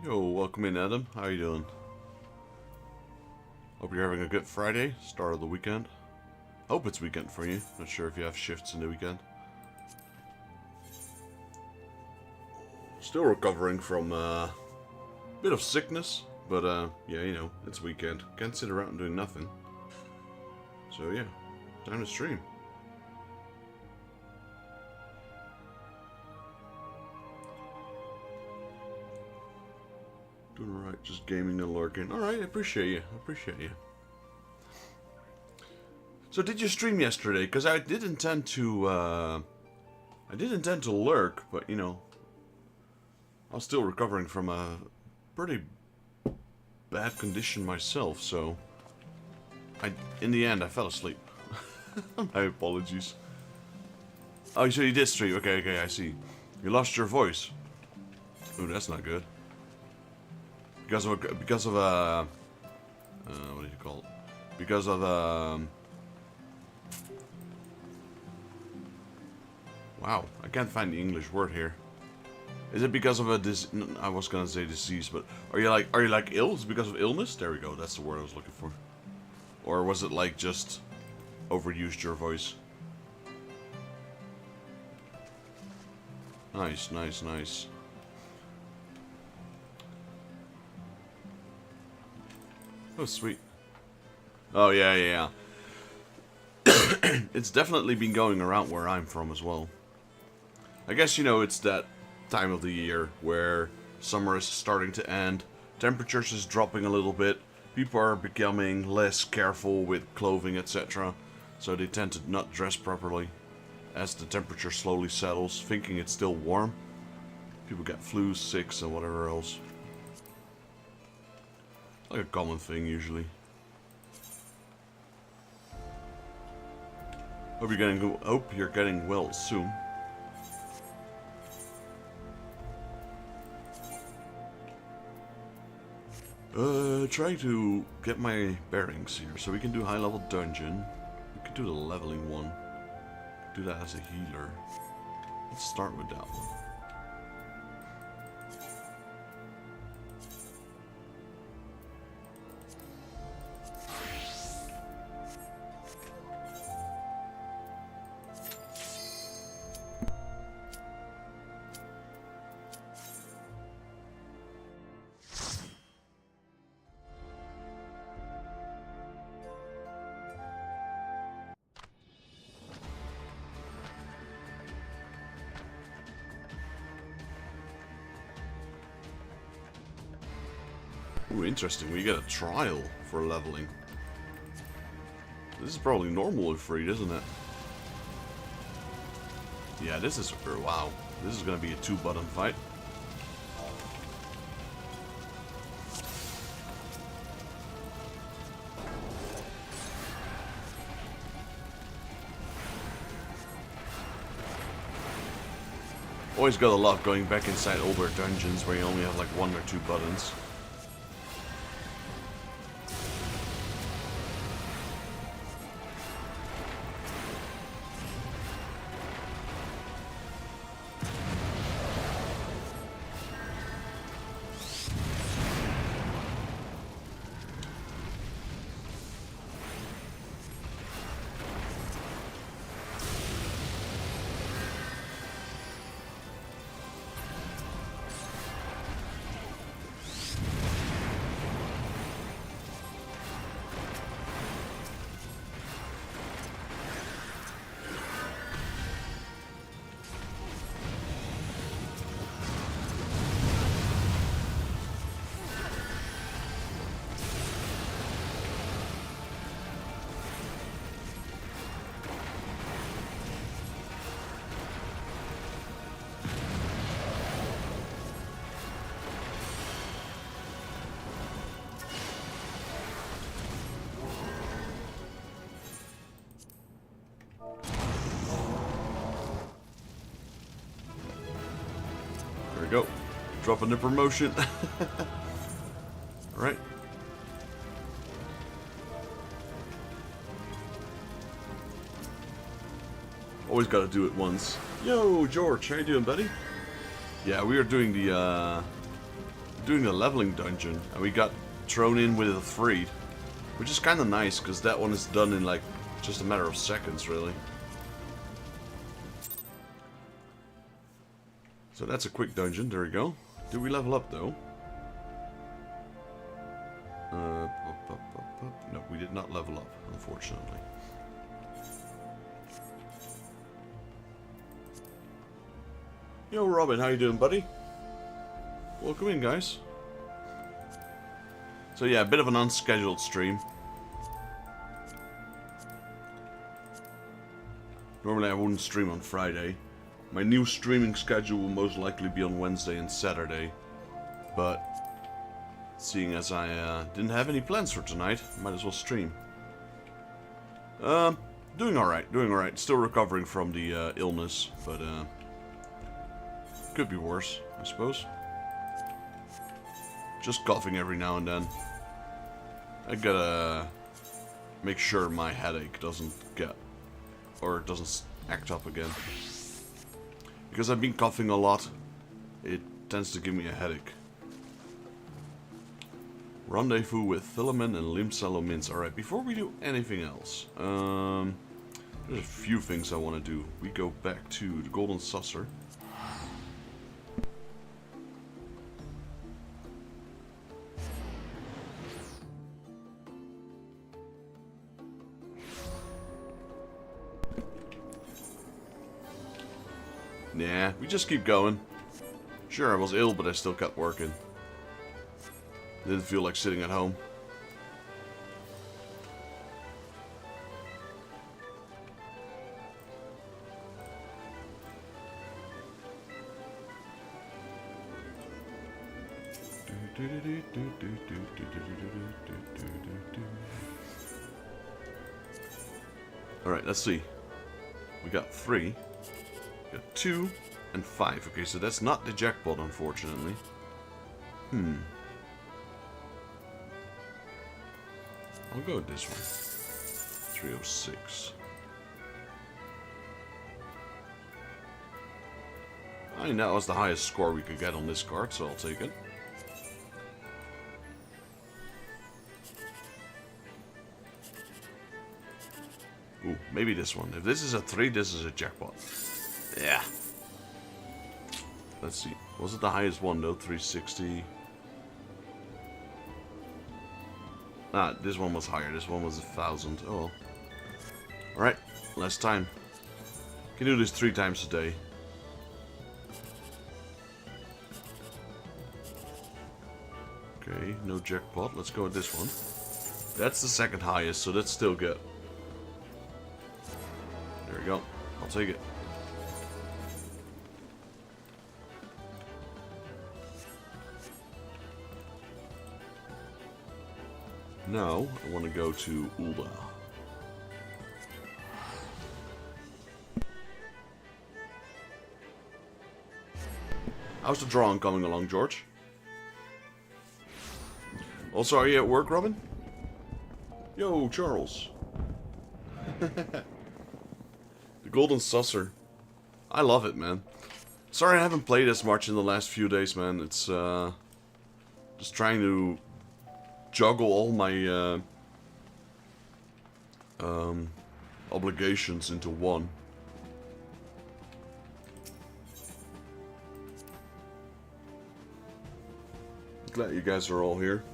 Yo, welcome in, Adam. How you doing? Hope you're having a good Friday, start of the weekend. Hope it's weekend for you. Not sure if you have shifts in the weekend. Still recovering from a bit of sickness, but yeah, you know, it's weekend. Can't sit around doing nothing. So yeah, time to stream. Doing alright, just gaming and lurking. Alright, I appreciate you. I appreciate you. So did you stream yesterday? Because I did intend to lurk, but you know, I was still recovering from a pretty bad condition myself, so in the end I fell asleep. My apologies. Oh, so you did stream. Okay, I see. You lost your voice. Ooh, that's not good. Because of what do you call it? Because of wow, I can't find the English word here. Is it because of a I was gonna say disease, but are you like ill? Is it because of illness? There we go. That's the word I was looking for. Or was it like just overused your voice? Nice. Oh, sweet. Oh, yeah. It's definitely been going around where I'm from as well. I guess, you know, it's that time of the year where summer is starting to end, temperatures is dropping a little bit, people are becoming less careful with clothing, etc. So they tend to not dress properly as the temperature slowly settles, thinking it's still warm. People get flus, sicks, and whatever else. Like a common thing, usually. Hope you're getting well soon. Trying to get my bearings here, so we can do high level dungeon. We can do the leveling one. Do that as a healer. Let's start with that one. Ooh, interesting. We get a trial for leveling. This is probably normal free, isn't it? Yeah, this is... wow. This is going to be a 2-button fight. Always gotta love going back inside older dungeons where you only have like 1 or 2 buttons. There we go. Dropping the promotion. Alright. Always gotta do it once. Yo, George, how you doing, buddy? Yeah, we are doing the doing a leveling dungeon, and we got thrown in with a freed, which is kind of nice because that one is done in like just a matter of seconds, really. So that's a quick dungeon. There we go. Did we level up though? No, we did not level up, unfortunately. Yo, Robin, how you doing, buddy? Welcome in, guys. So yeah, a bit of an unscheduled stream. Normally I wouldn't stream on Friday. My new streaming schedule will most likely be on Wednesday and Saturday. But seeing as I didn't have any plans for tonight, might as well stream. Doing alright. Still recovering from the illness, but could be worse, I suppose. Just coughing every now and then. I gotta make sure my headache doesn't act up again. Because I've been coughing a lot, it tends to give me a headache. Rendezvous with Philomen and Limsalomins. Alright, before we do anything else, there's a few things I want to do. We go back to the Golden Saucer. Nah, we just keep going. Sure, I was ill, but I still kept working. Didn't feel like sitting at home. Alright, let's see. We got 3. We got 2 and 5. Okay, so that's not the jackpot, unfortunately. I'll go with this one. 306. I mean, that was the highest score we could get on this card, so I'll take it. Ooh, maybe this one. If this is a 3, this is a jackpot. Yeah. Let's see. Was it the highest one though? 360. Ah, this one was higher. This one was 1,000. Oh well. Alright, last time. Can do this 3 times a day. Okay, no jackpot. Let's go with this one. That's the second highest, so that's still good. There we go. I'll take it. Now, I want to go to Ulda. How's the drawing coming along, George? Also, are you at work, Robin? Yo, Charles. The Golden Saucer. I love it, man. Sorry I haven't played as much in the last few days, man. It's, just trying to juggle all my obligations into one. Glad you guys are all here.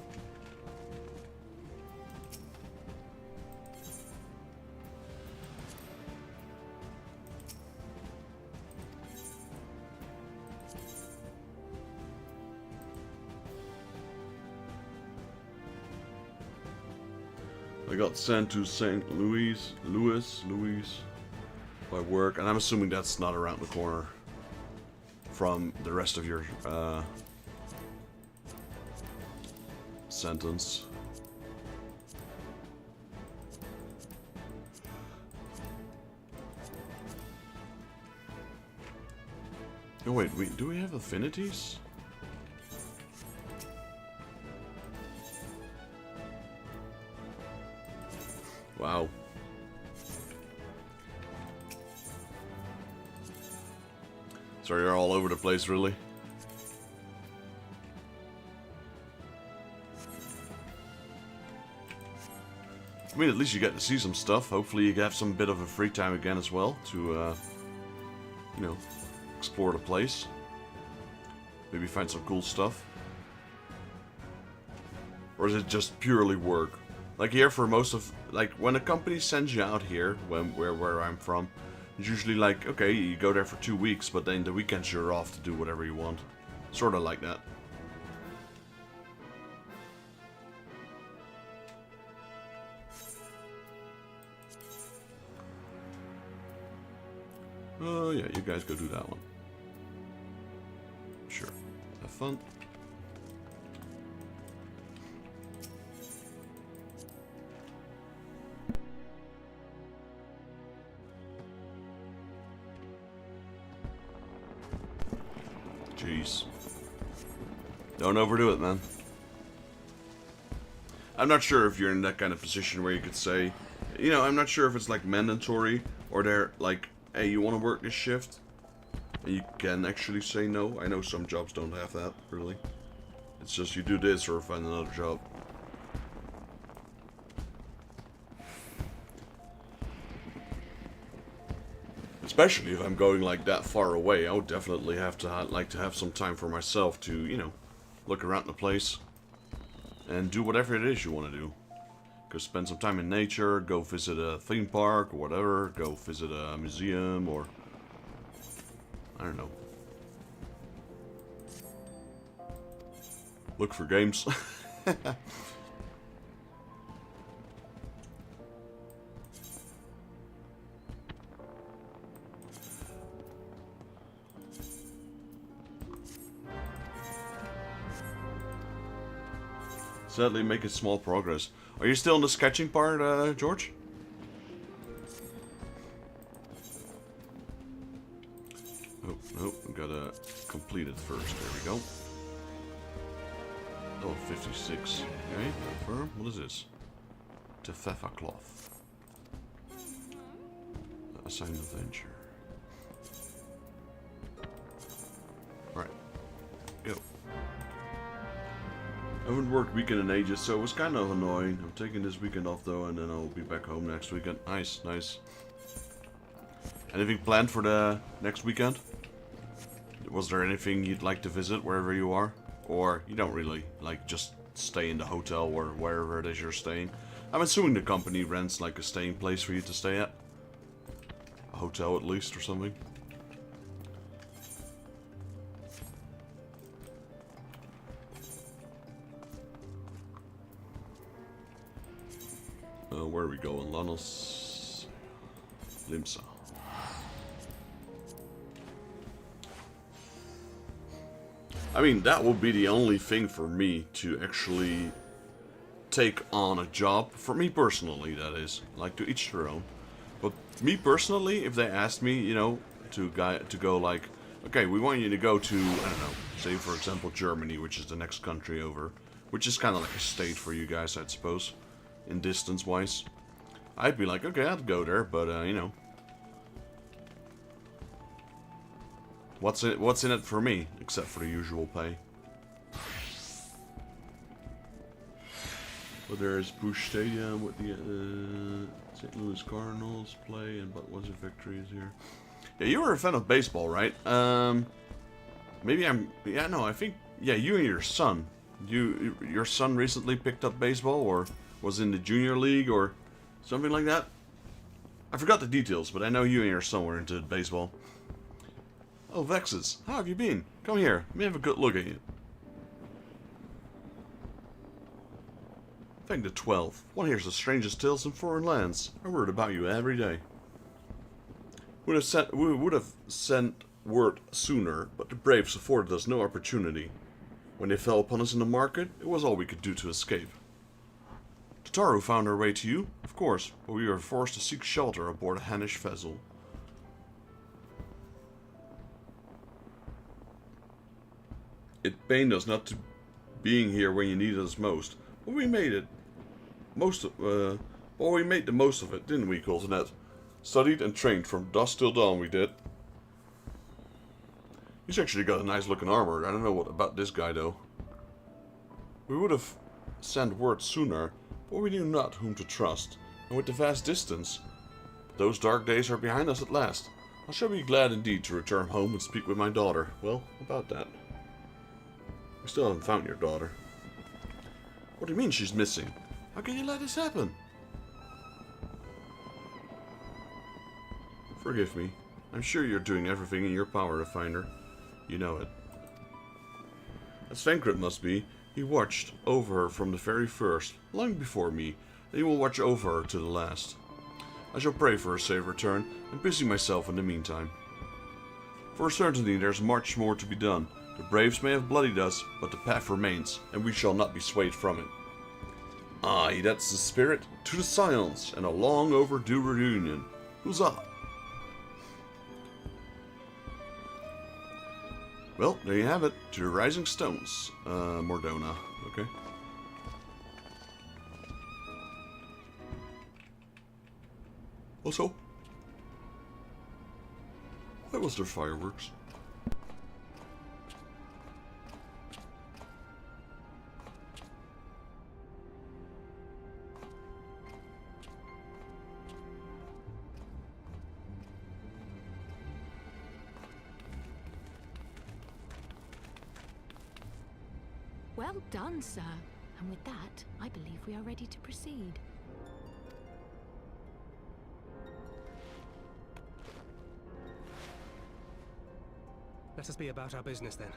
I got sent to St. Louis by work, and I'm assuming that's not around the corner from the rest of your sentence. Oh wait, do we have affinities? Wow. Sorry, you're all over the place, really. mean, at least you get to see some stuff. Hopefully you have some bit of a free time again as well to, you know, explore the place. Maybe find some cool stuff. Or is it just purely work? Like here for most of, like when a company sends you out here, where I'm from, it's usually like, okay, you go there for 2 weeks, but then the weekends you're off to do whatever you want. Sort of like that. Oh yeah, you guys go do that one. Sure. Have fun. Jeez. Don't overdo it, man. I'm not sure if you're in that kind of position where you could say, you know, I'm not sure if it's like mandatory or they're like, hey, you want to work this shift? And you can actually say no. I know some jobs don't have that, really. It's just you do this or find another job. Especially if I'm going like that far away, I would definitely have to like to have some time for myself to, you know, look around the place and do whatever it is you want to do. Go spend some time in nature, go visit a theme park or whatever, go visit a museum or I don't know. Look for games. Sadly, making small progress. Are you still in the sketching part, George? Oh, no, we gotta complete it first. There we go. Oh, 56. Okay, confirm. What is this? Tefefa cloth. Assigned adventure. Alright. Go. I haven't worked weekend in ages, so it was kind of annoying. I'm taking this weekend off though, and then I'll be back home next weekend. Nice, nice. Anything planned for the next weekend? Was there anything you'd like to visit wherever you are? Or you don't really, like, just stay in the hotel or wherever it is you're staying? I'm assuming the company rents like a staying place for you to stay at. A hotel at least or something. Where are we going? Lanos Limsa. I mean, that would be the only thing for me to actually take on a job. For me personally, that is. Like, to each their own. But me personally, if they asked me, you know, to go like, okay, we want you to go to, I don't know, say for example Germany, which is the next country over. Which is kind of like a state for you guys, I suppose. In distance-wise. I'd be like, okay, I'd go there, but, you know. What's in it for me, except for the usual pay? But there's Bush Stadium with the St. Louis Cardinals play, and Budweiser victories here. Yeah, you were a fan of baseball, right? Maybe I'm... Yeah, no, I think... Yeah, you and your son. Your son recently picked up baseball, or was in the junior league, or something like that? I forgot the details, but I know you and your son were into baseball. Oh, Vexes, how have you been? Come here, let me have a good look at you. Thank the 12. One hears the strangest tales in foreign lands. I word about you every day. We would have sent word sooner, but the Braves afforded us no opportunity. When they fell upon us in the market, it was all we could do to escape. Tataru found her way to you, of course, but we were forced to seek shelter aboard a Hannish vessel. It pained us not to being here when you needed us most, but we made it we made the most of it, didn't we, Coltonet? Studied and trained from dusk till dawn, we did. He's actually got a nice looking armor. I don't know what about this guy though. We would have sent word sooner, but we knew not whom to trust. and with the vast distance. But those dark days are behind us at last. I shall be glad indeed to return home and speak with my daughter. Well, about that. We still haven't found your daughter. What do you mean she's missing? How can you let this happen? Forgive me. I'm sure you're doing everything in your power to find her. You know it. As Svenkrit must be, he watched over her from the very first, long before me, and he will watch over her to the last. I shall pray for her safe return, and busy myself in the meantime. For certainly there's much more to be done. The braves may have bloodied us, but the path remains, and we shall not be swayed from it. Aye, that's the spirit. To the Scions, and a long overdue reunion. Huzzah! Well, there you have it. To the Rising Stones. Mordona. Okay. Also, why was there fireworks? Well done, sir. And with that, I believe we are ready to proceed. Let us be about our business, then.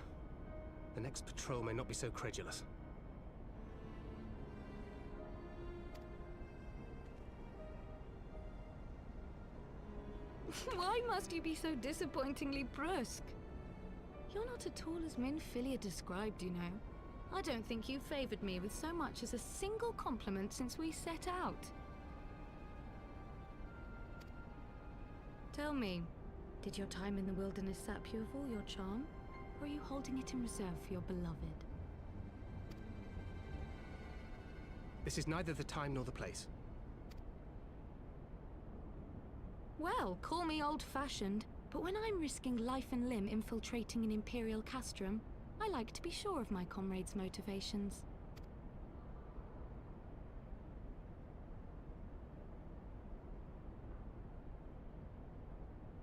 The next patrol may not be so credulous. Why must you be so disappointingly brusque? You're not at all as Minfilia described, you know. I don't think you favored me with so much as a single compliment since we set out. Tell me, did your time in the wilderness sap you of all your charm? Or are you holding it in reserve for your beloved? This is neither the time nor the place. Well, call me old-fashioned, but when I'm risking life and limb infiltrating an Imperial castrum, I like to be sure of my comrades' motivations.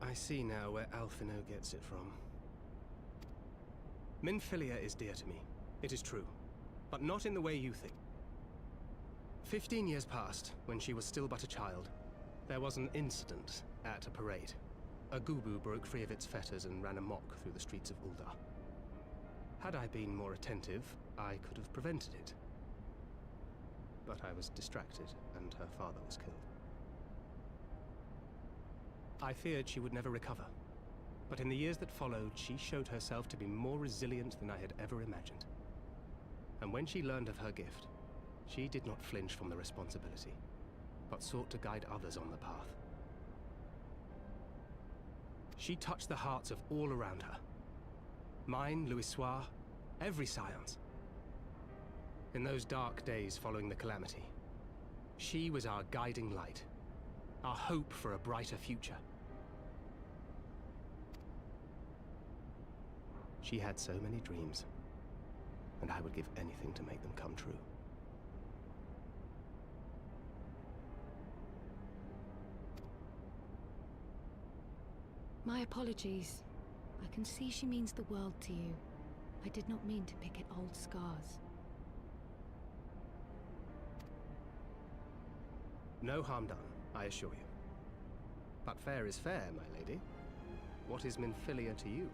I see now where Alphino gets it from. Minfilia is dear to me. It is true. But not in the way you think. 15 years passed, when she was still but a child. There was an incident at a parade. A Gubu broke free of its fetters and ran amok through the streets of Uldar. Had I been more attentive, I could have prevented it. But I was distracted, and her father was killed. I feared she would never recover. But in the years that followed, she showed herself to be more resilient than I had ever imagined. And when she learned of her gift, she did not flinch from the responsibility, but sought to guide others on the path. She touched the hearts of all around her. Mine, Louisoix, every Scion's. In those dark days following the Calamity, she was our guiding light, our hope for a brighter future. She had so many dreams, and I would give anything to make them come true. My apologies. I can see she means the world to you. I did not mean to pick at old scars. No harm done, I assure you. But fair is fair, my lady. What is Minfilia to you?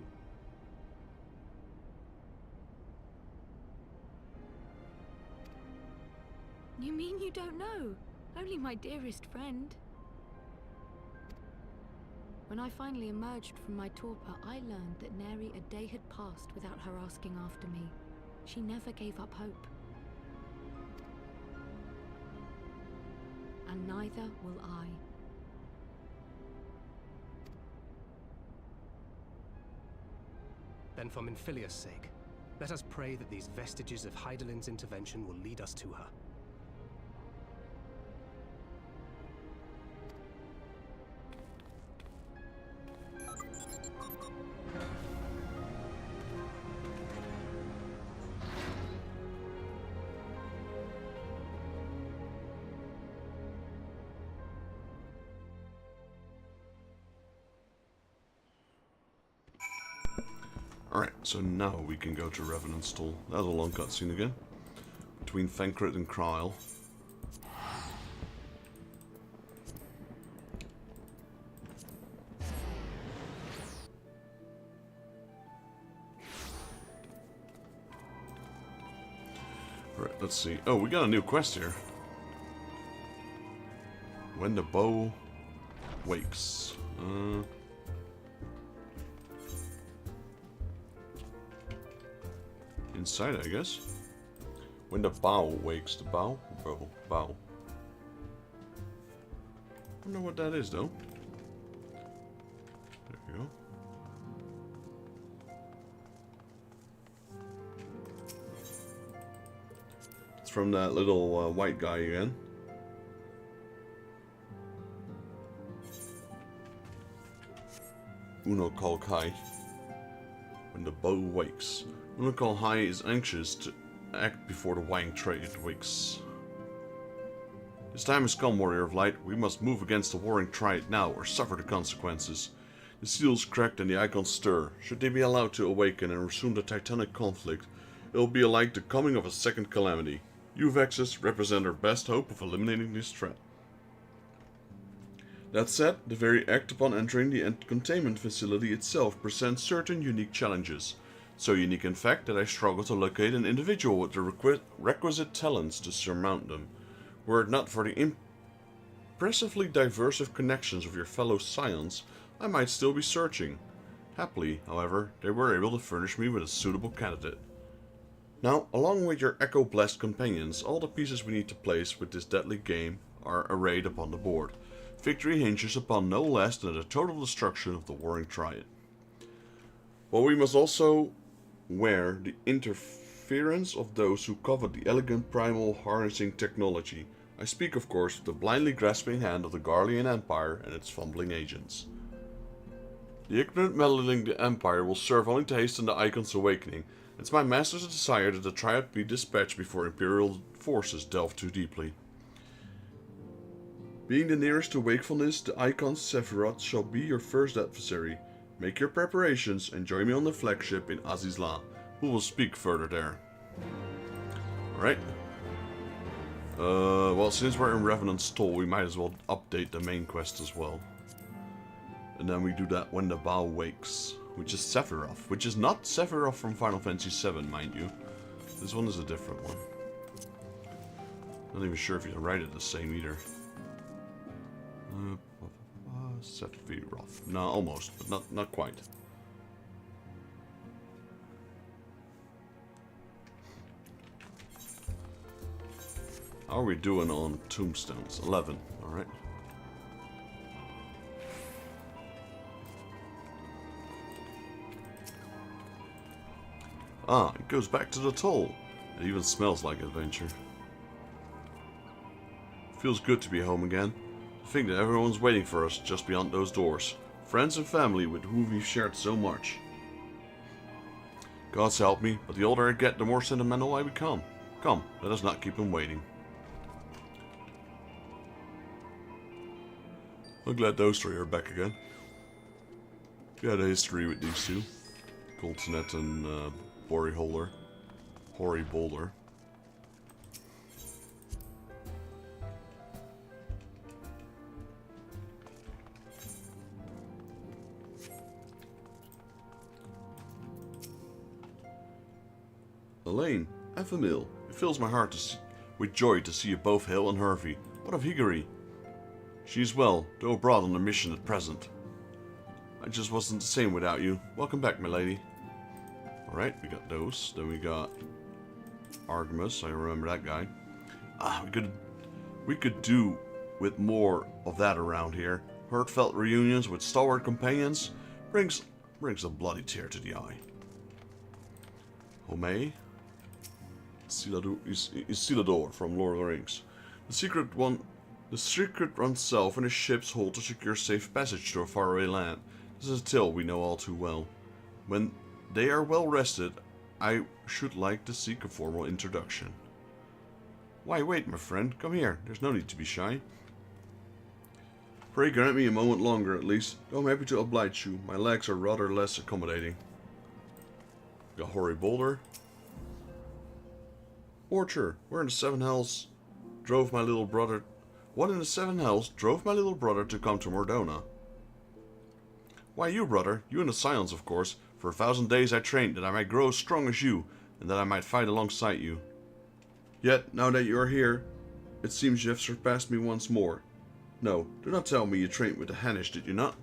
You mean you don't know? Only my dearest friend. When I finally emerged from my torpor, I learned that nary a day had passed without her asking after me. She never gave up hope. And neither will I. Then for Minfilia's sake, let us pray that these vestiges of Hydaelyn's intervention will lead us to her. Alright, so now we can go to Revenant's Stall. That was a long cutscene again. Between Fencrit and Krile. Alright, let's see. Oh, we got a new quest here. When the bow wakes. Inside, I guess. When the bow wakes. The bow? Bow. Bow. I don't know what that is, though. There we go. It's from that little white guy again. Uno call Kai. When the bow wakes. Uno call Hai is anxious to act before the Wang trade wakes. This time has come, Warrior of Light. We must move against the warring triad now, or suffer the consequences. The seals cracked and the icons stir. Should they be allowed to awaken and resume the titanic conflict, it will be like the coming of a second calamity. You Vexes represent our best hope of eliminating this threat. That said, the very act upon entering the containment facility itself presents certain unique challenges. So unique in fact that I struggle to locate an individual with the requisite talents to surmount them. Were it not for the impressively diverse connections of your fellow scions, I might still be searching. Happily, however, they were able to furnish me with a suitable candidate. Now, along with your echo-blessed companions, all the pieces we need to place with this deadly game are arrayed upon the board. Victory hinges upon no less than the total destruction of the warring triad. But we must also wear the interference of those who covet the elegant primal harnessing technology. I speak, of course, of the blindly grasping hand of the Garlean Empire and its fumbling agents. The ignorant meddling the Empire will serve only to hasten the Icon's awakening. It's my master's desire that the Triad be dispatched before Imperial forces delve too deeply. Being the nearest to wakefulness, the Icon Sephiroth shall be your first adversary. Make your preparations and join me on the flagship in Azizla. We will speak further there. Alright. Well, since we're in Revenant's Stall, we might as well update the main quest as well. And then we do that when the bow wakes, which is Sephiroth, which is not Sephiroth from Final Fantasy VII, mind you. This one is a different one. Not even sure if you write it the same either. Sephiroth. No, almost, but not quite. How are we doing on tombstones? 11, alright. Ah, it goes back to the toll. It even smells like adventure. Feels good to be home again. To think that everyone's waiting for us just beyond those doors. Friends and family with whom we've shared so much. God's help me, but the older I get, the more sentimental I become. Come, let us not keep him waiting. I'm glad those three are back again. We had a history with these two. Coltonet and Hoary Boulder. Elaine, Ephemil, it fills my heart with joy to see you both hale and hearty. What of Higuri? She is well, though abroad on a mission at present. I just wasn't the same without you. Welcome back, my lady. Alright, we got those. Then we got Artemis, I remember that guy. Ah, we could do with more of that around here. Heartfelt reunions with stalwart companions brings a bloody tear to the eye. Homei? Isildur from Lord of the Rings. The secret runs south and his ships hold to secure safe passage to a faraway land. This is a tale we know all too well. When they are well rested, I should like to seek a formal introduction. Why wait, my friend? Come here. There's no need to be shy. Pray grant me a moment longer at least, though I'm happy to oblige you. My legs are rather less accommodating. Got Hoary Boulder. Orchard. Where in the Seven Hells drove my little brother... What in the Seven Hells drove my little brother to come to Mordona? Why you, brother? You in the silence, of course. For 1,000 days I trained that I might grow as strong as you, and that I might fight alongside you. Yet, now that you are here, it seems you have surpassed me once more. No, do not tell me you trained with the Hannish, did you not?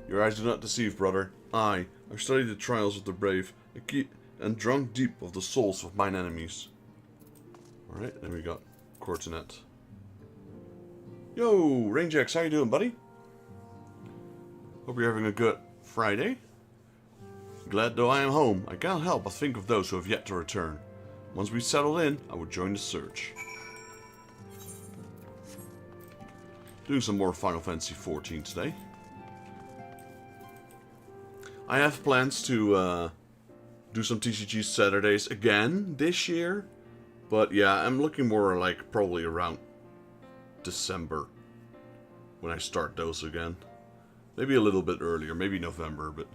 Your eyes do not deceive, brother. I studied the trials of the brave, and drunk deep of the souls of mine enemies. Alright, then we got Cortinet. Yo, Rangex, how you doing, buddy? Hope you're having a good Friday. Glad though I am home, I cannot help but think of those who have yet to return. Once we settled in, I would join the search. Doing some more Final Fantasy XIV today. I have plans to do some TCG Saturdays again this year. But yeah, I'm looking more like probably around December when I start those again. Maybe a little bit earlier, maybe November, but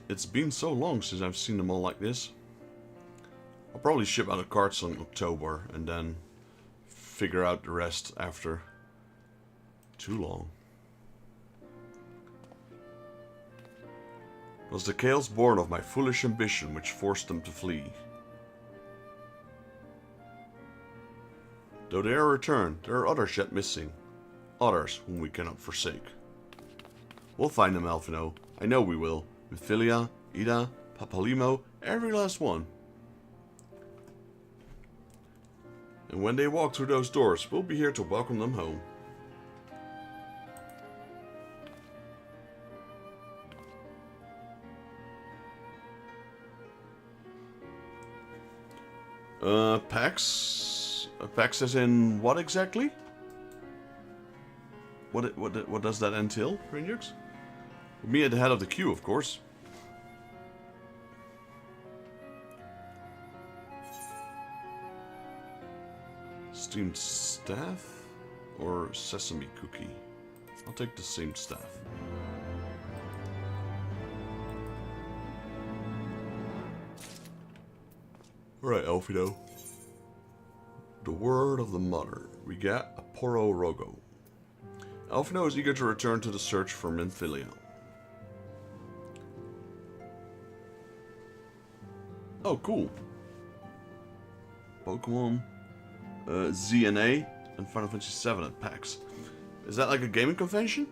it's been so long since I've seen them all like this. I'll probably ship out the cards in October and then figure out the rest after. Too long. Was the chaos born of my foolish ambition which forced them to flee? Though they are returned, there are others yet missing. Others whom we cannot forsake. We'll find them, Alphino. I know we will. With Philia, Ida, Papalimo, every last one. And when they walk through those doors, we'll be here to welcome them home. PAX? PAX as in what exactly? What does that entail, Rangers? Me at the head of the queue, of course. Steamed staff or sesame cookie? I'll take the same staff. Alright, Elfido. The word of the mother. We got a Poro Rogo. Alphino is eager to return to the search for Minfilia. Oh, cool. Pokemon, ZNA, and Final Fantasy VII at PAX. Is that like a gaming convention?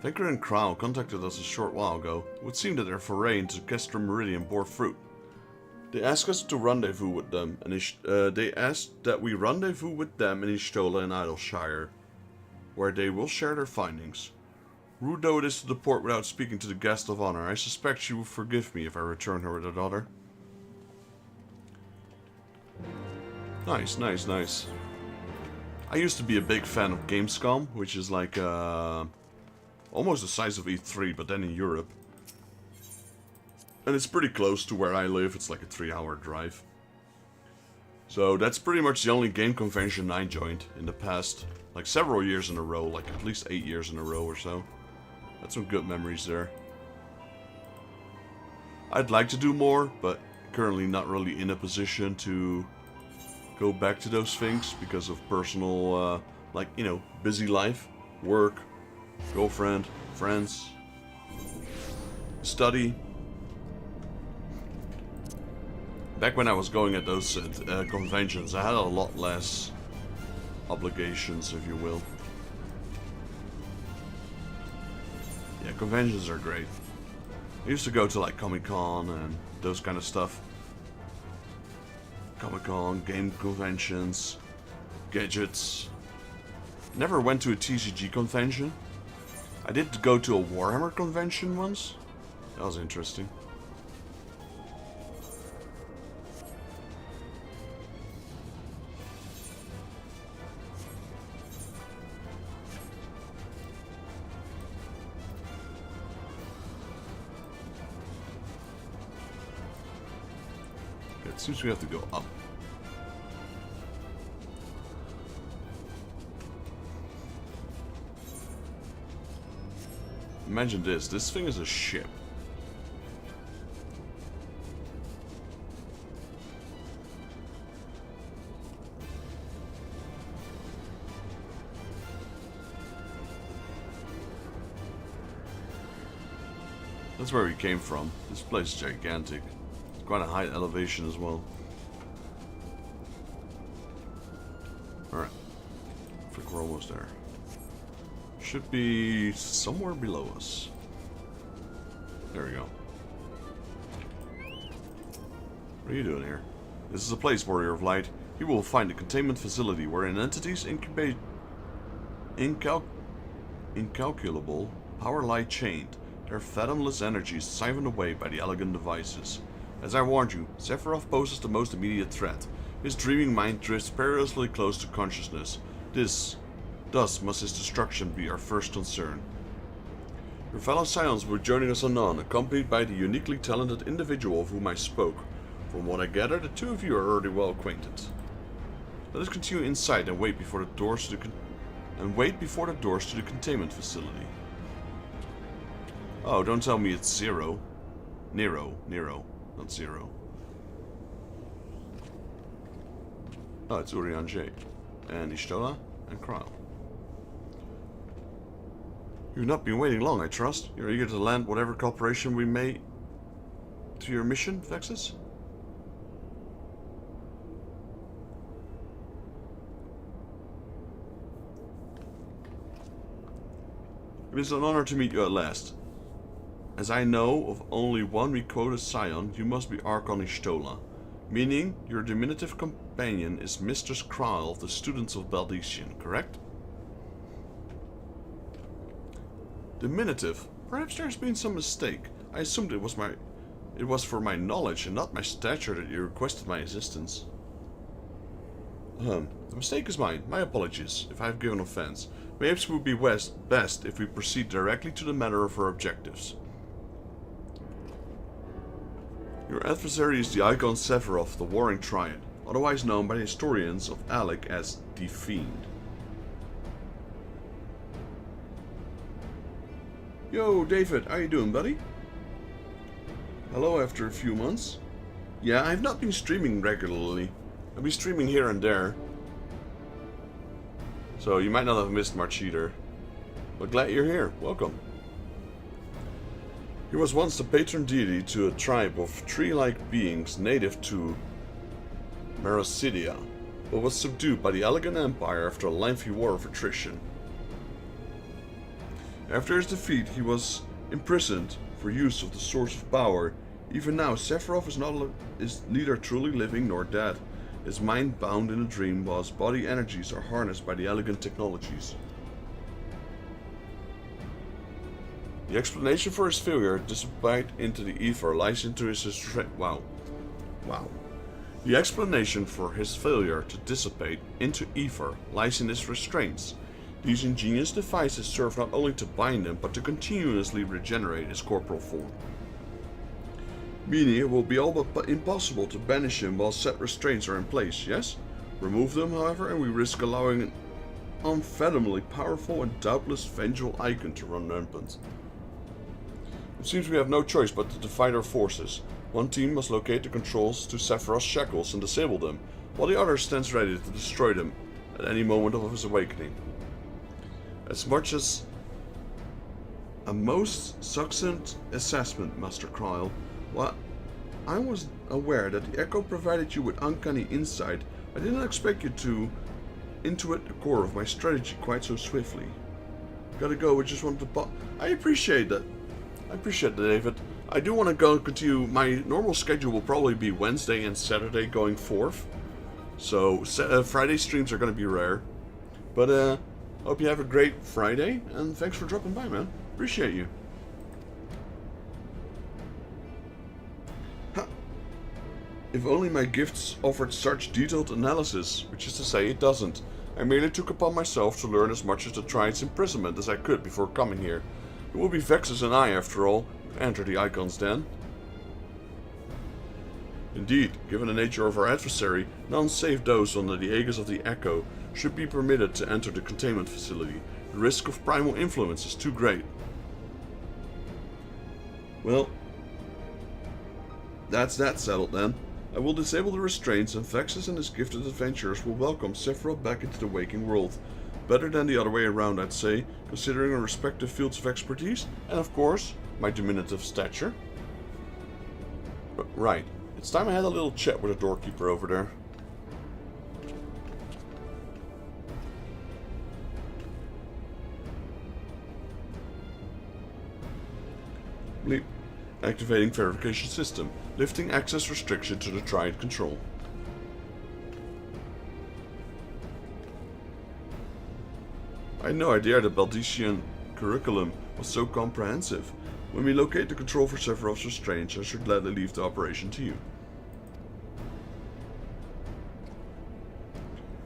Thanker and Crown contacted us a short while ago. It would seem that their foray into Kestra Meridian bore fruit. They asked us to rendezvous with them, and they asked that we rendezvous with them in Ishtola and Idleshire, where they will share their findings. Rude though it is to deport without speaking to the guest of honor, I suspect she will forgive me if I return her with her daughter. Nice, nice, nice. I used to be a big fan of Gamescom, which is like almost the size of E3, but then in Europe. And it's pretty close to where I live, it's like a 3-hour drive. So that's pretty much the only game convention I joined in the past, like several years in a row, like at least 8 years in a row or so. That's some good memories there. I'd like to do more, but currently not really in a position to go back to those things because of personal, like, you know, busy life, work, girlfriend, friends, study. Back when I was going at those conventions, I had a lot less obligations, if you will. Yeah, conventions are great. I used to go to like Comic-Con and those kind of stuff. Comic-Con, game conventions, gadgets. Never went to a TCG convention. I did go to a Warhammer convention once. That was interesting. It seems we have to go up. Imagine this. This thing is a ship. That's where we came from. This place is gigantic. It's quite a high elevation as well. Alright. I think we're almost there. Should be somewhere below us. There we go. What are you doing here? This is a place, Warrior of Light. You will find a containment facility wherein entities incubate incalculable power lie chained. Their fathomless energies siphoned away by the elegant devices. As I warned you, Sephiroth poses the most immediate threat. His dreaming mind drifts perilously close to consciousness. Thus must his destruction be our first concern. Your fellow Scions will be joining us anon, accompanied by the uniquely talented individual of whom I spoke. From what I gather, the two of you are already well acquainted. Let us continue inside and wait before the doors to the containment facility. Oh, don't tell me it's Zero. Nero, not Zero. Oh, it's Urianger. And Y'shtola and Krile. You've not been waiting long, I trust. You're eager to land whatever cooperation we may to your mission, Vexus? It is an honor to meet you at last. As I know of only one recorded Scion, you must be Archon Y'shtola, meaning your diminutive companion is Mistress Krile of the Students of Baldician, correct? Diminutive? Perhaps there's been some mistake. I assumed it was for my knowledge and not my stature that you requested my assistance. The mistake is mine. My apologies if I have given offense. Perhaps it would be best if we proceed directly to the matter of our objectives. Your adversary is the Icon Sephiroth, the Warring Triad, otherwise known by the historians of Alec as the Fiend. Yo, David, how you doing, buddy? Hello after a few months. Yeah, I've not been streaming regularly. I'll be streaming here and there. So you might not have missed much either. But glad you're here. Welcome. He was once the patron deity to a tribe of tree-like beings native to Eorzea, but was subdued by the Garlean Empire after a lengthy war of attrition. After his defeat, he was imprisoned for use of the source of power. Even now, Sephiroth is neither truly living nor dead. His mind bound in a dream, while his body energies are harnessed by the elegant technologies. The explanation for his failure to dissipate into the ether lies into his Wow. The explanation for his failure to dissipate into ether lies in his restraints. These ingenious devices serve not only to bind him, but to continuously regenerate his corporal form. Meaning it will be all but impossible to banish him while set restraints are in place, yes? Remove them, however, and we risk allowing an unfathomably powerful and doubtless vengeful icon to run rampant. It seems we have no choice but to divide our forces. One team must locate the controls to Sephiroth's shackles and disable them, while the other stands ready to destroy them at any moment of his awakening. As much as a most succinct assessment, Master Krile, while I was aware that the Echo provided you with uncanny insight, I did not expect you to intuit the core of my strategy quite so swiftly. Gotta go, I just wanted to I appreciate that. I appreciate that, David. I do want to go continue. My normal schedule will probably be Wednesday and Saturday going forth. So, Friday streams are going to be rare. But, hope you have a great Friday, and thanks for dropping by, man. Appreciate you. Ha. If only my gifts offered such detailed analysis, which is to say it doesn't. I merely took upon myself to learn as much of the Triad's imprisonment as I could before coming here. It will be Vexus and I, after all, who enter the Icon's den. Indeed, given the nature of our adversary, none save those under the aegis of the Echo should be permitted to enter the containment facility. The risk of primal influence is too great. Well, that's that settled then. I will disable the restraints, and Vexus and his gifted adventurers will welcome Sephiroth back into the waking world. Better than the other way around, I'd say, considering our respective fields of expertise, and of course, my diminutive stature. But, right, it's time I had a little chat with the doorkeeper over there. Bleep. Activating verification system. Lifting access restriction to the Triad control. I had no idea the Baldician curriculum was so comprehensive. When we locate the control for Sephiroth's restraints, I should gladly leave the operation to you.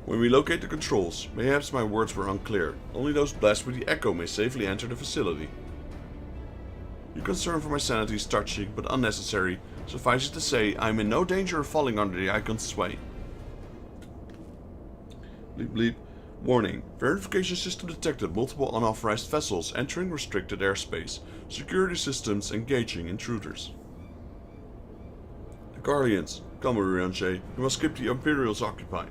When we locate the controls, mayhaps my words were unclear. Only those blessed with the echo may safely enter the facility. Your concern for my sanity is touching, but unnecessary. Suffice it to say, I am in no danger of falling under the icon's sway. Bleep bleep. Warning. Verification system detected multiple unauthorized vessels entering restricted airspace. Security systems engaging intruders. The Garleans. Come, Eorzea. We must keep the Imperials occupied.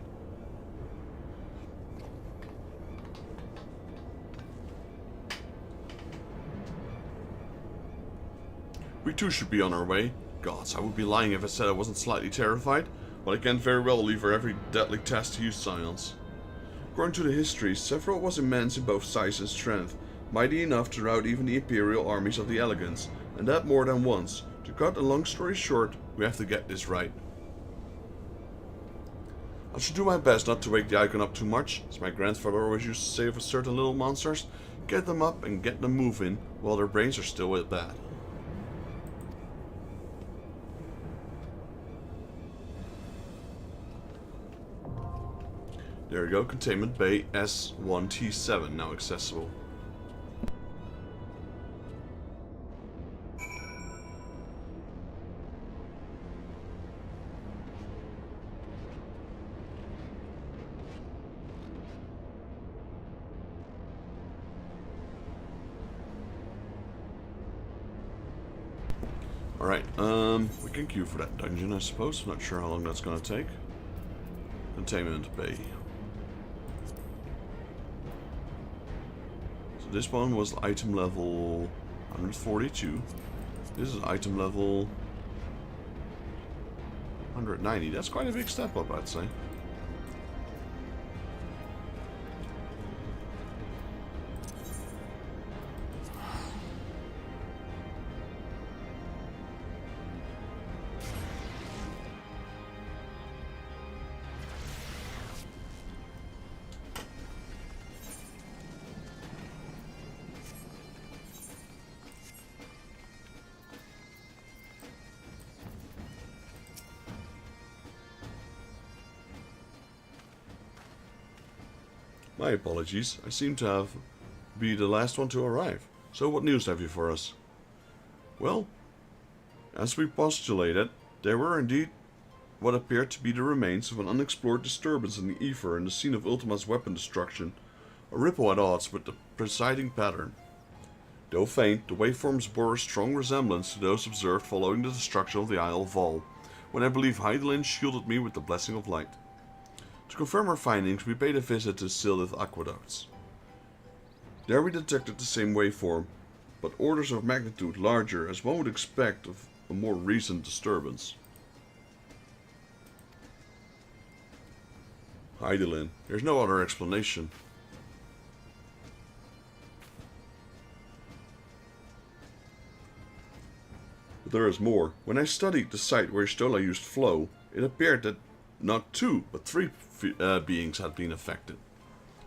We too should be on our way. Gods, I would be lying if I said I wasn't slightly terrified, but I can't very well leave her every deadly test to use silence. According to the history, Sephiroth was immense in both size and strength, mighty enough to rout even the Imperial armies of the Elegants, and that more than once. To cut a long story short, we have to get this right. I should do my best not to wake the icon up too much, as my grandfather always used to say of certain little monsters. Get them up and get them moving, while their brains are still with bad. There we go, Containment Bay S1T7 now accessible. Alright, we can queue for that dungeon, I suppose. I'm not sure how long that's gonna take. Containment Bay. This one was item level 142. This is item level 190. That's quite a big step up, I'd say. My apologies, I seem to be the last one to arrive. So what news have you for us? Well, as we postulated, there were indeed what appeared to be the remains of an unexplored disturbance in the ether and the scene of Ultima's weapon destruction, a ripple at odds with the presiding pattern. Though faint, the waveforms bore a strong resemblance to those observed following the destruction of the Isle of Vol, when I believe Hydaelyn shielded me with the blessing of light. To confirm our findings, we paid a visit to Sildith Aqueducts. There we detected the same waveform, but orders of magnitude larger, as one would expect of a more recent disturbance. Hydaelyn, there's no other explanation. But there is more. When I studied the site where Y'shtola used flow, it appeared that not two, but three beings had been affected.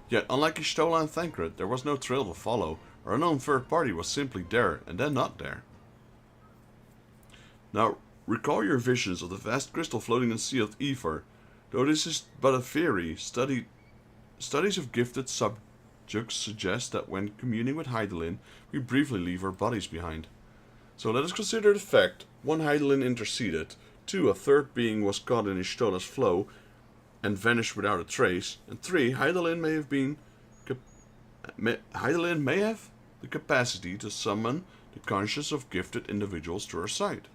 Yet, unlike Y'shtola and Thancred, there was no trail to follow. Our unknown third party was simply there, and then not there. Now, recall your visions of the vast crystal floating in sealed ether. Though this is but a theory, studies of gifted subjects suggest that when communing with Hydaelyn, we briefly leave our bodies behind. So let us consider the fact: 1. Hydaelyn interceded, 2. A third being was caught in Y'shtola's flow and vanished without a trace, and 3. Hydaelyn may have the capacity to summon the conscience of gifted individuals to her side.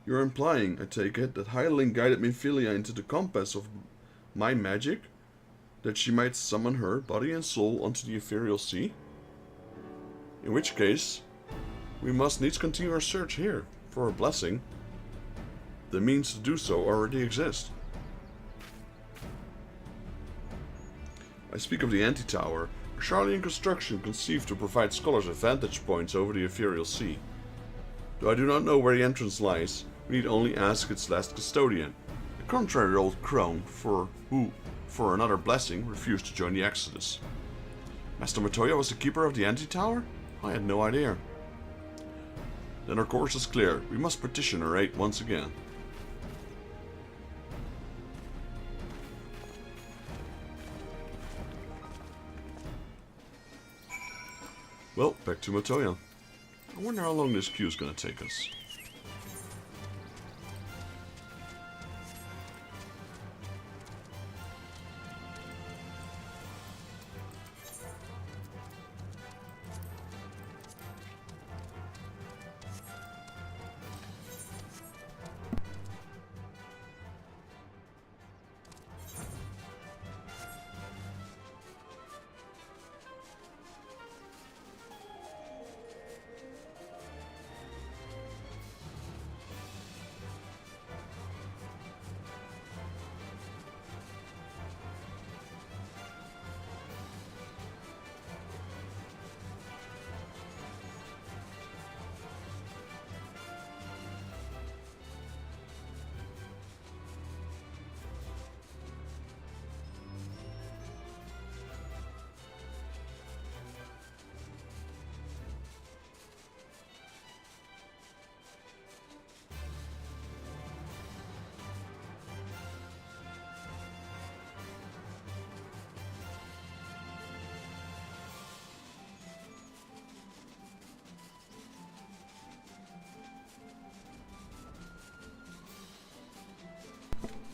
You're implying, I take it, that Hydaelyn guided Minfilia into the compass of my magic, that she might summon her body and soul onto the ethereal sea? In which case, we must needs continue our search here for her blessing. The means to do so already exist. I speak of the Anti-Tower, a Charlian construction conceived to provide scholars with vantage points over the ethereal sea. Though I do not know where the entrance lies, we need only ask its last custodian, a contrary old crone who, for another blessing, refused to join the Exodus. Master Matoya was the keeper of the Anti-Tower? I had no idea. Then our course is clear. We must petition her aid once again. Well, back to Matoya. I wonder how long this queue is going to take us.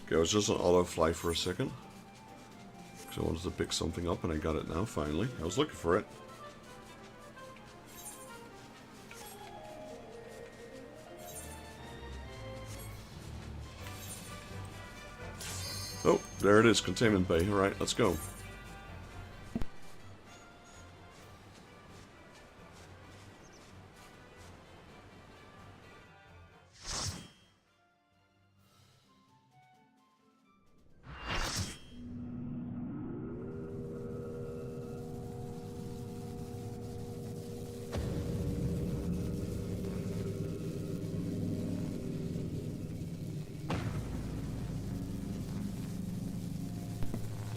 Okay, I was just on auto fly for a second. Because I wanted to pick something up and I got it now, finally. I was looking for it. Oh, there it is, containment bay. Alright, let's go.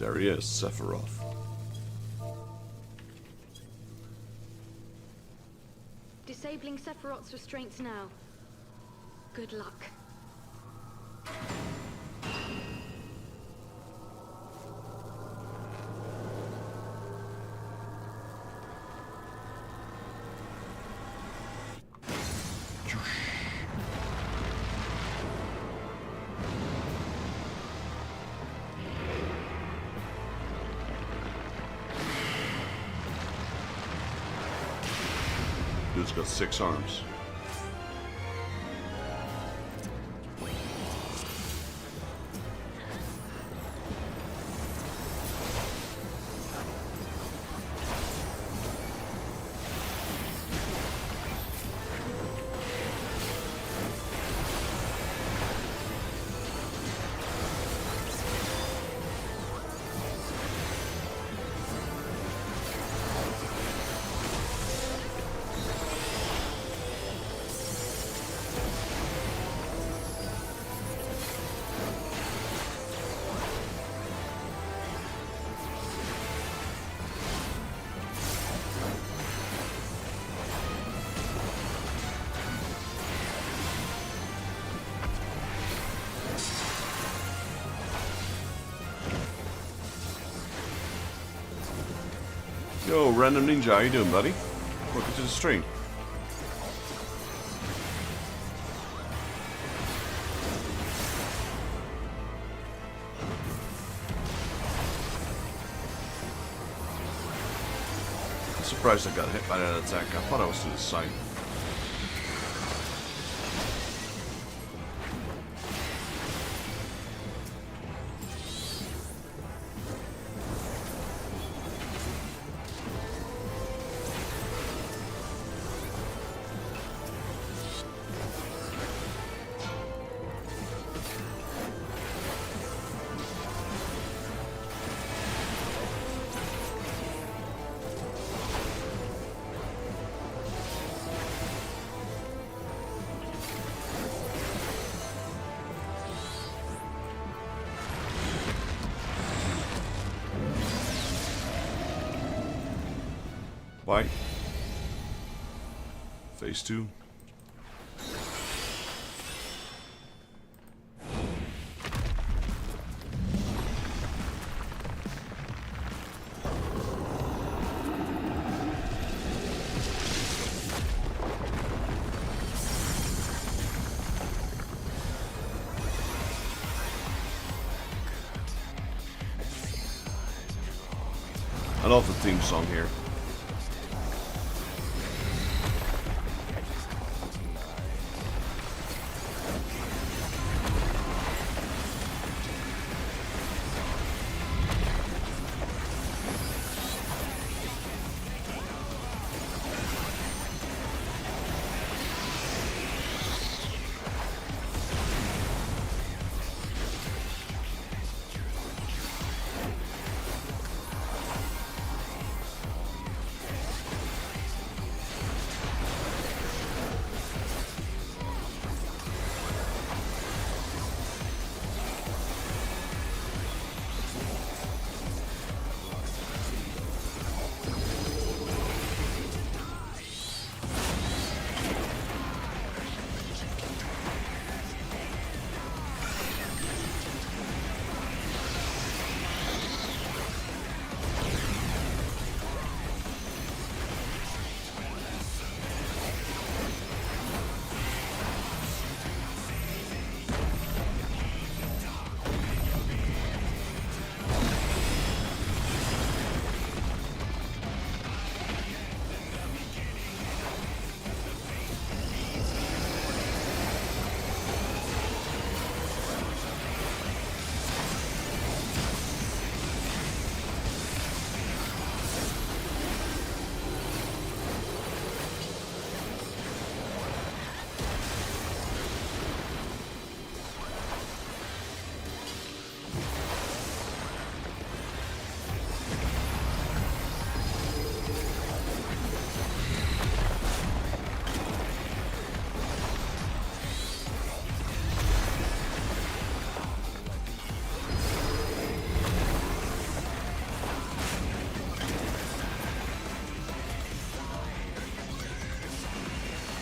There he is, Sephiroth. Disabling Sephiroth's restraints now. Good luck. Dude's got 6 arms. Yo, Random Ninja, how you doing, buddy? Welcome to the stream. I'm surprised I got hit by that attack. I thought I was to the side. Bye. Phase 2. I love the theme song here.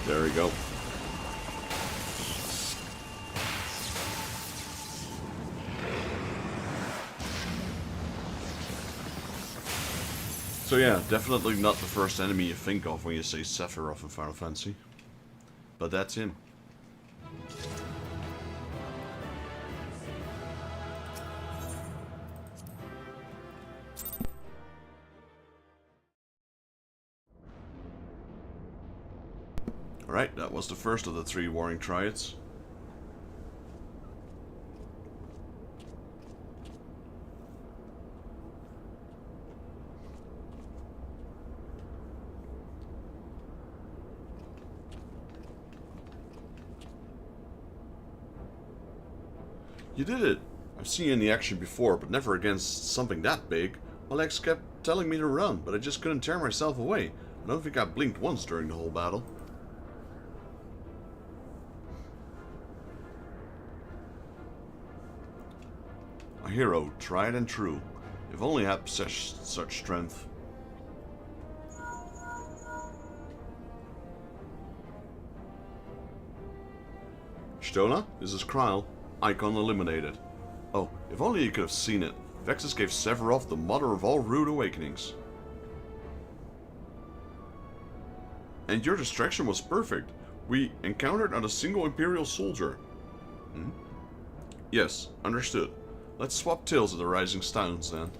There we go. So yeah, definitely not the first enemy you think of when you say Sephiroth in Final Fantasy. But that's him. Alright, that was the first of the 3 warring triads. You did it! I've seen you in the action before, but never against something that big. My legs kept telling me to run, but I just couldn't tear myself away. I don't think I blinked once during the whole battle. A hero, tried and true. If only I had possessed such strength. Stola, this is Kryl. Icon eliminated. Oh, if only you could have seen it. Vexus gave Sephiroth the mother of all rude awakenings. And your distraction was perfect. We encountered not a single Imperial soldier. Hmm? Yes, understood. Let's swap tails at the Rising Stones then.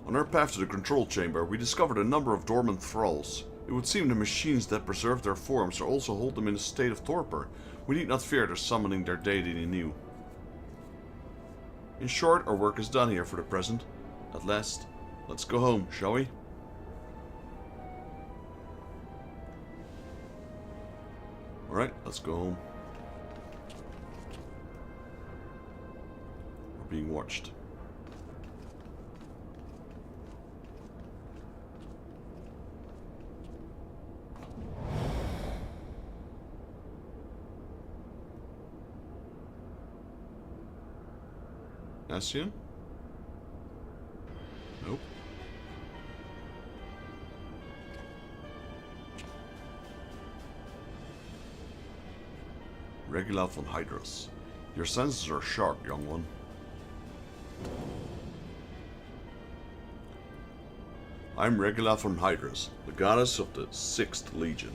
On our path to the control chamber, we discovered a number of dormant thralls. It would seem the machines that preserve their forms also hold them in a state of torpor. We need not fear their summoning their deity anew. In short, our work is done here for the present. At last, let's go home, shall we? Alright, let's go home. We're being watched. Ascian? Nope. Regula von Hydros. Your senses are sharp, young one. I'm Regula von Hydros, the goddess of the 6th Legion,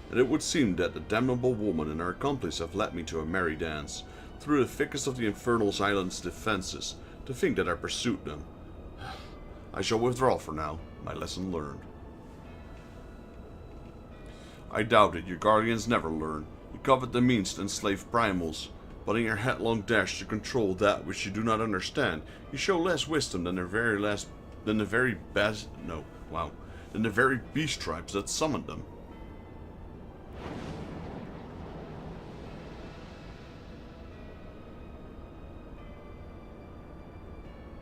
and it would seem that the damnable woman and her accomplice have led me to a merry dance, through the thickest of the Infernal Island's defenses, to think that I pursued them. I shall withdraw for now, my lesson learned. I doubt it, your guardians never learn. You covet the means to enslave primals, but in your headlong dash to control that which you do not understand, you show less wisdom than the very beast tribes that summoned them.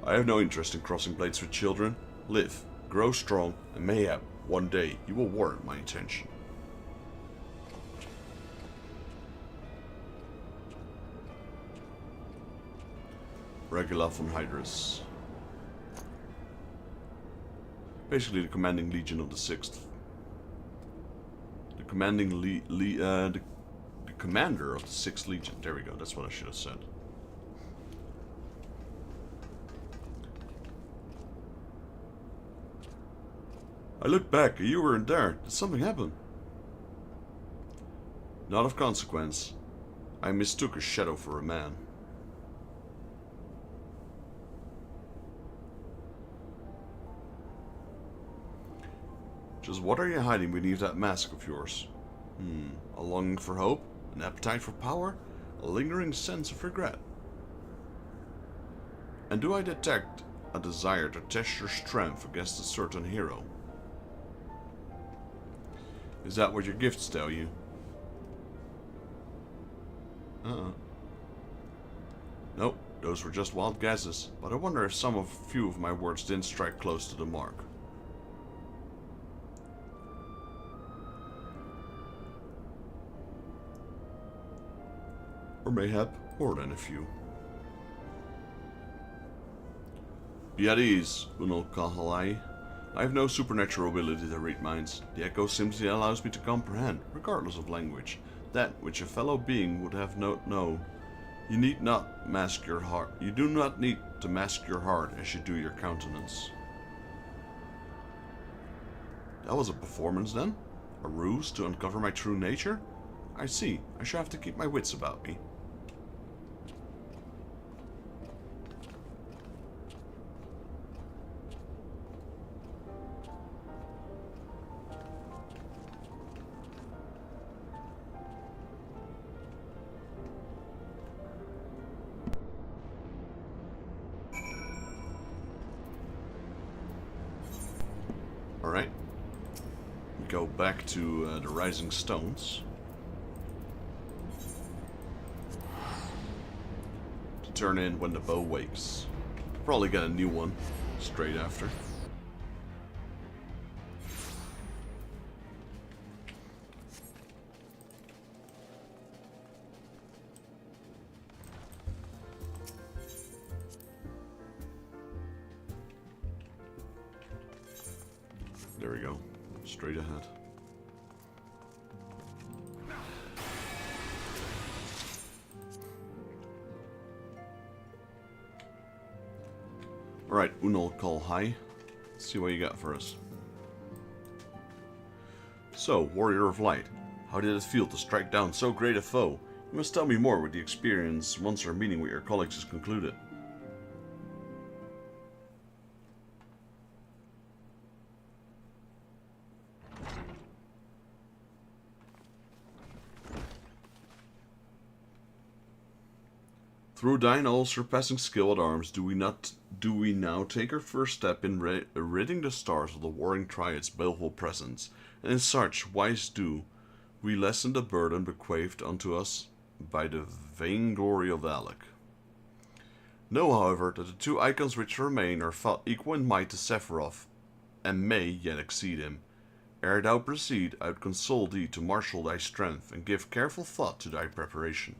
I have no interest in crossing blades with children. Live, grow strong, and mayhap one day you will warrant my attention. Regula von Hydros. Basically the commanding legion of the 6th. The commanding the commander of the 6th Legion. There we go, that's what I should have said. I looked back, you weren't there. Did something happen? Not of consequence. I mistook a shadow for a man. Just what are you hiding beneath that mask of yours? A longing for hope? An appetite for power? A lingering sense of regret? And do I detect a desire to test your strength against a certain hero? Is that what your gifts tell you? Nope, those were just wild guesses, but I wonder if few of my words didn't strike close to the mark. Or mayhap more than a few. Be at ease, Unol Kahalai. I have no supernatural ability to read minds. The echo simply allows me to comprehend, regardless of language, that which a fellow being would have not known. You need not mask your heart. You do not need to mask your heart as you do your countenance. That was a performance then? A ruse to uncover my true nature? I see. I shall have to keep my wits about me. Alright. Go back to the Rising Stones. To turn in when the bow wakes. Probably get a new one straight after. There we go. Straight ahead. Alright, Unol Call High. Let's see what you got for us. So, Warrior of Light, how did it feel to strike down so great a foe? You must tell me more with the experience once our meeting with your colleagues is concluded. Through thine all-surpassing skill at arms, do we now take our first step in ridding the stars of the warring triad's baleful presence, and in such wise do we lessen the burden bequeathed unto us by the vainglory of Alec. Know, however, that the two icons which remain are fought equal in might to Sephiroth, and may yet exceed him. Ere thou proceed, I would console thee to marshal thy strength, and give careful thought to thy preparation.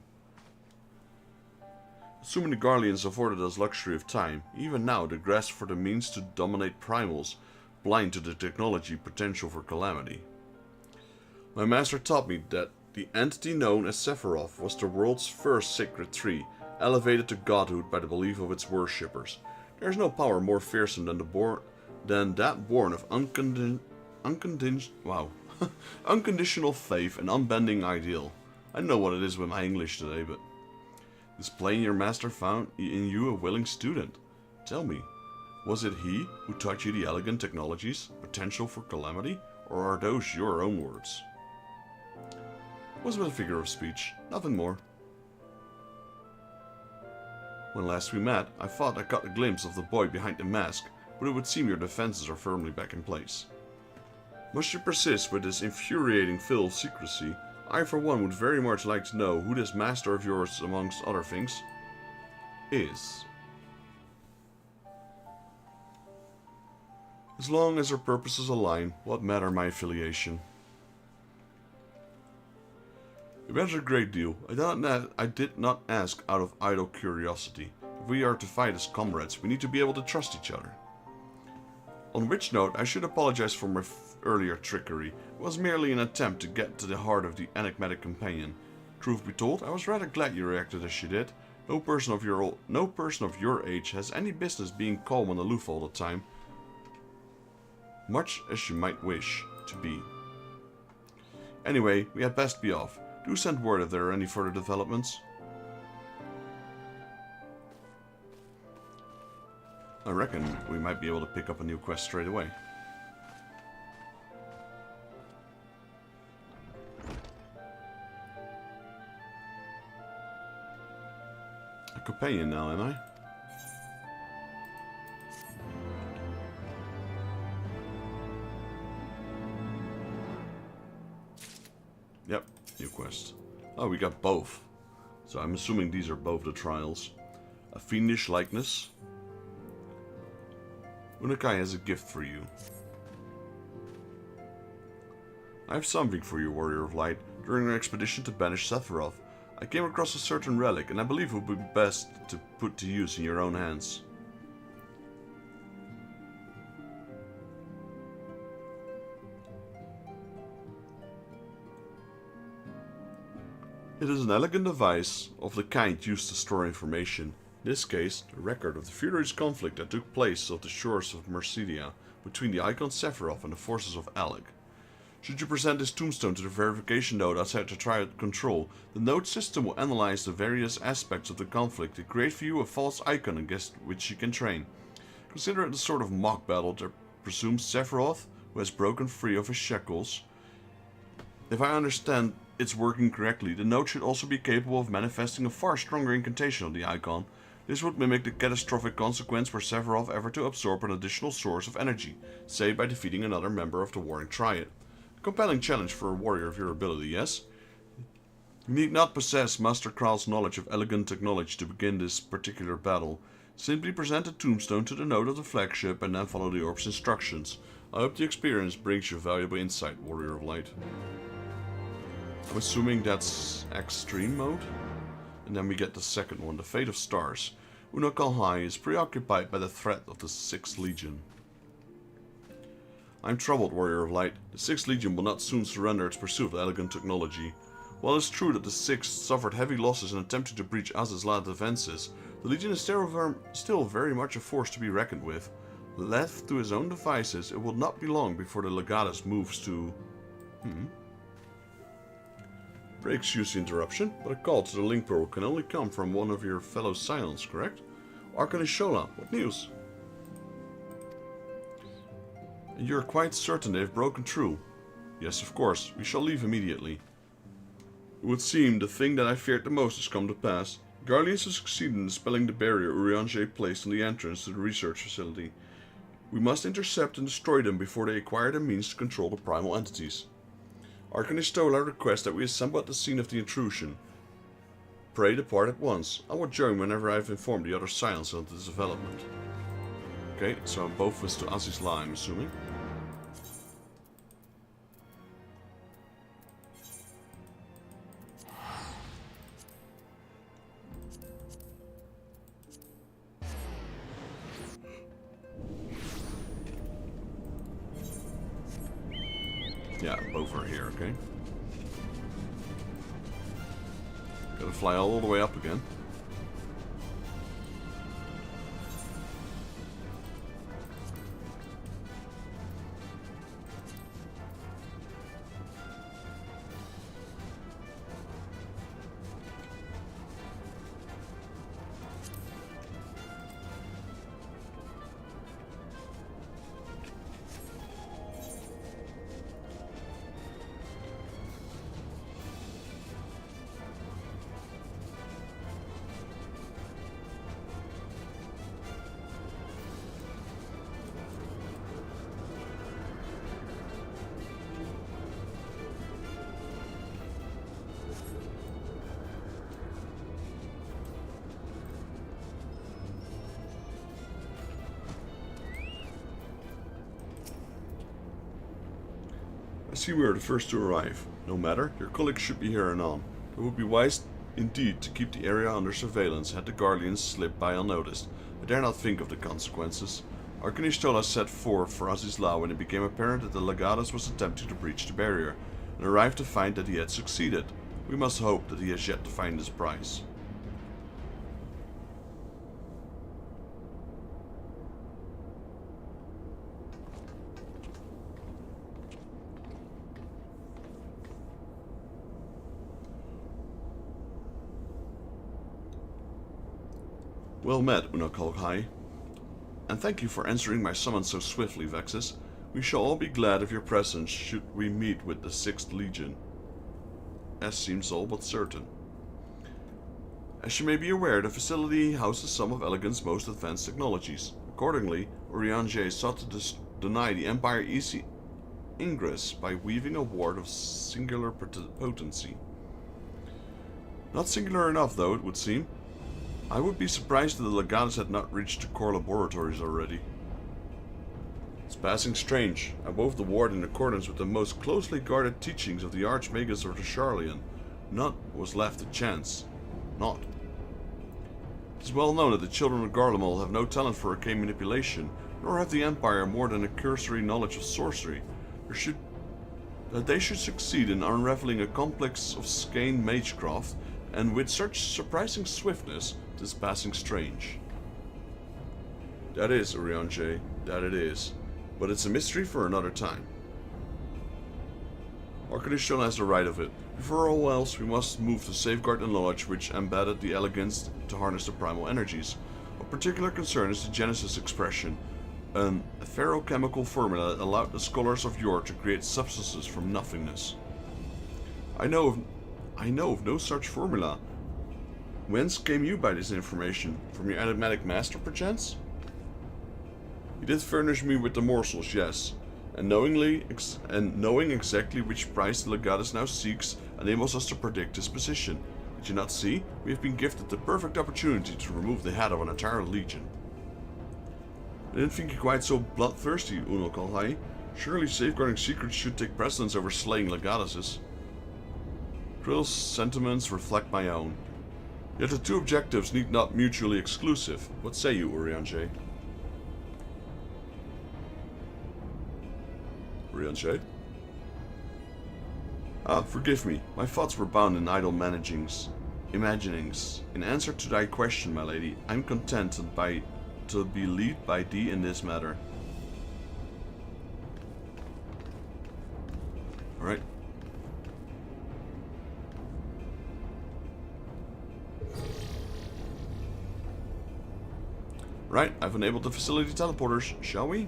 Assuming the Garleans afforded us luxury of time, even now the grasp for the means to dominate primals, blind to the technology potential for calamity. My master taught me that The entity known as Sephiroth was the world's first sacred tree, elevated to godhood by the belief of its worshippers. There is no power more fearsome than that born of unconditional faith and unbending ideal. I know what it is with my English today, but displaying your master found in you a willing student. Tell me, was it he who taught you the elegant technologies, potential for calamity, or are those your own words? It was but a figure of speech, nothing more. When last we met, I thought I caught a glimpse of the boy behind the mask, but it would seem your defenses are firmly back in place. Must you persist with this infuriating fill of secrecy? I for one would very much like to know who this master of yours, amongst other things, is. As long as our purposes align, what matter my affiliation? It matters a great deal. I did not ask out of idle curiosity. If we are to fight as comrades, we need to be able to trust each other. On which note, I should apologize for my earlier trickery. It was merely an attempt to get to the heart of the enigmatic companion. Truth be told, I was rather glad you reacted as you did. No person of your age has any business being calm and aloof all the time, much as you might wish to be. Anyway, we had best be off. Do send word if there are any further developments. I reckon we might be able to pick up a new quest straight away. A companion now, am I? Yep, new quest. Oh, we got both. So I'm assuming these are both the trials. A fiendish likeness. Unakai has a gift for you. I have something for you, Warrior of Light. During our expedition to banish Sephiroth, I came across a certain relic, and I believe it would be best to put to use in your own hands. It is an elegant device of the kind used to store information. In this case, a record of the furious conflict that took place off the shores of Mercedia between the Icon Sephiroth and the forces of Alec. Should you present this tombstone to the verification node outside the Triad Control, the node system will analyze the various aspects of the conflict and create for you a false icon against which you can train. Consider it a sort of mock battle that presumes Sephiroth, who has broken free of his shackles. If I understand it's working correctly, the node should also be capable of manifesting a far stronger incantation of the icon. This would mimic the catastrophic consequence were Sephiroth ever to absorb an additional source of energy, say by defeating another member of the Warring Triad. A compelling challenge for a warrior of your ability, yes? You need not possess Master Kral's knowledge of elegant technology to begin this particular battle. Simply present a tombstone to the node of the flagship and then follow the orb's instructions. I hope the experience brings you valuable insight, Warrior of Light. I'm assuming that's extreme mode. And then we get the second one, the Fate of Stars. Unakai is preoccupied by the threat of the 6th Legion. I'm troubled, Warrior of Light. The 6th Legion will not soon surrender its pursuit of elegant technology. While it's true that the 6th suffered heavy losses in attempting to breach Azaz's defenses, the Legion is still very much a force to be reckoned with. Left to his own devices, it will not be long before the Legatus moves to... Excuse the interruption, but a call to the Link Pearl can only come from one of your fellow Scions, correct? Arcanist Shola, what news? And you're quite certain they've broken through? Yes, of course, we shall leave immediately. It would seem the thing that I feared the most has come to pass. Garleans have succeeded in dispelling the barrier Eorzea placed on the entrance to the research facility. We must intercept and destroy them before they acquire the means to control the primal entities. Arcanist Shola requests that we assemble at the scene of the intrusion. Pray depart at once. I will join whenever I have informed the other Scions of this development. Okay, so both was to Azizla, I'm assuming. Yeah, both are here, okay. Gotta fly all the way up again. I see we are the first to arrive. No matter, your colleagues should be here anon. It would be wise indeed to keep the area under surveillance had the Garleans slip by unnoticed. I dare not think of the consequences. Arkanishtola set forth for Azizla when it became apparent that the Legatus was attempting to breach the barrier, and arrived to find that he had succeeded. We must hope that he has yet to find his prize. Well met, Unakolhai, and thank you for answering my summons so swiftly, Vexus. We shall all be glad of your presence should we meet with the 6th Legion. As seems all but certain. As you may be aware, the facility houses some of Elegant's most advanced technologies. Accordingly, Urianger sought to deny the Empire easy ingress by weaving a ward of singular potency. Not singular enough, though, it would seem. I would be surprised if the Legatus had not reached the core laboratories already. It's passing strange. I wove the ward in accordance with the most closely guarded teachings of the Archmagus of the Charlian. None was left to chance. Not. It is well known that the children of Garlemald have no talent for arcane manipulation, nor have the Empire more than a cursory knowledge of sorcery. That they should succeed in unraveling a complex of skein magecraft, and with such surprising swiftness, it is passing strange. That is, Urianger, that it is. But it's a mystery for another time. Arcanishon has the right of it. Before all else, we must move to safeguard the knowledge which embedded the elegance to harness the primal energies. Of particular concern is the Genesis expression, an ferrochemical formula that allowed the scholars of yore to create substances from nothingness. I know of no such formula. Whence came you by this information? From your enigmatic master, perchance? He did furnish me with the morsels, yes, and knowing exactly which prize the Legatus now seeks enables us to predict his position. Did you not see? We have been gifted the perfect opportunity to remove the head of an entire legion. I didn't think you quite so bloodthirsty, Unokalhai. Surely safeguarding secrets should take precedence over slaying Legatuses. Krill's sentiments reflect my own. Yet the two objectives need not mutually exclusive. What say you, Urianger? Urianger? Ah, forgive me. My thoughts were bound in idle imaginings. In answer to thy question, my lady, I'm content to be led by thee in this matter. Alright. Right, I've enabled the facility teleporters, shall we?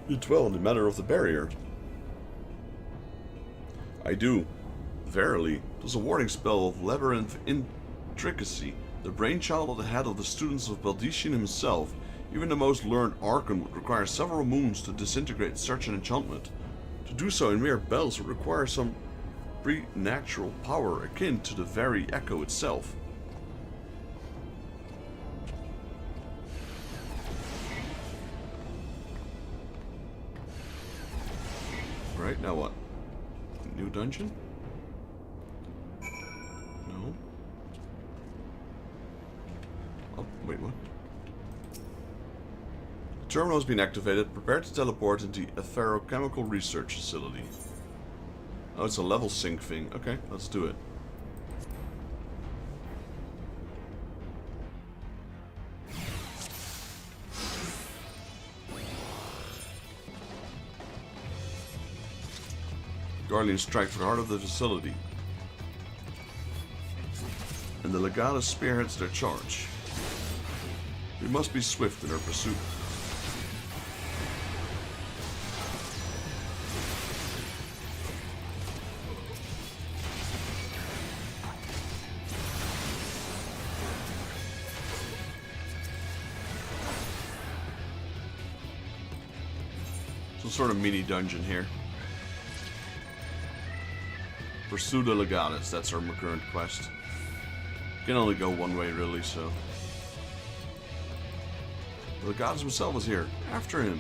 You dwell in the matter of the barrier. I do. Verily, it was a warning spell of labyrinth intricacy, the brainchild of the head of the students of Baldician himself. Even the most learned Archon would require several moons to disintegrate such an enchantment. To do so in mere bells would require some preternatural power akin to the very echo itself. Alright, now what? New dungeon? No. Oh, wait, what? Terminal has been activated. Prepare to teleport into a ferrochemical research facility. Oh, it's a level sync thing. Okay, let's do it. Garlean strike for the heart of the facility. And the Legatus spearheads their charge. We must be swift in our pursuit. Some sort of mini dungeon here. Pursue the Legatus, that's our current quest. Can only go one way really, so. The Legatus himself is here. After him.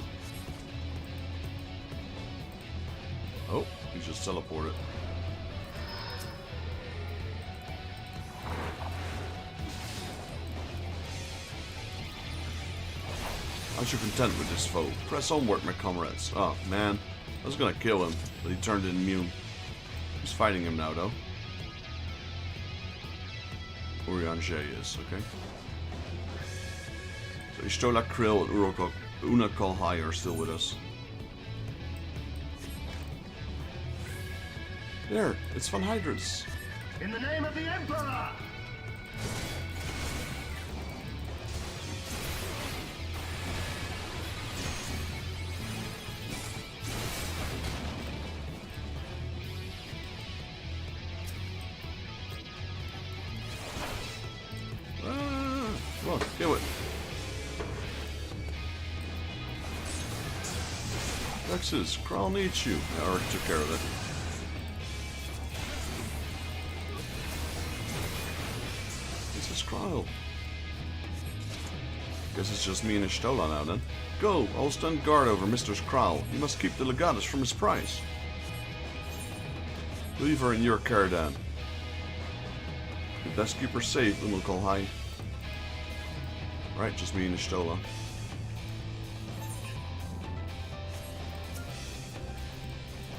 Oh, he just teleported. I should content with this foe. Press onward, my comrades. Oh, man. I was gonna kill him, but he turned immune. Who's fighting him now, though? Eorzea is, okay. So Ishtola, Krill, and Unakal High are still with us. There, it's Van Hydrus. In the name of the Emperor! Come on, kill it. Lexus, Kral needs you. I already took care of it. This is Kral. Guess it's just me and Ishtola now then. Go, I'll stand guard over Mr. Kral. You must keep the Legatus from his prize. Leave her in your care, Dan. You best keep her safe, Unakal High. Right, just me and Ishtola.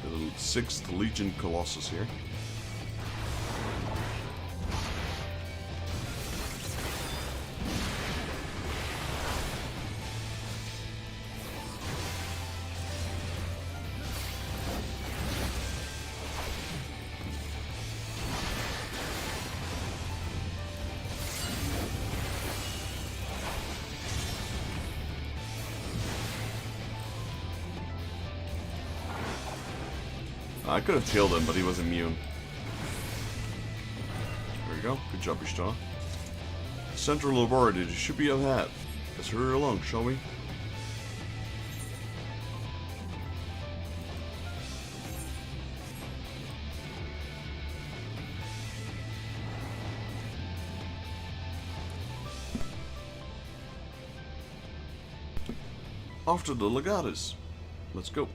The 6th Legion Colossus here. I could have killed him, but he was immune. There we go. Good job, Ishtola. Central laboratory should be ahead. Let's hurry along, shall we? After the Legatus. Let's go.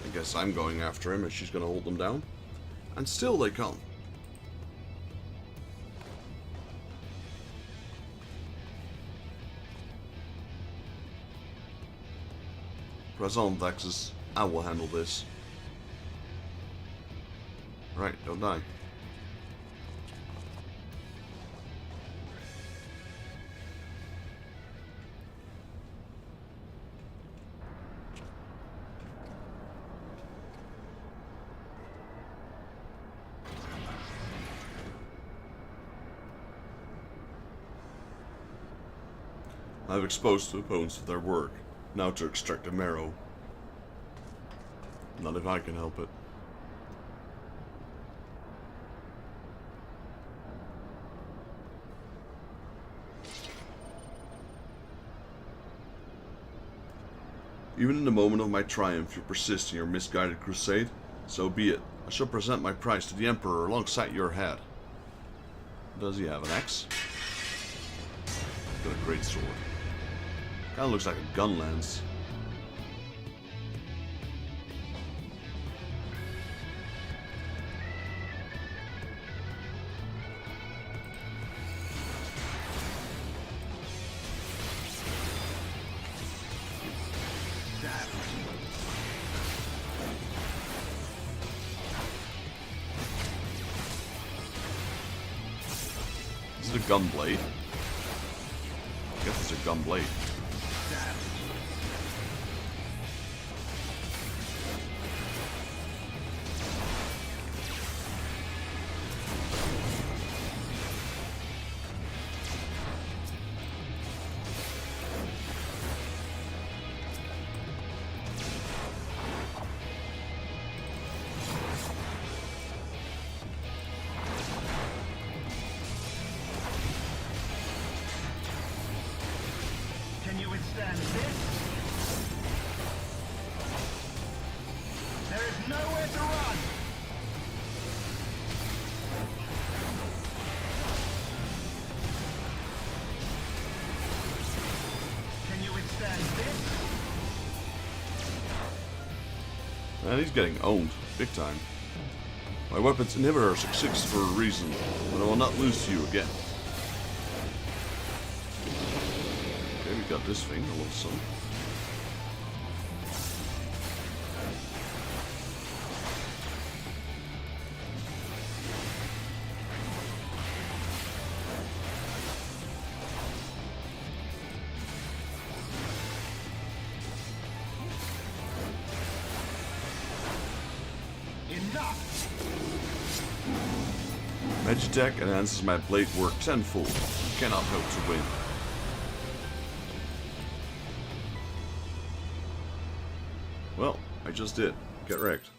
I guess I'm going after him and she's going to hold them down. And still they come. Press on, Vexus. I will handle this. Right, don't die. I've exposed the opponents to their work, now to extract the marrow. Not if I can help it. Even in the moment of my triumph, you persist in your misguided crusade. So be it. I shall present my prize to the Emperor alongside your head. Does he have an axe? Got a great sword. Kinda looks like a gun lance. Is it a gun blade? I guess it's a gun blade. Can you withstand this? There is nowhere to run! Can you withstand this? Man, he's getting owned. Big time. My weapon's inhibitor exists for a reason, but I will not lose to you again. Okay, we got this thing, a little son. Enough! Magitech enhances my blade work tenfold. You cannot hope to win. Well, I just did. Get wrecked.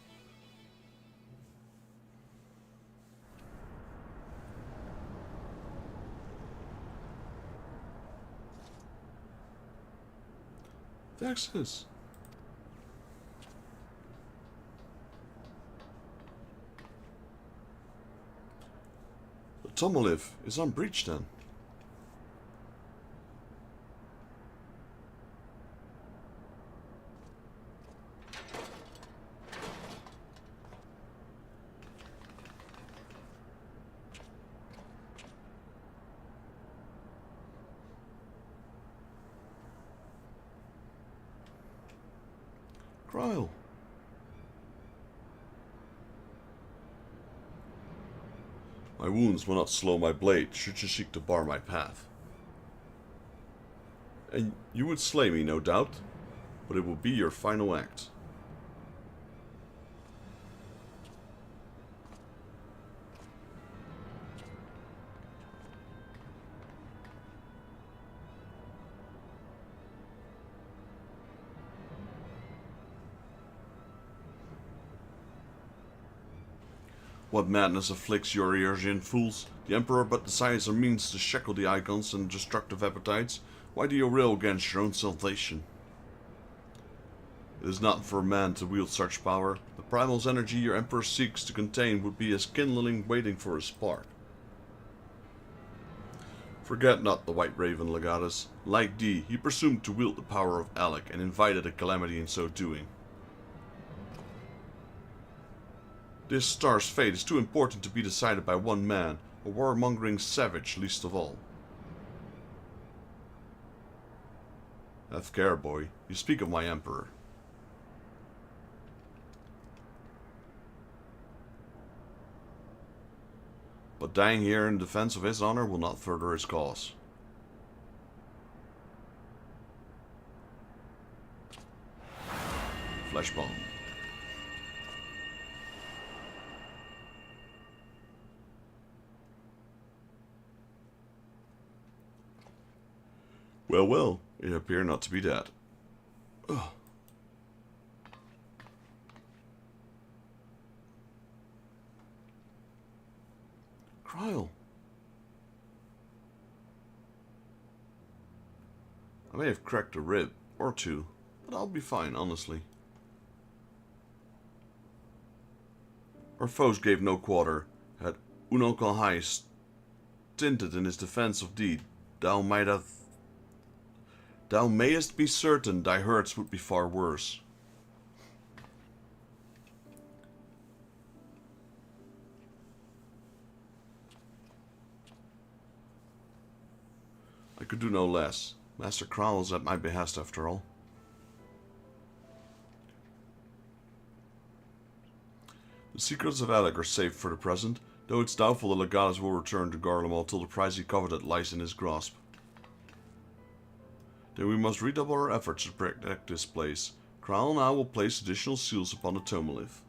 Texas. The Tomolive is unbreached then. Cryle. My wounds will not slow my blade should you seek to bar my path. And you would slay me, no doubt, but it will be your final act. What madness afflicts your Eorzean fools? The Emperor but decides a means to shackle the icons and destructive appetites. Why do you rail against your own salvation? It is not for man to wield such power. The primal's energy your Emperor seeks to contain would be as kindling waiting for a spark. Forget not the White Raven, Legatus. Like thee, he presumed to wield the power of Alec and invited a calamity in so doing. This star's fate is too important to be decided by one man, a warmongering savage least of all. Have care, boy. You speak of my Emperor. But dying here in defense of his honor will not further his cause. Flesh bomb. Well, well, it appear not to be that. Ugh. Cryle. I may have cracked a rib or two, but I'll be fine, honestly. Our foes gave no quarter. Had Unokal High stinted in his defense of thee, thou mayest be certain thy hurts would be far worse. I could do no less. Master Cryle is at my behest after all. The secrets of Alec are safe for the present, though it's doubtful the Legatus will return to Garlemald till the prize he coveted lies in his grasp. Then we must redouble our efforts to protect this place. Kral now will place additional seals upon the tomolith.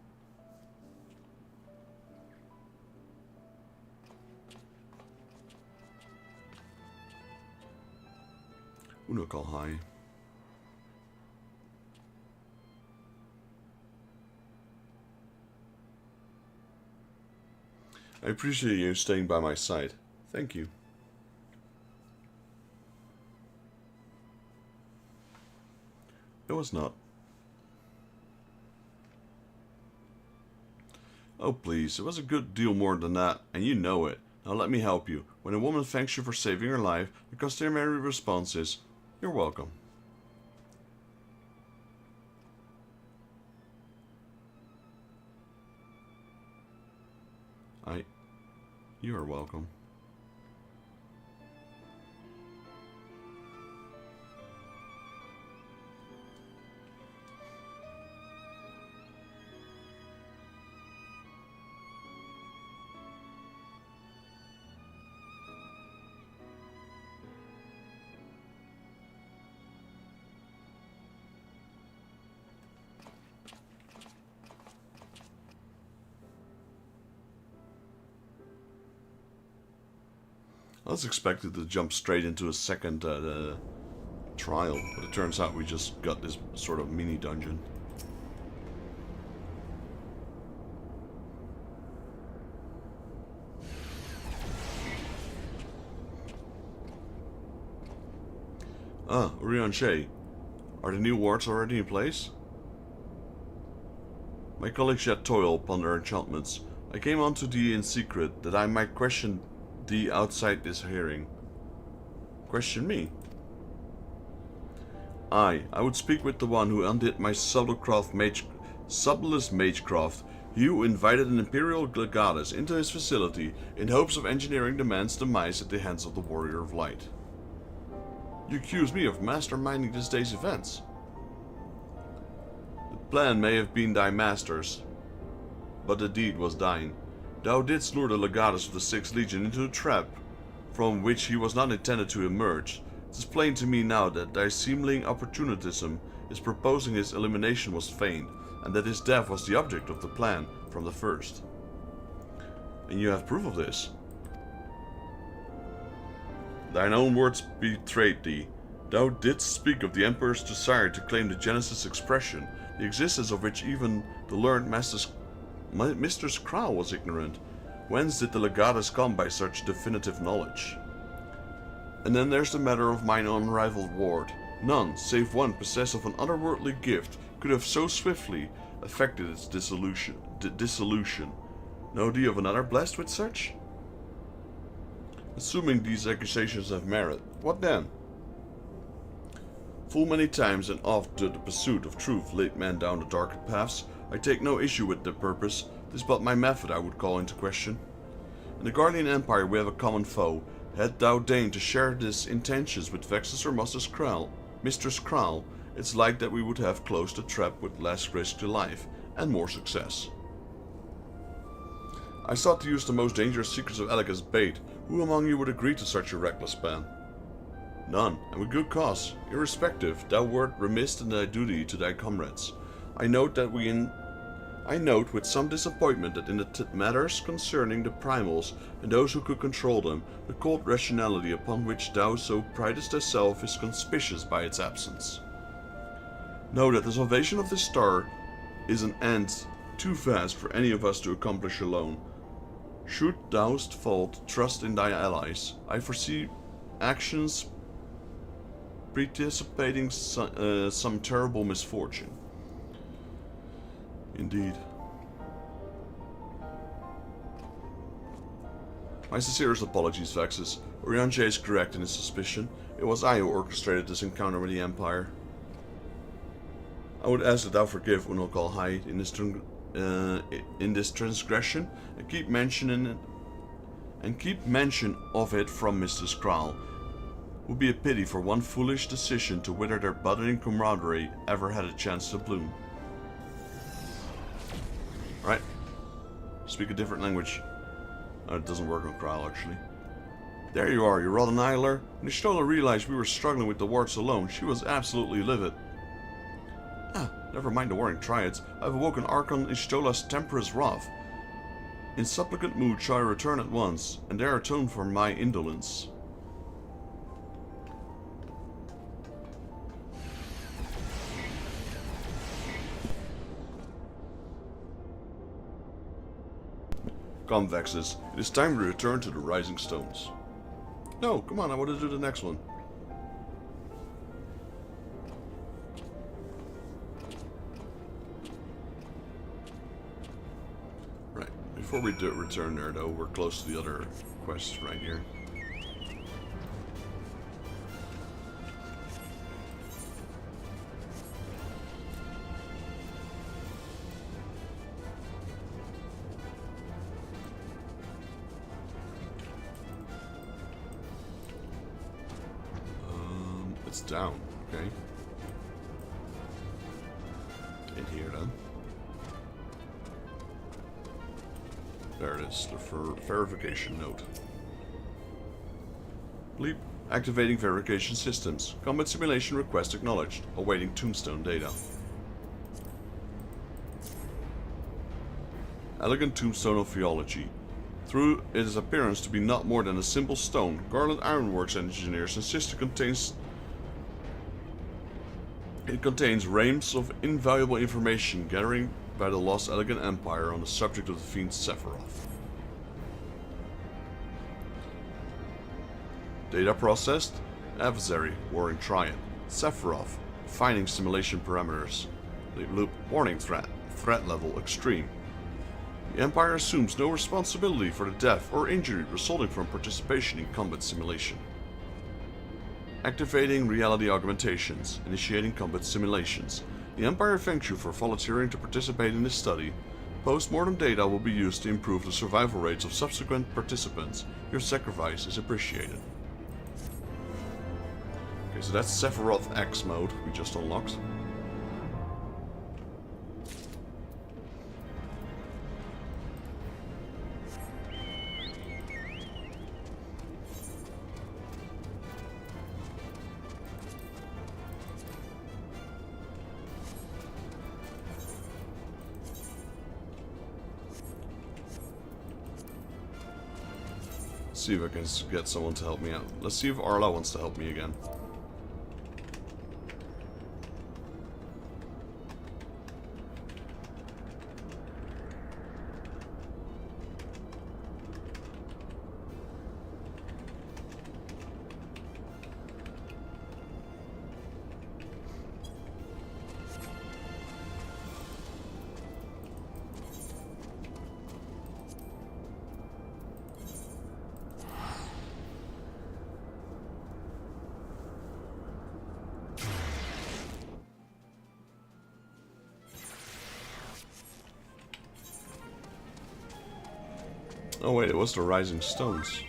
Unokal high. I appreciate you staying by my side. Thank you. It was not. Oh please, it was a good deal more than that, and you know it. Now let me help you. When a woman thanks you for saving her life, the customary response is, "You're welcome." You are welcome. I was expected to jump straight into a second trial, but it turns out we just got this sort of mini dungeon. Ah, Eorzea. Are the new wards already in place? My colleagues yet toil upon their enchantments. I came onto thee in secret, that I might question thee outside this hearing. Question me? I would speak with the one who undid my subtlest magecraft, he who invited an imperial legatus into his facility in hopes of engineering the man's demise at the hands of the Warrior of Light. You accuse me of masterminding this day's events. The plan may have been thy master's, but the deed was thine. Thou didst lure the legatus of the Sixth Legion into a trap from which he was not intended to emerge. It is plain to me now that thy seeming opportunism in proposing his elimination was feigned, and that his death was the object of the plan from the first. And you have proof of this. Thine own words betrayed thee. Thou didst speak of the Emperor's desire to claim the Genesis expression, the existence of which even the learned Mistress Kral was ignorant. Whence did the legatus come by such definitive knowledge? And then there's the matter of mine unrivaled ward. None, save one possessed of an otherworldly gift, could have so swiftly effected its dissolution. Know thee of another blessed with such? Assuming these accusations have merit, what then? Full many times and oft did the pursuit of truth lead men down the darker paths. I take no issue with the purpose, 'tis but my method I would call into question. In the Garlean Empire we have a common foe. Had thou deigned to share his intentions with Vexus or Mistress Kral, it's like that we would have closed the trap with less risk to life, and more success. I sought to use the most dangerous secrets of Alec as bait. Who among you would agree to such a reckless plan? None, and with good cause. Irrespective, thou wert remiss in thy duty to thy comrades. I note with some disappointment that in the matters concerning the primals and those who could control them, the cold rationality upon which thou so pridest thyself is conspicuous by its absence. Know that the salvation of this star is an end too vast for any of us to accomplish alone. Should thou fault trust in thy allies, I foresee actions precipitating some terrible misfortune. Indeed. My sincerest apologies, Vexus. Eorzea is correct in his suspicion. It was I who orchestrated this encounter with the Empire. I would ask that thou forgive Unokal High in this transgression, and keep mention of it from Mistress Kral. Would be a pity for one foolish decision to wither their budding camaraderie ever had a chance to bloom. Right. Speak a different language. It doesn't work on Kral, actually. There you are, you rotten idler. When Y'shtola realized we were struggling with the wards alone, she was absolutely livid. Ah, never mind the warring triads. I've awoken Archon Y'shtola's temperous wrath. In supplicant mood shall I return at once, and there atone for my indolence. Convexes, it is time to return to the Rising Stones. No, come on, I want to do the next one. Right, before we return there though, we're close to the other quests right here. It's down, okay. In here then. There it is, the verification note. Bleep. Activating verification systems. Combat simulation request acknowledged. Awaiting tombstone data. Elegant tombstone of theology. Through its appearance to be not more than a simple stone, Garlean Ironworks engineers insist it contains realms of invaluable information gathering by the lost Elegant Empire on the subject of the fiend Sephiroth. Data processed. Adversary, warring triad. Sephiroth, defining simulation parameters. Loop, warning threat. Threat level extreme. The Empire assumes no responsibility for the death or injury resulting from participation in combat simulation. Activating reality augmentations, initiating combat simulations. The Empire thanks you for volunteering to participate in this study. Post-mortem data will be used to improve the survival rates of subsequent participants. Your sacrifice is appreciated. Okay, so that's Sephiroth X mode we just unlocked. See if I can get someone to help me out. Let's see if Arla wants to help me again. Oh wait, it was the Rising Stones.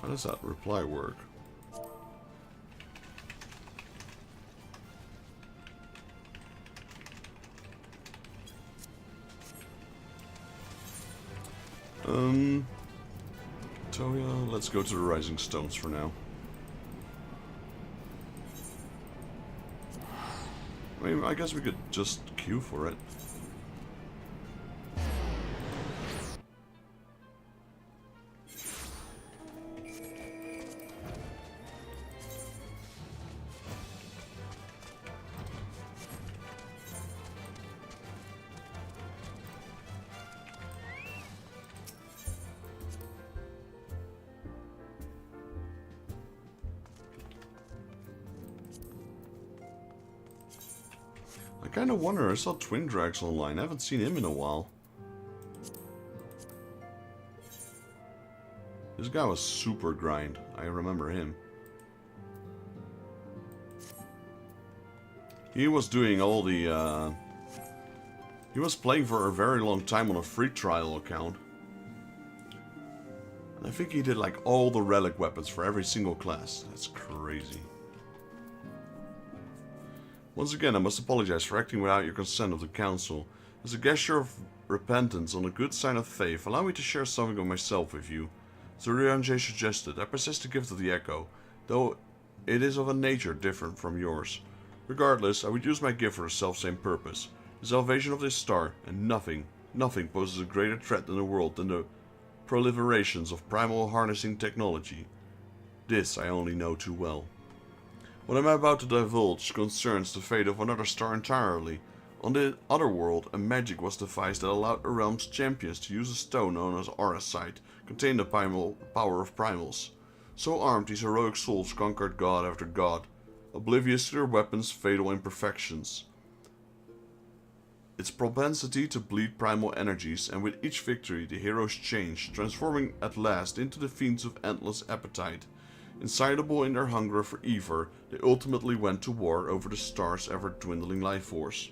How does that reply work? Toya, let's go to the Rising Stones for now. I mean, I guess we could just queue for it. I kind of wonder, I saw Twin Drax online, I haven't seen him in a while. This guy was super grind. I remember him. He was doing all the, he was playing for a very long time on a free trial account. And I think he did like all the relic weapons for every single class. That's crazy. Once again, I must apologize for acting without your consent of the council. As a gesture of repentance on a good sign of faith, allow me to share something of myself with you. As Eorzea suggested, I possess the gift of the Echo, though it is of a nature different from yours. Regardless, I would use my gift for the self-same purpose. The salvation of this star, and nothing poses a greater threat in the world than the proliferations of primal harnessing technology. This I only know too well. What I'm about to divulge concerns the fate of another star entirely. On the other world, a magic was devised that allowed a realm's champions to use a stone known as Auracite, containing the primal power of primals. So armed, these heroic souls conquered god after god, oblivious to their weapons' fatal imperfections. Its propensity to bleed primal energies, and with each victory the heroes changed, transforming at last into the fiends of endless appetite. Insatiable in their hunger for ether, they ultimately went to war over the star's ever-dwindling life force.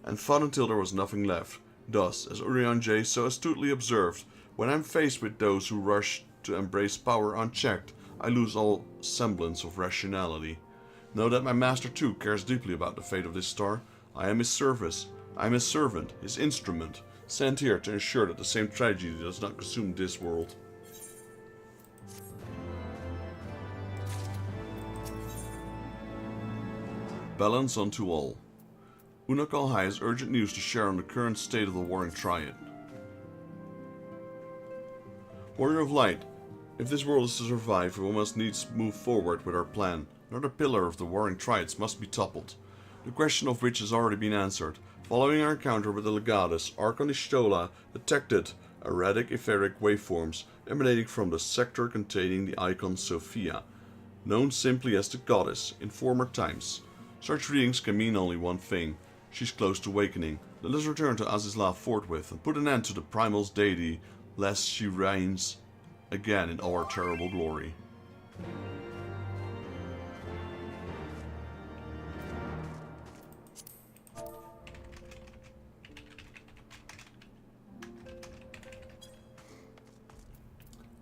And fought until there was nothing left. Thus, as Eorzea so astutely observed, when I'm faced with those who rush to embrace power unchecked, I lose all semblance of rationality. Know that my master too cares deeply about the fate of this star. I am his service. I am his servant, his instrument, sent here to ensure that the same tragedy does not consume this world. Balance unto all. Unakal has urgent news to share on the current state of the Warring Triad. Warrior of Light, if this world is to survive, we must needs move forward with our plan. Another pillar of the Warring Triads must be toppled, the question of which has already been answered. Following our encounter with the Legatus, Archon Ishtola detected erratic etheric waveforms emanating from the sector containing the icon Sophia, known simply as the Goddess in former times. Such readings can mean only one thing. She's close to awakening. Let us return to Azislav forthwith and put an end to the Primal's deity, lest she reigns again in all her terrible glory.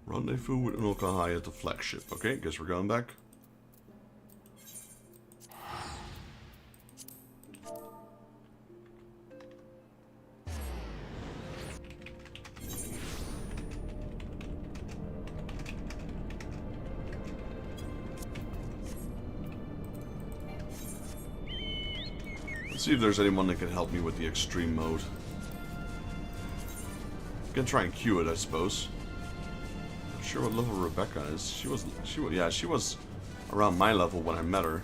Rendezvous with Unokahai at the flagship. Okay, guess we're going back. Let's see if there's anyone that can help me with the extreme mode. Can try and queue it, I suppose. Not sure what level Rebecca is. She was around my level when I met her.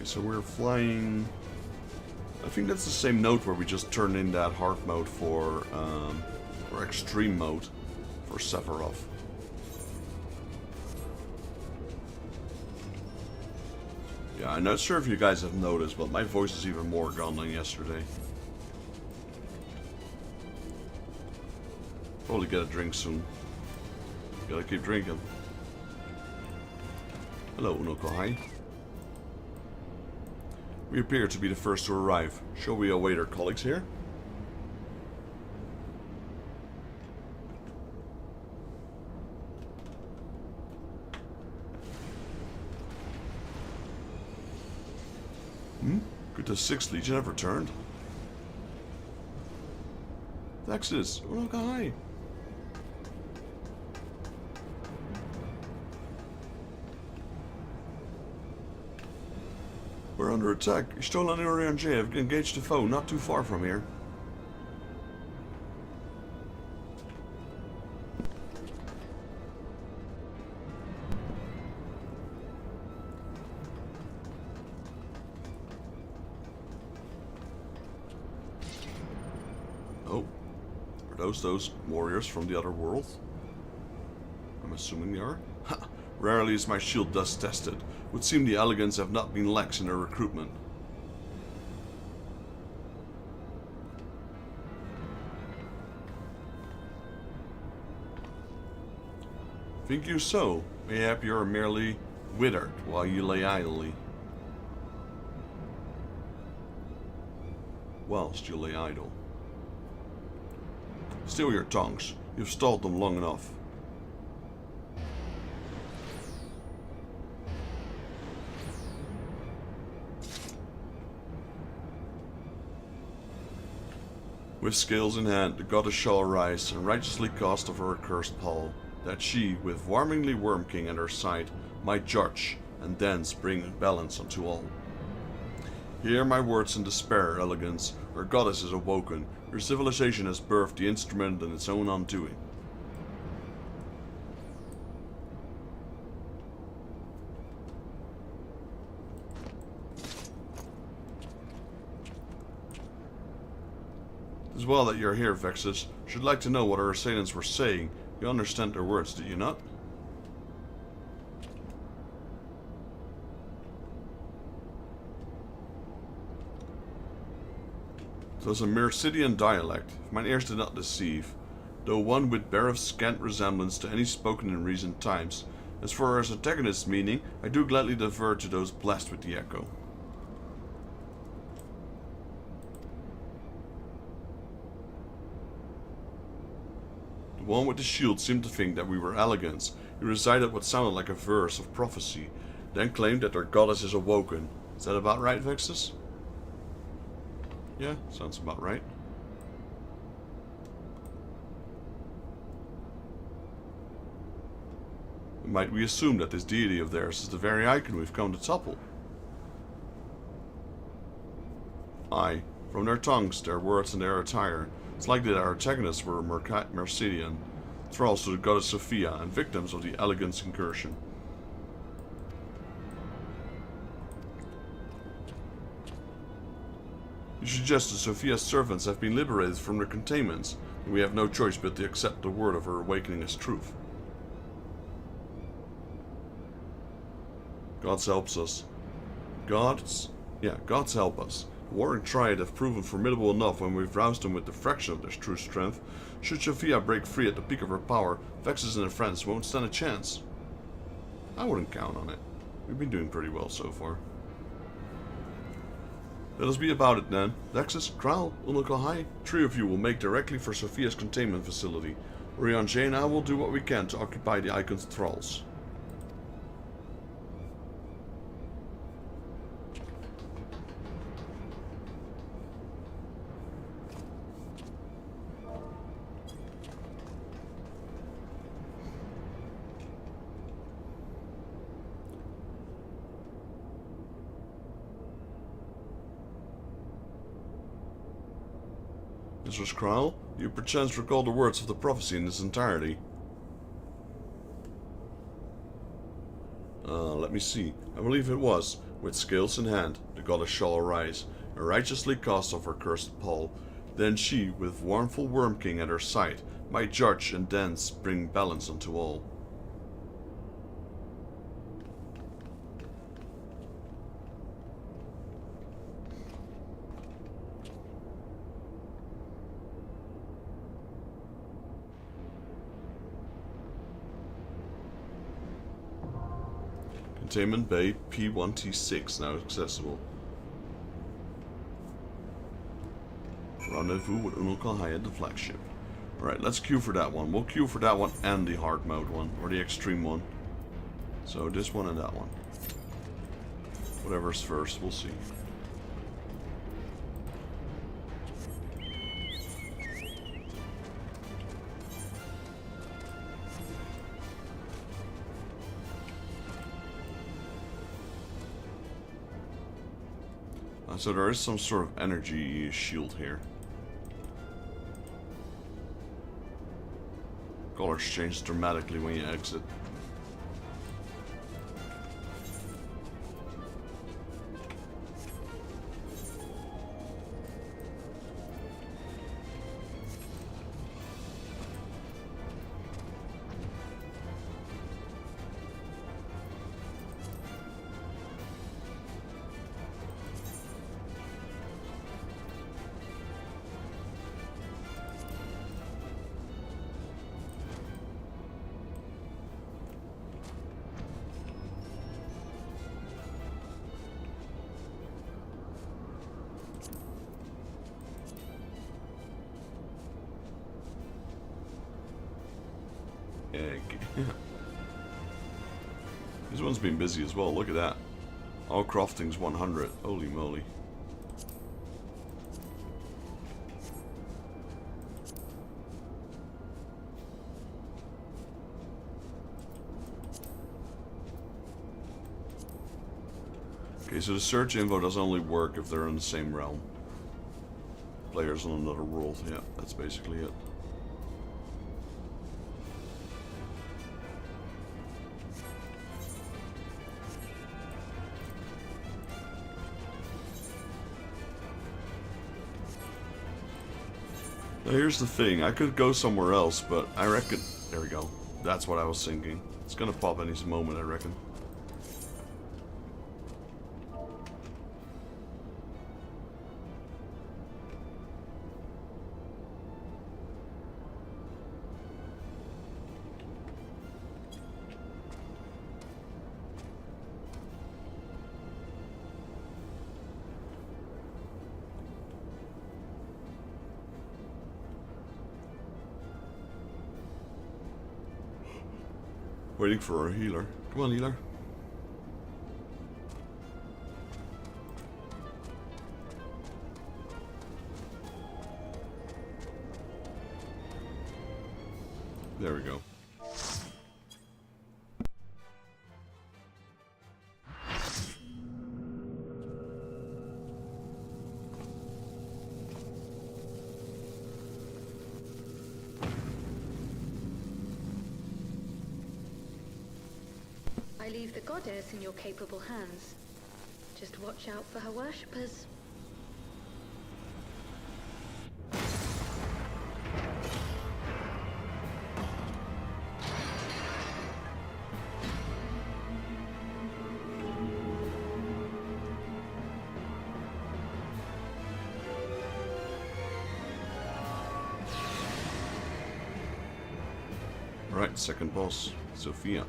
So we're flying. I think that's the same node where we just turned in that hard mode for, or extreme mode for Sephiroth. Yeah, I'm not sure if you guys have noticed, but my voice is even more gone than yesterday. Probably get a drink soon. Gotta keep drinking. Hello, Unokohai. We appear to be the first to arrive. Shall we await our colleagues here? Could the 6th Legion have returned? Texas, Unokai. We're under attack. Ishtola and Eorzea have engaged a foe not too far from here. those warriors from the other world? I'm assuming they are. Ha! Rarely is my shield thus tested. Would seem the elegants have not been lax in their recruitment. Think you so? Mayhap you are merely withered while you lay idly. Whilst you lay idle. Still your tongues. You've stalled them long enough. With scales in hand, the goddess shall arise and righteously cast off her accursed pall, that she, with warmingly Worm King at her side, might judge, and thence bring balance unto all. Hear my words in despair, elegance. Our goddess is awoken. Your civilization has birthed the instrument in its own undoing. It is well that you're here, Vexus. Should like to know what our assailants were saying. You understand their words, do you not? It was a Mercidian dialect, if mine ears did not deceive, though one which beareth scant resemblance to any spoken in recent times. As for its antagonist's meaning, I do gladly defer to those blessed with the echo. The one with the shield seemed to think that we were elegants. He recited what sounded like a verse of prophecy, then claimed that their goddess is awoken. Is that about right, Vexus? Yeah, sounds about right. Might we assume that this deity of theirs is the very icon we've come to topple? Aye, from their tongues, their words, and their attire, it's likely that our antagonists were Mercidian, thralls to the goddess Sophia, and victims of the elegance incursion. You suggest that Sophia's servants have been liberated from their containments, and we have no choice but to accept the word of her awakening as truth. Gods helps us. Gods help us. The warring triad have proven formidable enough when we've roused them with the fraction of their true strength. Should Sophia break free at the peak of her power, Vexus and her friends won't stand a chance. I wouldn't count on it. We've been doing pretty well so far. Let us be about it then. Vexus, Kral, Unukalhai, 3 of you will make directly for Sophia's containment facility. Eorzea and I will do what we can to occupy the icon's thralls. Mistress Kral, you perchance recall the words of the prophecy in its entirety. Let me see. I believe it was, with scales in hand, the goddess shall arise, and righteously cast off her cursed pall. Then she, with warmful Worm King at her side, might judge and thence bring balance unto all. Containment Bay P1T6 now accessible. Rendezvous with Unukalhai at the flagship. Alright, let's queue for that one. We'll queue for that one and the hard mode one, or the extreme one. So this one and that one. Whatever's first, we'll see. So there is some sort of energy shield here. Colors change dramatically when you exit. egg. This one's been busy as well. Look at that. All crafting's 100. Holy moly. Okay, so the search info does only work if they're in the same realm. Players on another world. Yeah, that's basically it. Now here's the thing, I could go somewhere else, but I reckon... There we go. That's what I was thinking. It's gonna pop any moment, I reckon. Waiting for a healer. Come on, healer. There we go. I leave the goddess in your capable hands. Just watch out for her worshippers. Right, second boss, Sophia.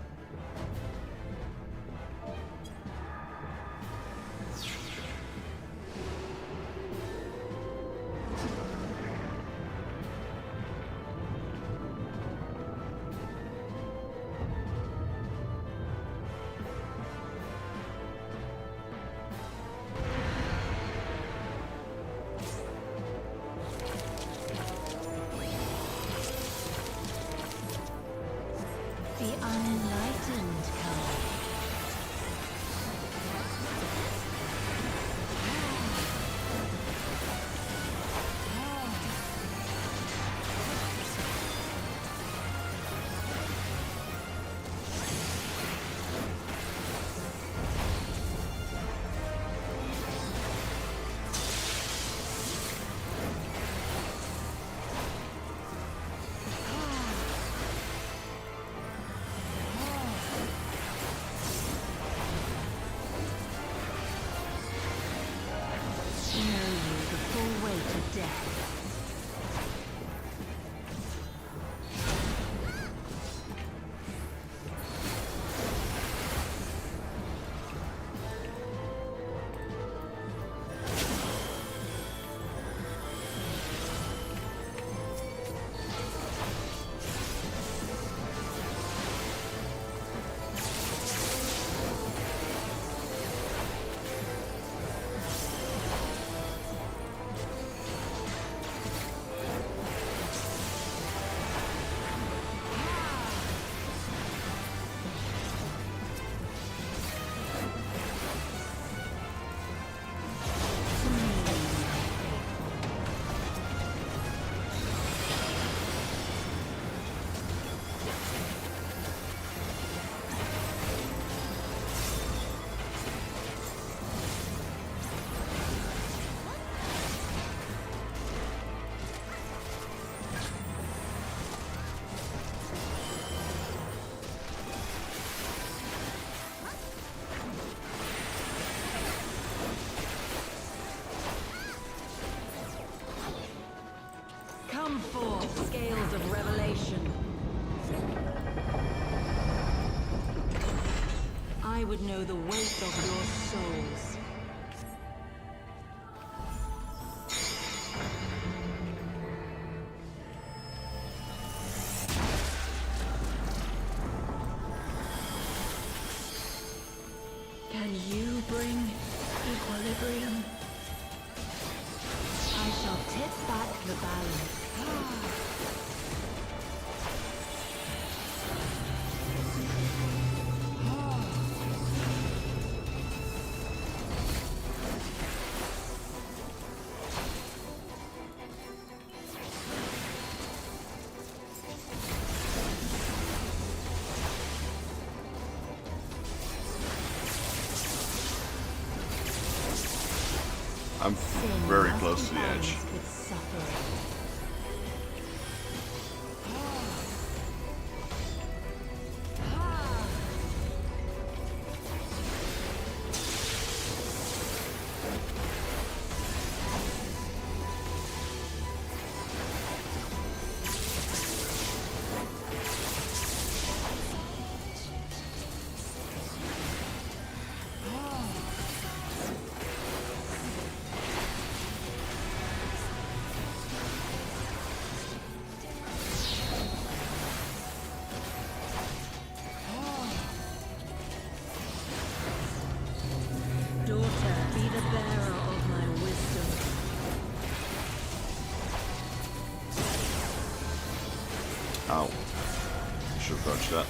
The unenlightened come. Come forth, scales of revelation. I would know the weight of your souls. back the balance. I'm very close to the edge. With suffering. Daughter, be the bearer of my wisdom. Ow. Should have dodged that.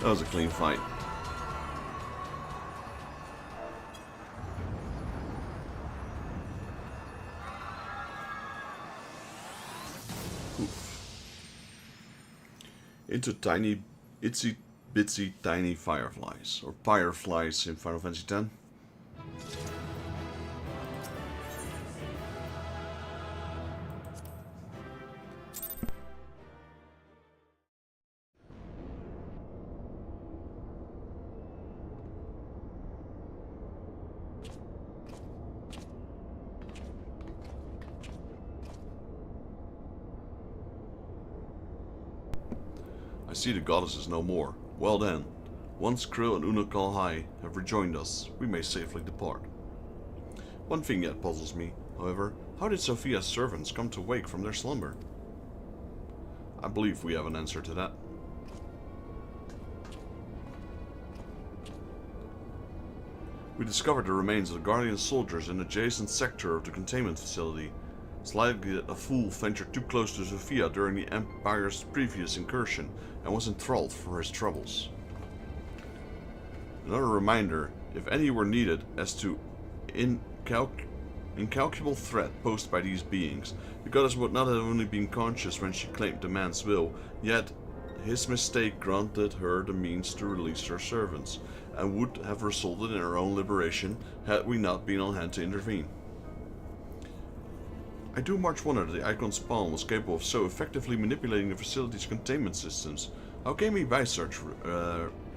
That was a clean fight. Oof. Into tiny, itsy bitsy tiny fireflies, or fireflies in Final Fantasy X. I see the goddesses no more. Well then, once Krill and Unakal High have rejoined us, we may safely depart. One thing yet puzzles me, however, how did Sophia's servants come to wake from their slumber? I believe we have an answer to that. We discovered the remains of the Garlean soldiers in an adjacent sector of the containment facility. It's likely that a fool ventured too close to Sophia during the Empire's previous incursion and was enthralled for his troubles. Another reminder, if any were needed, as to incalculable threat posed by these beings. The goddess would not have only been conscious when she claimed the man's will, yet his mistake granted her the means to release her servants, and would have resulted in her own liberation had we not been on hand to intervene. I do much wonder that the Icon Spawn was capable of so effectively manipulating the facility's containment systems. How came he by such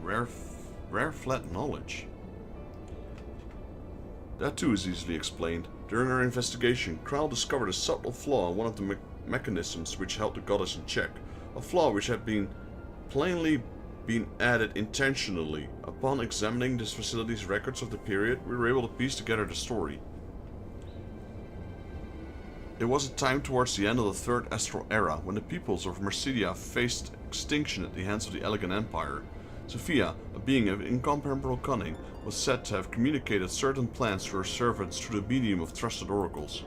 rare flat knowledge? That too is easily explained. During our investigation, Kral discovered a subtle flaw in one of the mechanisms which held the goddess in check. A flaw which had plainly been added intentionally. Upon examining this facility's records of the period, we were able to piece together the story. It was a time towards the end of the Third Astral Era, when the peoples of Mercedia faced extinction at the hands of the Garlean Empire. Sophia, a being of incomparable cunning, was said to have communicated certain plans to her servants through the medium of trusted oracles.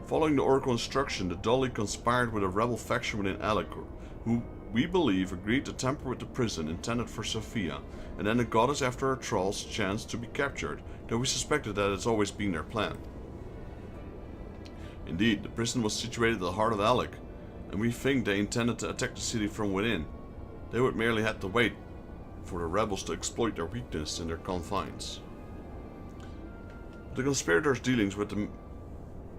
Following the oracle instruction, the Dolly conspired with a rebel faction within Alikor, who we believe agreed to tamper with the prison intended for Sophia, and then the goddess after her thralls chanced to be captured, though we suspected that it's always been their plan. Indeed, the prison was situated at the heart of Alec. and we think they intended to attack the city from within. They would merely have to wait for the rebels to exploit their weakness in their confines. The conspirators' dealings with the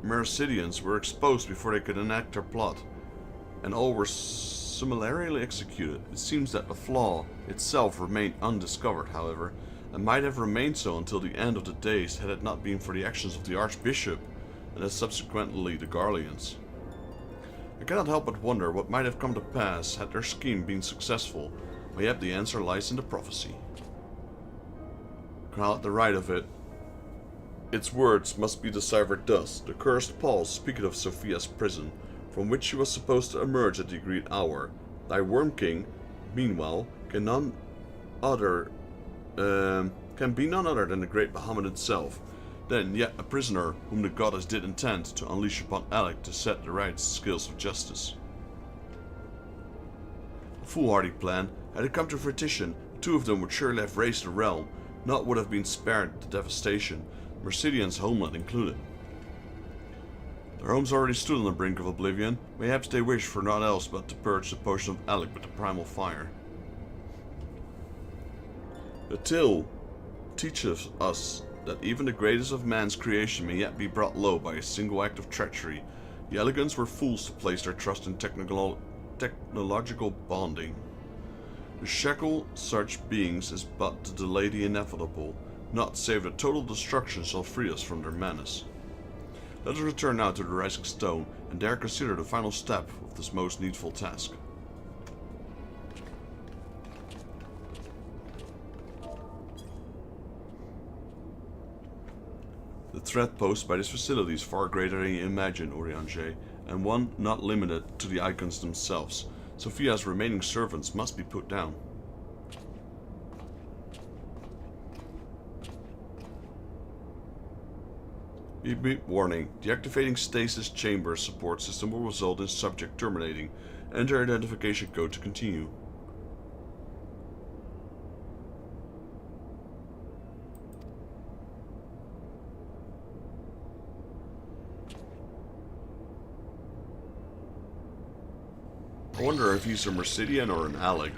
Mercidians were exposed before they could enact their plot, and all were summarily executed. It seems that the flaw itself remained undiscovered, however, and might have remained so until the end of the days had it not been for the actions of the Archbishop and then subsequently the Garleans. I cannot help but wonder what might have come to pass had their scheme been successful, but yet the answer lies in the prophecy. Call at the right of it. Its words must be deciphered thus. The cursed Paul speaketh of Sophia's prison, from which she was supposed to emerge at the agreed hour. Thy Worm King, meanwhile, can be none other than the great Bahamut itself. Then yet a prisoner whom the goddess did intend to unleash upon Alec to set the right scales of justice. A foolhardy plan. Had it come to fruition, two of them would surely have raised the realm, not would have been spared the devastation, Mercidian's homeland included. Their homes already stood on the brink of oblivion. Mayhaps they wished for naught else but to purge the potion of Alec with the primal fire. The tale teaches us that even the greatest of man's creation may yet be brought low by a single act of treachery. The Elegants were fools to place their trust in technological bonding. To shackle such beings is but to delay the inevitable. Not save that total destruction shall free us from their menace. Let us return now to the Rising Stone, and dare consider the final step of this most needful task. The threat posed by this facility is far greater than you imagine, Eorzea, and one not limited to the icons themselves. Sophia's remaining servants must be put down. Beep beep warning. Deactivating stasis chamber support system will result in subject terminating. Enter identification code to continue. I wonder if he's a Mercidian or an Alec.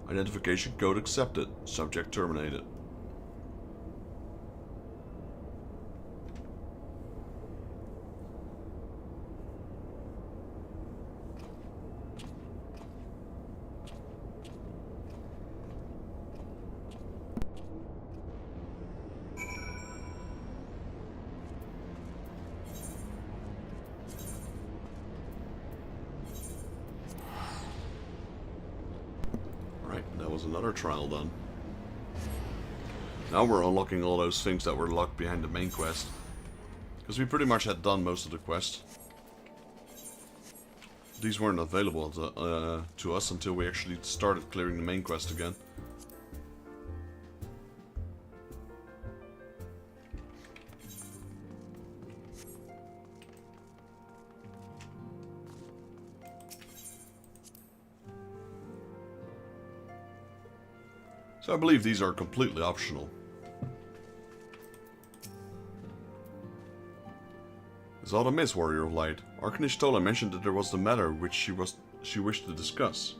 Identification code accepted. Subject terminated. Another trial done. Now we're unlocking all those things that were locked behind the main quest, because we pretty much had done most of the quest. These weren't available to us until we actually started clearing the main quest again. So I believe these are completely optional. Is all amiss, Warrior of Light? Archnish Tola mentioned that there was the matter which she wished to discuss.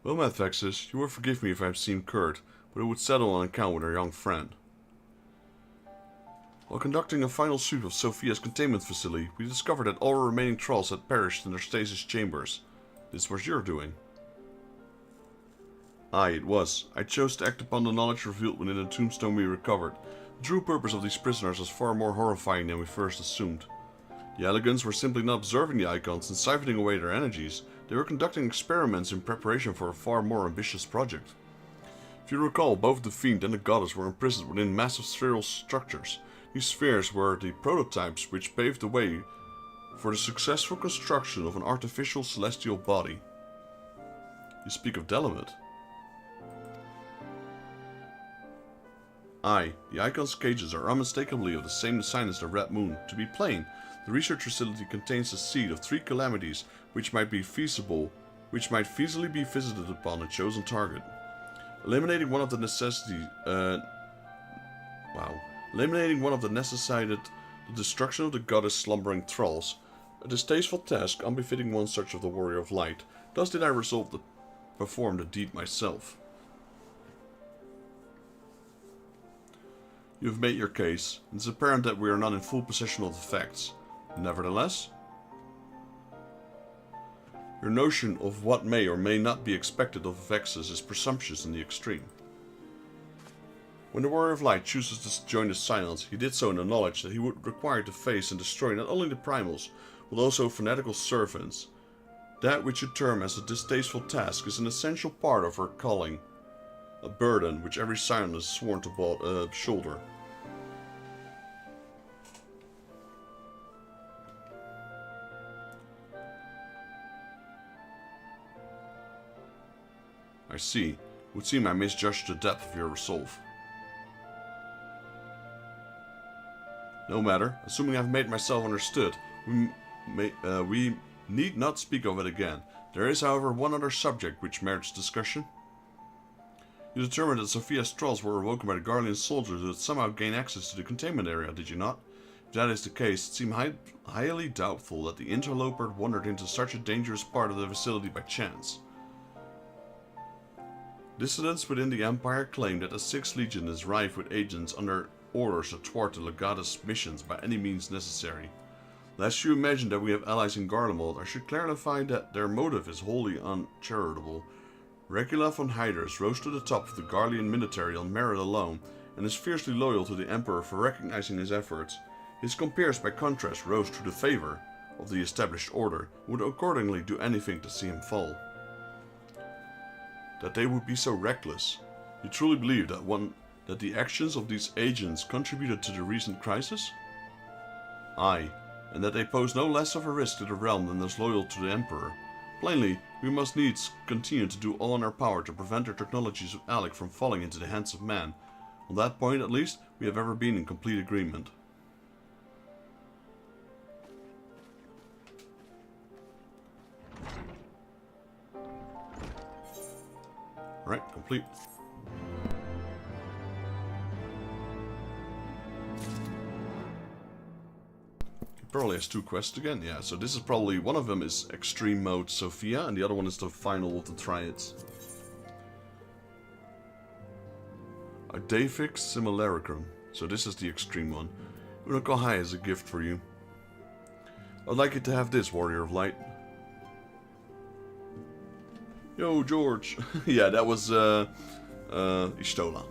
Well met, Vexus. You will forgive me if I seem curt, but it would settle an account with our young friend. While conducting a final sweep of Sophia's containment facility, we discovered that all remaining trolls had perished in their stasis chambers. This was your doing. Aye, it was. I chose to act upon the knowledge revealed within the tombstone we recovered. The true purpose of these prisoners was far more horrifying than we first assumed. The Elegants were simply not observing the icons and siphoning away their energies. They were conducting experiments in preparation for a far more ambitious project. If you recall, both the Fiend and the Goddess were imprisoned within massive spheral structures. These spheres were the prototypes which paved the way for the successful construction of an artificial celestial body. You speak of Dalamud. Aye, the Icon's cages are unmistakably of the same design as the Red Moon. To be plain, the research facility contains the seed of 3 calamities which might feasibly be visited upon a chosen target. Eliminating one of the necessitated the destruction of the goddess slumbering thralls, a distasteful task unbefitting one such of the Warrior of Light. Thus did I resolve to perform the deed myself. You have made your case, and it's apparent that we are not in full possession of the facts. Nevertheless, your notion of what may or may not be expected of Vexus is presumptuous in the extreme. When the Warrior of Light chooses to join the Silence, he did so in the knowledge that he would require to face and destroy not only the primals, but also fanatical servants. That which you term as a distasteful task is an essential part of her calling, a burden which every Silent is sworn to shoulder. I see. It would seem I misjudged the depth of your resolve. No matter. Assuming I've made myself understood, we need not speak of it again. There is, however, one other subject which merits discussion. You determined that Sophia's trolls were awoken by the Garlean soldiers who had somehow gained access to the containment area, did you not? If that is the case, it seemed highly doubtful that the interloper wandered into such a dangerous part of the facility by chance. Dissidents within the Empire claim that the 6th Legion is rife with agents under orders to thwart the Legatus' missions by any means necessary. Lest you imagine that we have allies in Garlemald, I should clarify that their motive is wholly uncharitable. Regula von Hyders rose to the top of the Garlean military on merit alone, and is fiercely loyal to the Emperor for recognizing his efforts. His compeers, by contrast, rose to the favor of the established order, and would accordingly do anything to see him fall. That they would be so reckless. You truly believe that the actions of these agents contributed to the recent crisis? Aye, and that they pose no less of a risk to the realm than those loyal to the Emperor. Plainly, we must needs continue to do all in our power to prevent their technologies of Alec from falling into the hands of man. On that point, at least, we have ever been in complete agreement. Alright, complete. He probably has 2 quests again, yeah, so this is probably, one of them is Extreme Mode Sophia, and the other one is the final of the Triads. A Davix Simulacrum, so this is the extreme one. Unokohai is a gift for you. I'd like you to have this, Warrior of Light. Yo, George. Yeah, that was Ishtola.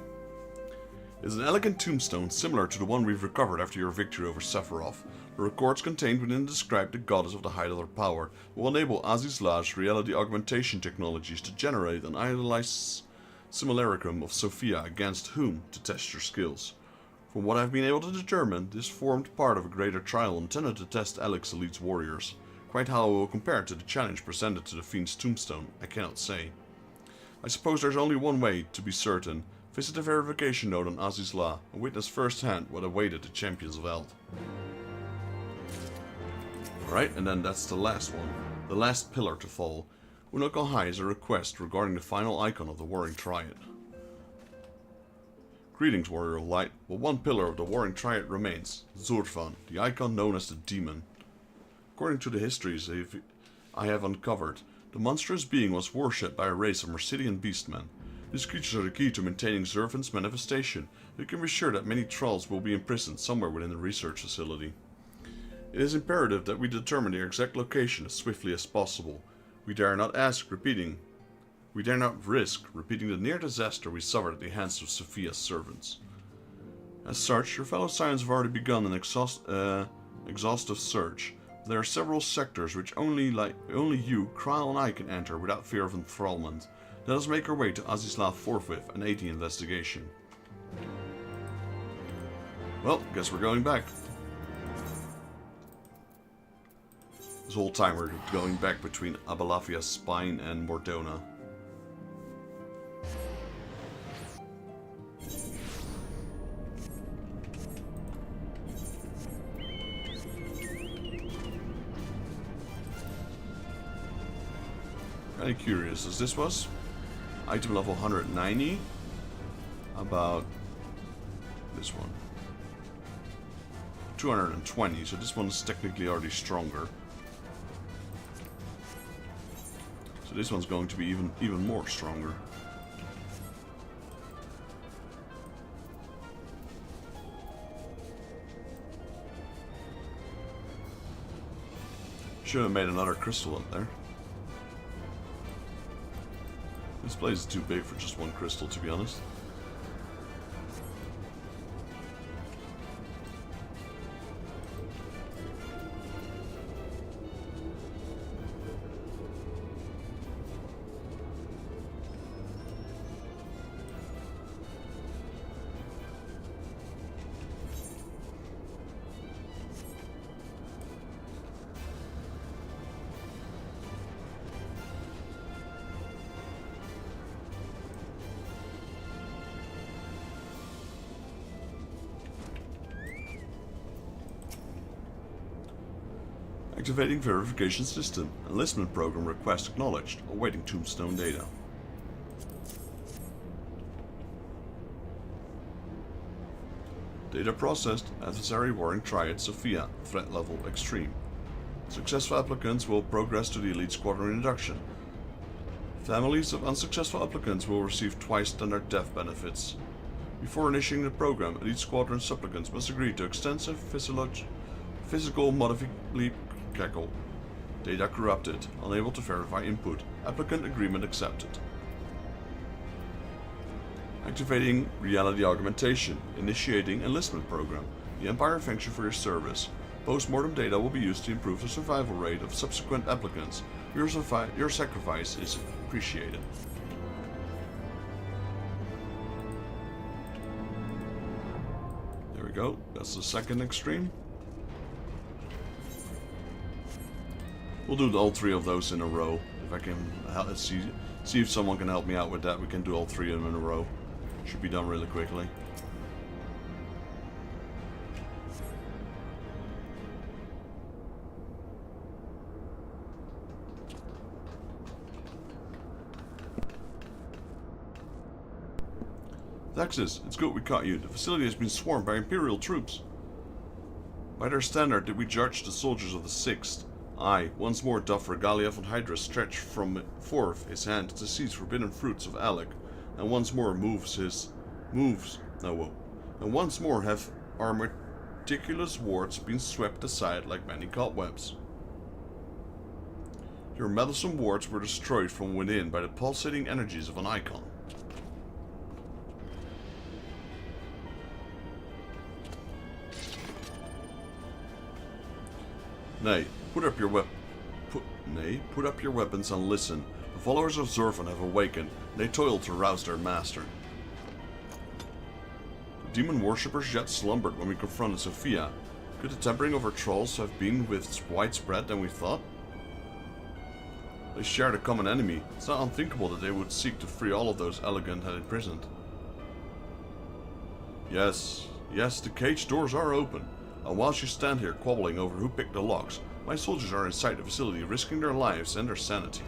It's an elegant tombstone similar to the one we've recovered after your victory over Sephiroth. The records contained within describe the goddess of the height of her power, will enable Azislah's reality augmentation technologies to generate an idealized simulacrum of Sophia against whom to test your skills. From what I've been able to determine, this formed part of a greater trial intended to test Alec's elite warriors. Quite how it will compare to the challenge presented to the Fiend's tombstone, I cannot say. I suppose there's only one way to be certain. Visit the verification node on Azizlah and witness firsthand what awaited the champions of Eld. Alright, and then that's the last one. The last pillar to fall. Unokohai is a request regarding the final icon of the Warring Triad. Greetings, Warrior of Light. But one pillar of the Warring Triad remains, Zurvan, the icon known as the Demon. According to the histories I have uncovered, the monstrous being was worshipped by a race of Mercidian beastmen. These creatures are the key to maintaining Zurvan's manifestation. You can be sure that many trolls will be imprisoned somewhere within the research facility. It is imperative that we determine their exact location as swiftly as possible. We dare not risk repeating the near disaster we suffered at the hands of Sophia's servants. As such, your fellow Scions have already begun an exhaustive search. There are several sectors which only you, Krile, and I can enter without fear of enthrallment. Let us make our way to Azizlah forthwith and aid the investigation. Well, guess we're going back. This whole time we're going back between Abalafia's spine and Kind of curious, as this was item level 190. About this one. 220, so this one is technically already stronger. So this one's going to be even more stronger. Should have made another crystal up there. This place is too big for just one crystal, to be honest. Activating verification system. Enlistment program request acknowledged. Awaiting tombstone data. Data processed. Adversary warring triad Sophia. Threat level extreme. Successful applicants will progress to the elite squadron induction. Families of unsuccessful applicants will receive twice standard death benefits. Before initiating the program, elite squadron supplicants must agree to extensive physical modification. Data corrupted. Unable to verify input. Applicant agreement accepted. Activating reality augmentation. Initiating enlistment program. The Empire thanks you for your service. Post-mortem data will be used to improve the survival rate of subsequent applicants. Your sacrifice is appreciated. There we go. That's the second extreme. We'll do all three of those in a row. If I can see if someone can help me out with that, we can do all three of them in a row. Should be done really quickly. Thexus, it's good we caught you. The facility has been swarmed by Imperial troops. By their standard did we judge the soldiers of the 6th. Aye, once more doth Regalia von Hydra stretch from forth his hand to seize forbidden fruits of Alec, and once more and once more have our meticulous wards been swept aside like many cobwebs. Your meddlesome wards were destroyed from within by the pulsating energies of an icon. Nay, put up your weapons and listen. The followers of Zurvan have awakened. They toil to rouse their master. The demon worshippers yet slumbered when we confronted Sophia. Could the tempering of her trolls have been with widespread than we thought? They shared a common enemy. It's not unthinkable that they would seek to free all of those elegant and imprisoned. Yes, the cage doors are open. And whilst you stand here quabbling over who picked the locks, my soldiers are inside the facility risking their lives and their sanity.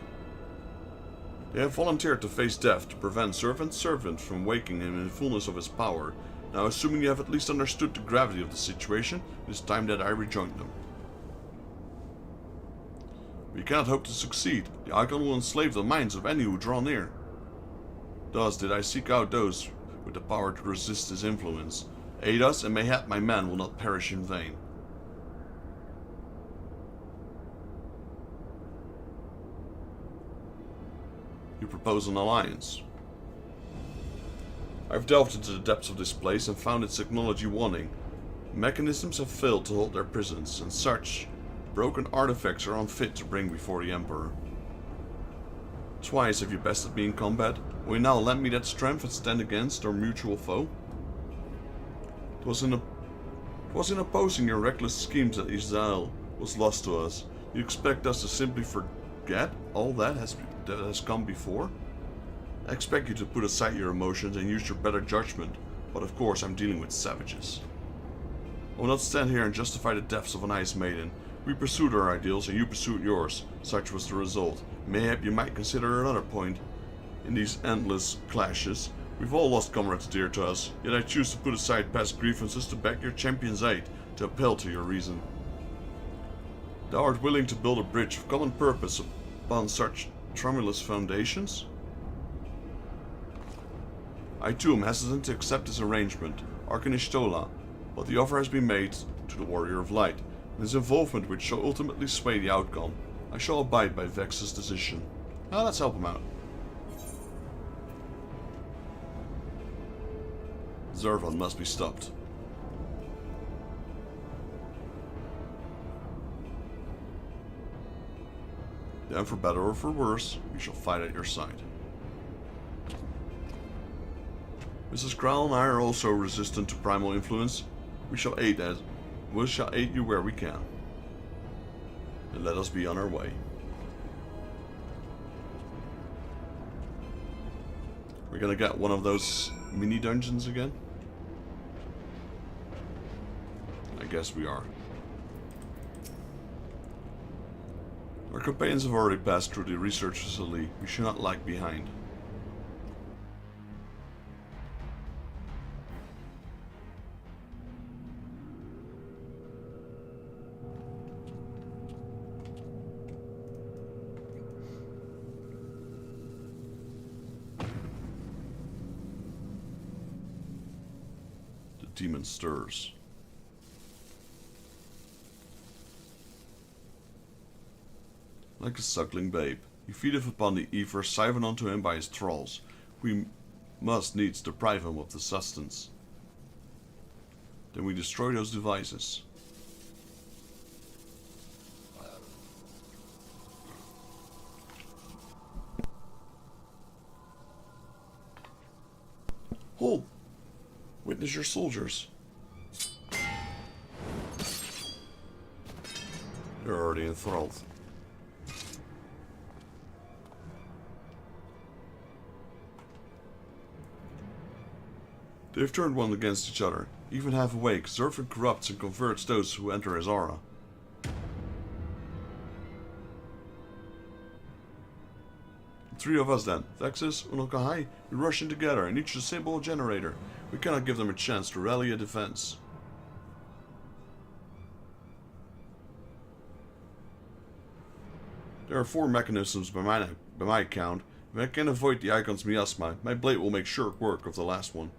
They have volunteered to face death to prevent servant from waking him in the fullness of his power. Now, assuming you have at least understood the gravity of the situation, it is time that I rejoin them. We cannot hope to succeed. The Icon will enslave the minds of any who draw near. Thus did I seek out those with the power to resist his influence. Aid us, and mayhap my men will not perish in vain. You propose an alliance. I've delved into the depths of this place and found its technology wanting. Mechanisms have failed to hold their prisons, and such broken artifacts are unfit to bring before the Emperor. Twice have you bested me in combat. Will you now lend me that strength and stand against our mutual foe? It was in opposing your reckless schemes that Israel was lost to us. You expect us to simply forget all that has come before? I expect you to put aside your emotions and use your better judgment, but of course I'm dealing with savages. I will not stand here and justify the deaths of an Ice Maiden. We pursued our ideals and you pursued yours. Such was the result. Mayhap you might consider another point. In these endless clashes, we've all lost comrades dear to us, yet I choose to put aside past grievances to back your champion's aid, to appeal to your reason. Thou art willing to build a bridge of common purpose upon such tremulous foundations? I too am hesitant to accept this arrangement, Arkanishtola, but the offer has been made to the Warrior of Light, and his involvement which shall ultimately sway the outcome. I shall abide by Vex's decision. Now let's help him out. Zervan must be stopped. Then for better or for worse, we shall fight at your side. Mrs. Krell and I are also resistant to primal influence. We shall aid you where we can. And let us be on our way. We're gonna get one of those mini dungeons again? I guess we are. Our companions have already passed through the research facility. We should not lag behind. The demon stirs. Like a suckling babe, he feedeth upon the ether siphoned unto him by his thralls. We must needs deprive him of the sustenance. Then we destroy those devices. Hold! Witness your soldiers. They're already enthralled. They've turned one against each other. Even half awake, Zervan corrupts and converts those who enter his aura. Three of us then. Vexus, Unokahai, we rush in together and each disable a generator. We cannot give them a chance to rally a defense. There are 4 mechanisms by my count. If I can avoid the icon's miasma, my blade will make short work of the last one.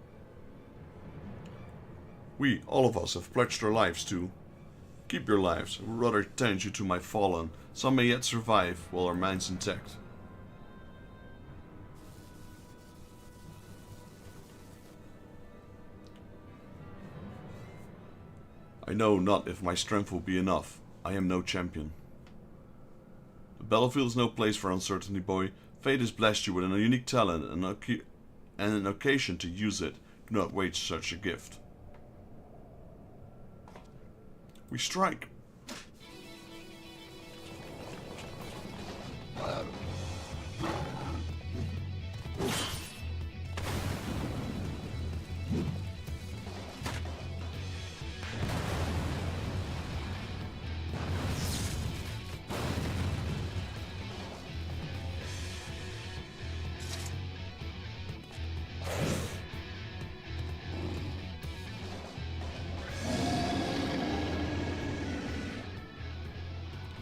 We, all of us, have pledged our lives to. Keep your lives, I would rather tend you to my fallen. Some may yet survive, while our minds intact. I know not if my strength will be enough. I am no champion. The battlefield is no place for uncertainty, boy. Fate has blessed you with a unique talent and an occasion to use it. Do not waste such a gift. We strike.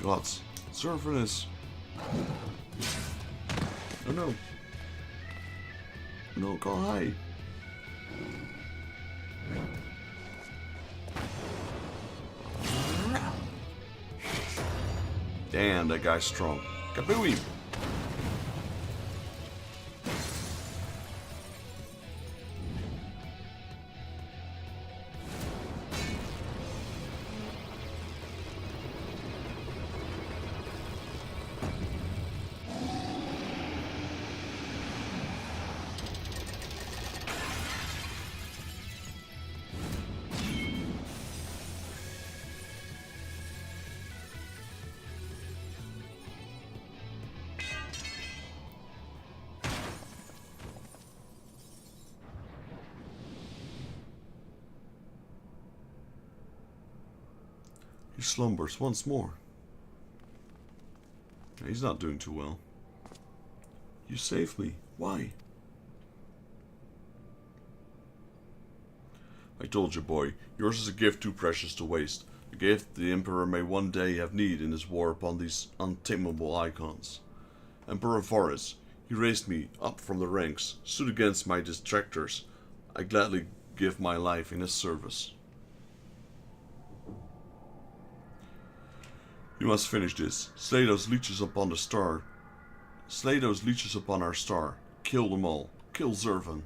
Gods, Zervan is... Oh no. No, go high. Damn, that guy's strong. Kabooey! He slumbers once more. He's not doing too well. You saved me. Why? I told you, boy, yours is a gift too precious to waste. A gift the Emperor may one day have need in his war upon these untamable icons. Emperor Varus, he raised me up from the ranks, stood against my detractors. I gladly give my life in his service. You must finish this. Slay those leeches upon the star. Slay those leeches upon our star. Kill them all. Kill Zervan.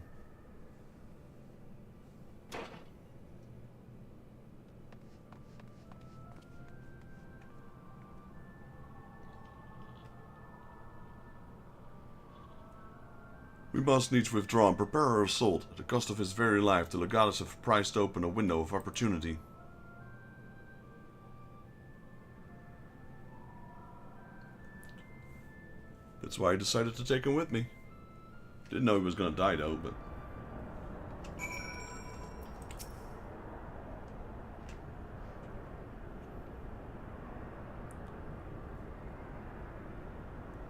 We must needs withdraw and prepare our assault. At the cost of his very life, the Legatus have prized open a window of opportunity. That's why I decided to take him with me. Didn't know he was gonna die though, but...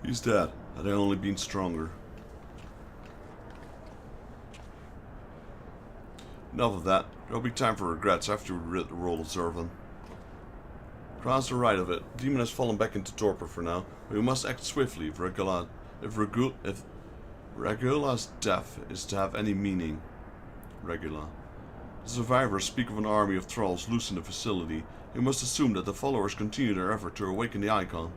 He's dead. Had I only been stronger. Enough of that. There'll be time for regrets after we rid the world of Zervan. Crown's the right of it. The demon has fallen back into torpor for now, but we must act swiftly if Regula's death is to have any meaning. Regula. The survivors speak of an army of thralls loose in the facility. We must assume that the followers continue their effort to awaken the icon.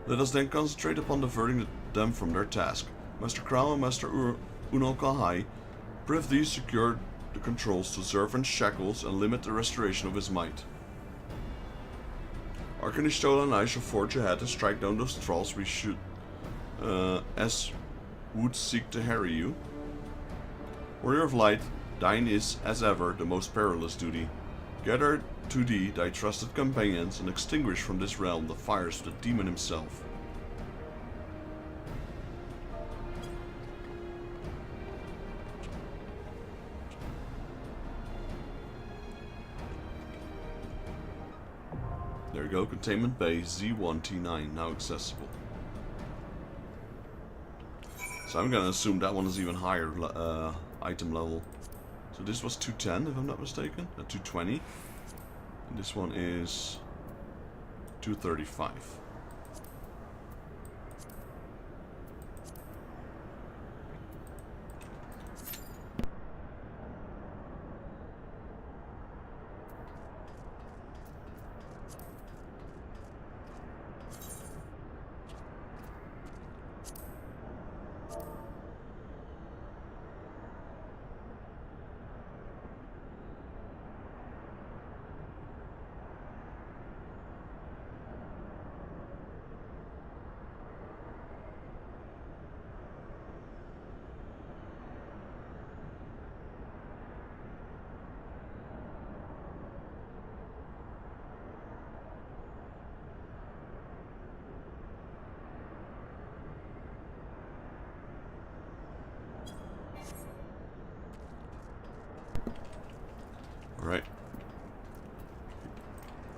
Let us then concentrate upon diverting them from their task. Master Crown and Master Uno Kalhai, prithee secure the controls to Zervan's shackles and limit the restoration of his might. Arkanishtola and I shall forge ahead and strike down those thralls we should, as would seek to harry you. Warrior of Light, thine is, as ever, the most perilous duty. Gather to thee thy trusted companions and extinguish from this realm the fires of the demon himself. There you go, Containment Bay Z1T9 now accessible. So I'm gonna assume that one is even higher item level. So this was 210 if I'm not mistaken, 220. And this one is 235. Alright.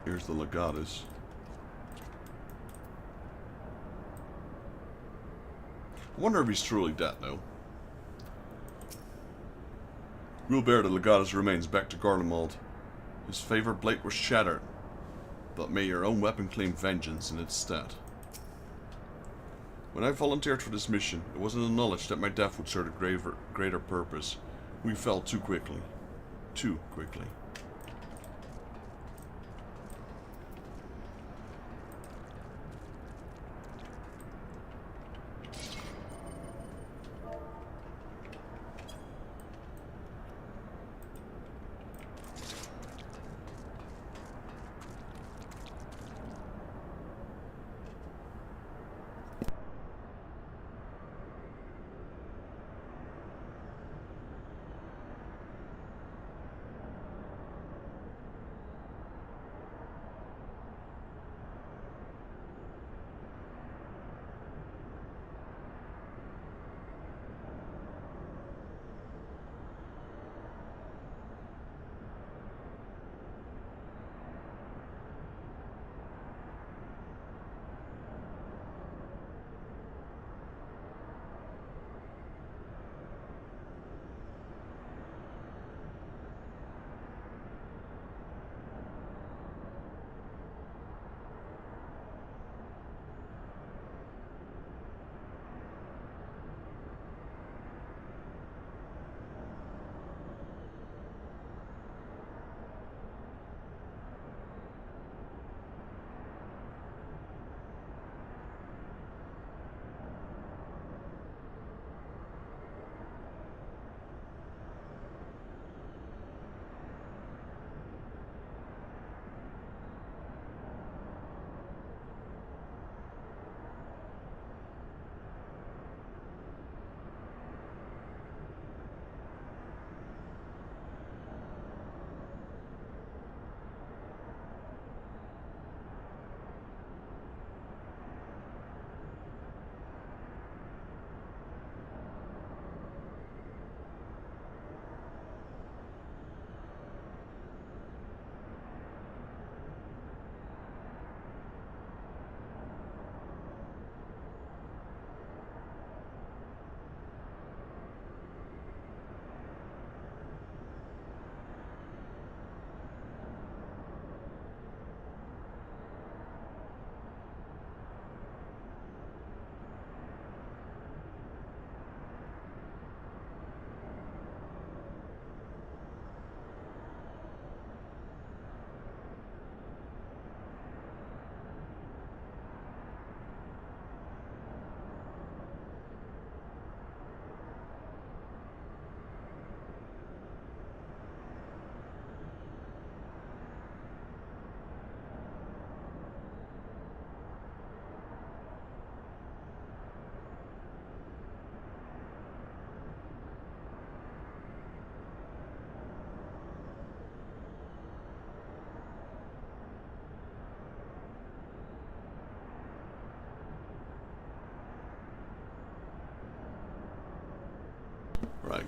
Here's the Legatus. I wonder if he's truly dead, though. We'll bear the Legatus' remains back to Garlemald. His favorite blade was shattered, but may your own weapon claim vengeance in its stead. When I volunteered for this mission, it was in the knowledge that my death would serve a greater purpose. We fell too quickly. Too quickly.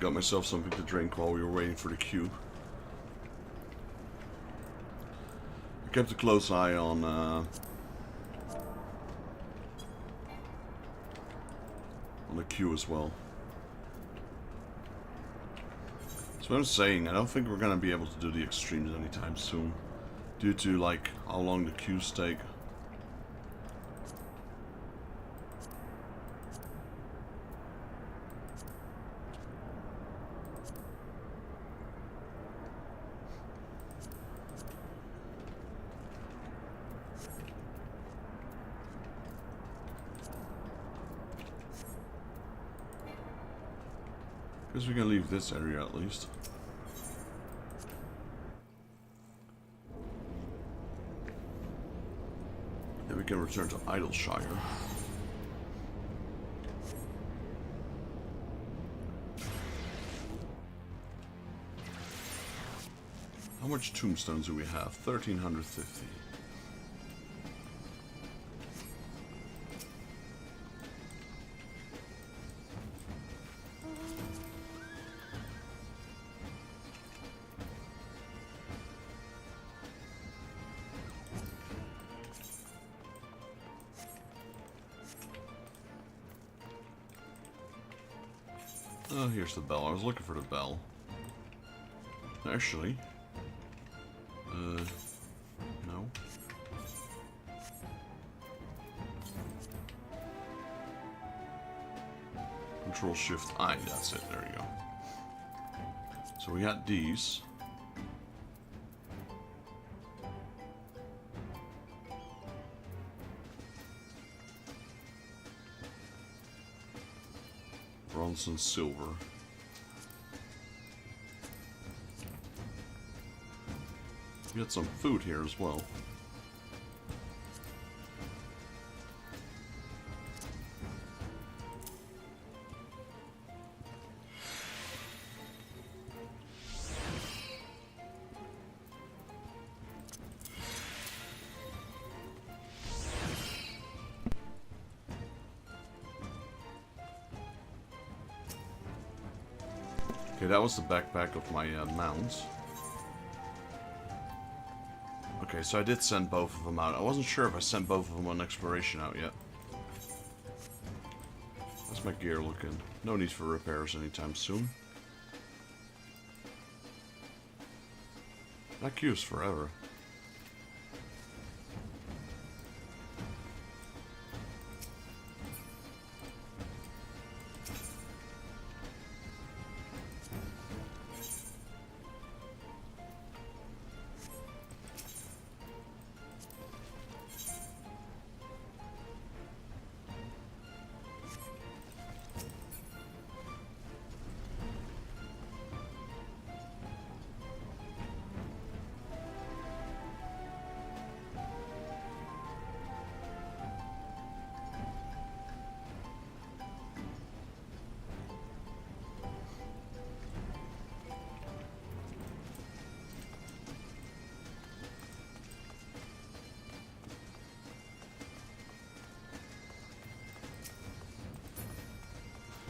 got myself something to drink while we were waiting for the queue. I kept a close eye on the queue as well. So I'm saying, I don't think we're gonna be able to do the extremes anytime soon, due to like how long the queues take. Guess we can leave this area at least. Then we can return to Idleshire. How much tombstones do we have? 1,350. Oh, here's the bell. I was looking for the bell. Actually, no. Control Shift I, that's it, there you go. So we got these. Bronze and silver. We got some food here as well. Okay, that was the backpack of my mounts. Okay, so I did send both of them out. I wasn't sure if I sent both of them on exploration out yet. How's my gear looking? No need for repairs anytime soon. That queue's forever.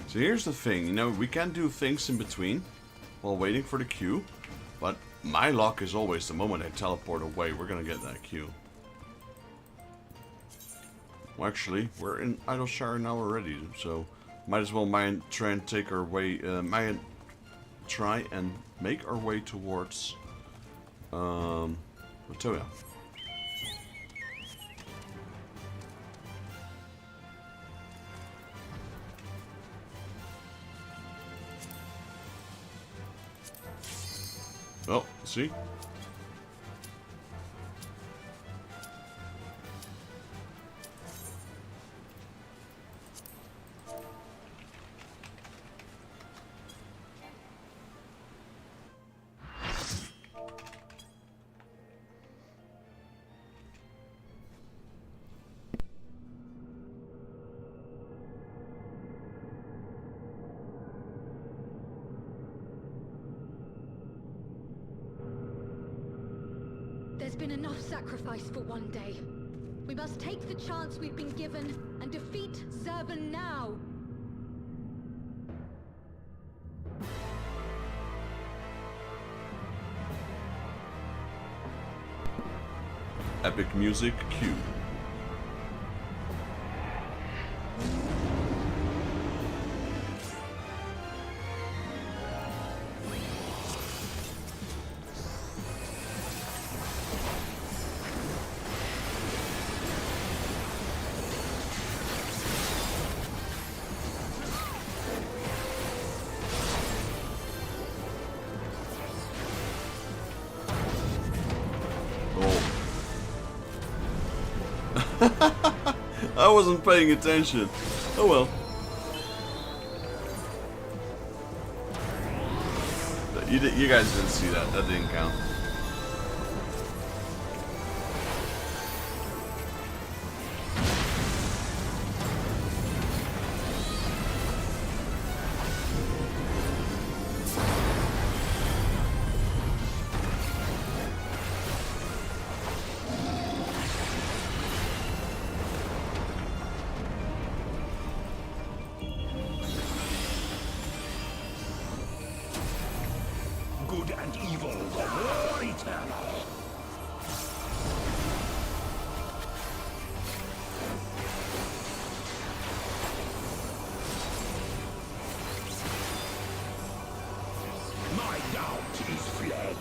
So here's the thing, you know, we can do things in between while waiting for the queue, but my luck is always the moment I teleport away, we're gonna get that queue. Well, actually, we're in Idleshire now already, so might as well try and take our way, try and make our way towards, Latoya. Oh, see? There's been enough sacrifice for one day. We must take the chance we've been given and defeat Zurban now. Epic music cue. I wasn't paying attention. Oh well. You guys didn't see that. That didn't count. Good and evil, the war eternal. My doubt is fled.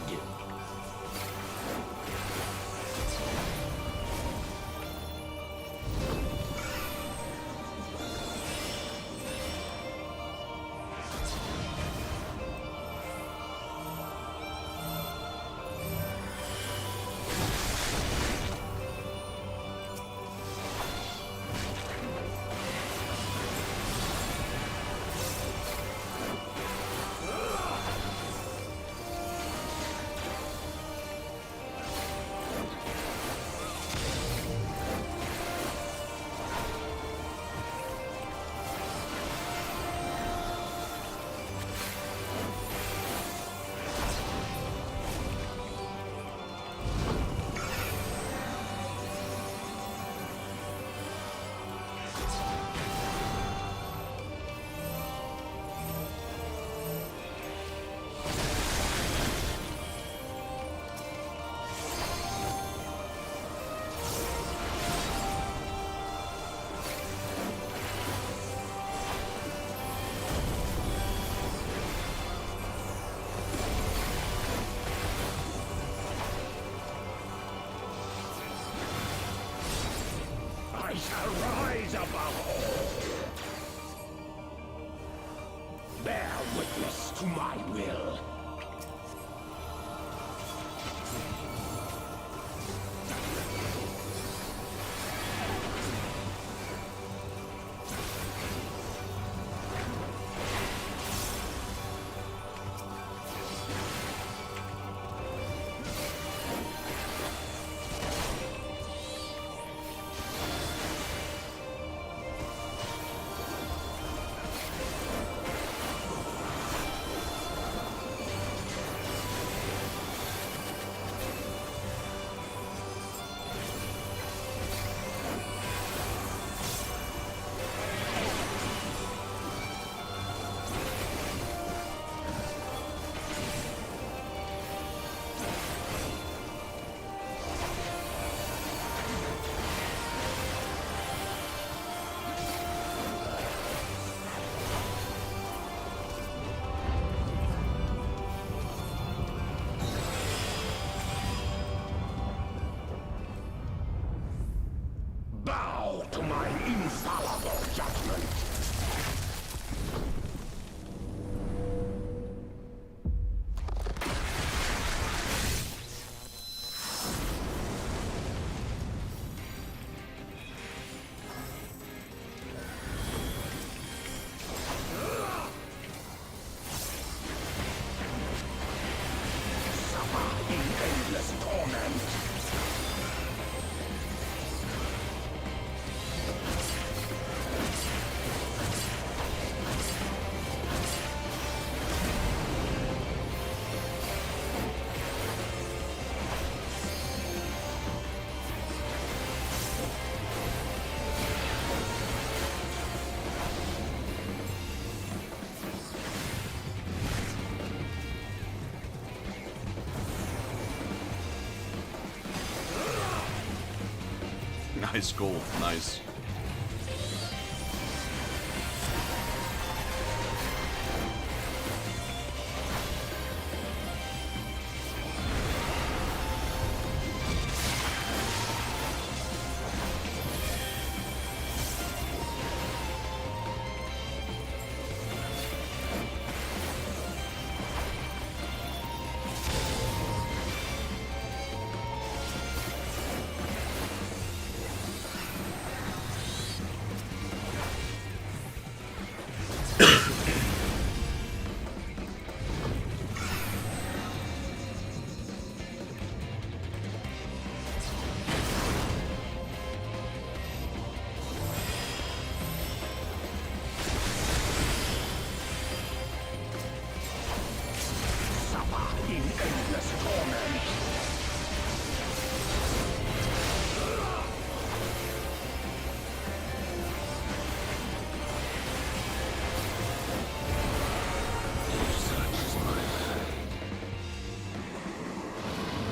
I shall rise above all. Bear witness to my will. Bow to my infallible judgment. Suffer in endless torment. Nice gold, nice.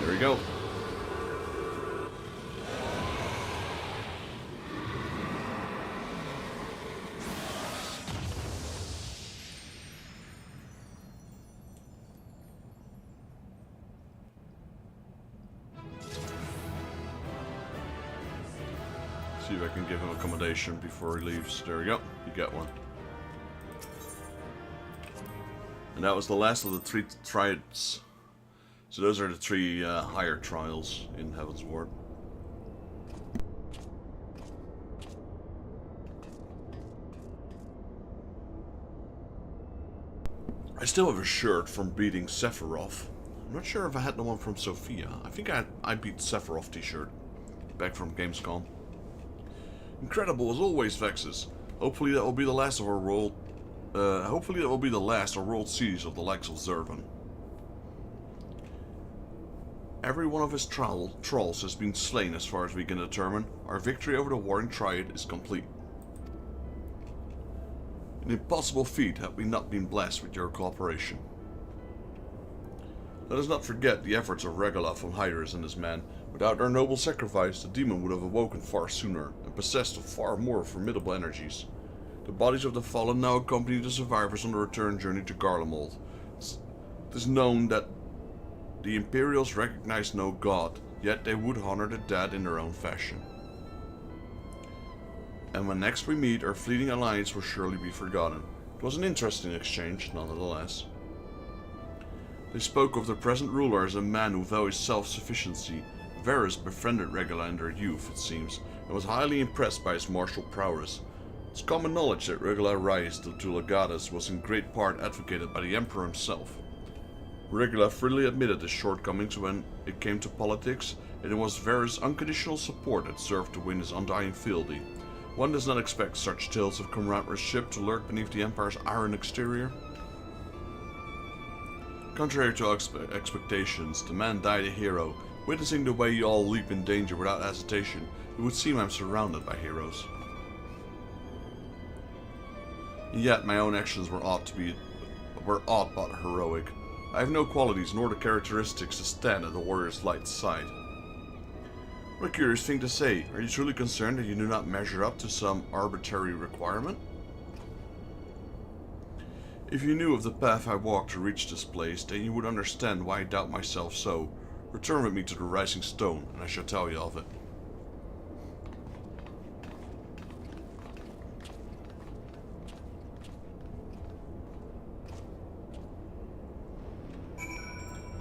There we go. See if I can give him accommodation before he leaves. There we go. You get one. And that was the last of the 3 triads. So those are the 3 higher trials in Heaven's Ward. I still have a shirt from beating Sephiroth. I'm not sure if I had the one from Sophia. I think I beat Sephiroth t-shirt back from Gamescom. Incredible as always, Vexus. Hopefully that will be the last of our world. Hopefully that will be the last of world series of the likes of Zervan. Every one of his trolls has been slain as far as we can determine. Our victory over the Warring Triad is complete. An impossible feat had we not been blessed with your cooperation. Let us not forget the efforts of Regula von Hydrus and his men. Without their noble sacrifice, the demon would have awoken far sooner and possessed of far more formidable energies. The bodies of the fallen now accompany the survivors on the return journey to Garlemald. It is known that the Imperials recognize no god, yet they would honor the dead in their own fashion. And when next we meet, our fleeting alliance will surely be forgotten. It was an interesting exchange, nonetheless. They spoke of the present ruler as a man who values self-sufficiency. Varus befriended Regula in their youth, it seems, and was highly impressed by his martial prowess. It's common knowledge that Regula's rise to Legatus was in great part advocated by the Emperor himself. Regula freely admitted his shortcomings when it came to politics, and it was Varus' unconditional support that served to win his undying fealty. One does not expect such tales of comradeship to lurk beneath the Empire's iron exterior. Contrary to expectations, the man died a hero. Witnessing the way you all leap in danger without hesitation, it would seem I'm surrounded by heroes. And yet my own actions were aught but heroic. I have no qualities nor the characteristics to stand at the warrior's light side. What a curious thing to say. Are you truly concerned that you do not measure up to some arbitrary requirement? If you knew of the path I walked to reach this place, then you would understand why I doubt myself so. Return with me to the Rising Stone, and I shall tell you of it.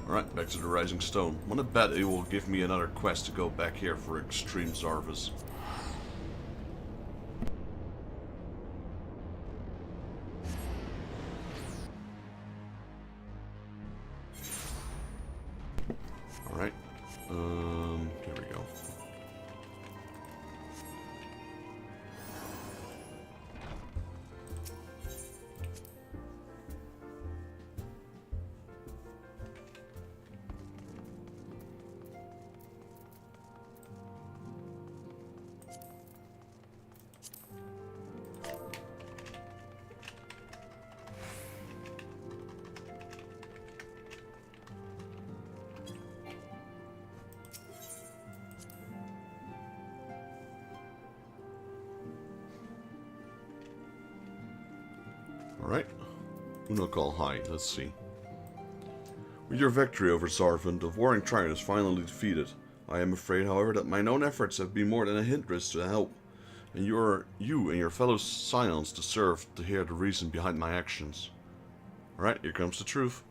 Alright, back to the Rising Stone. I'm gonna bet it will give me another quest to go back here for Extreme Zarvas. Alright. Here we go. Alright. Unokal High, let's see. With your victory over Zarvin, the warring triad is finally defeated. I am afraid, however, that my own efforts have been more than a hindrance to help, and you and your fellow Scions deserve to hear the reason behind my actions. Alright, here comes the truth.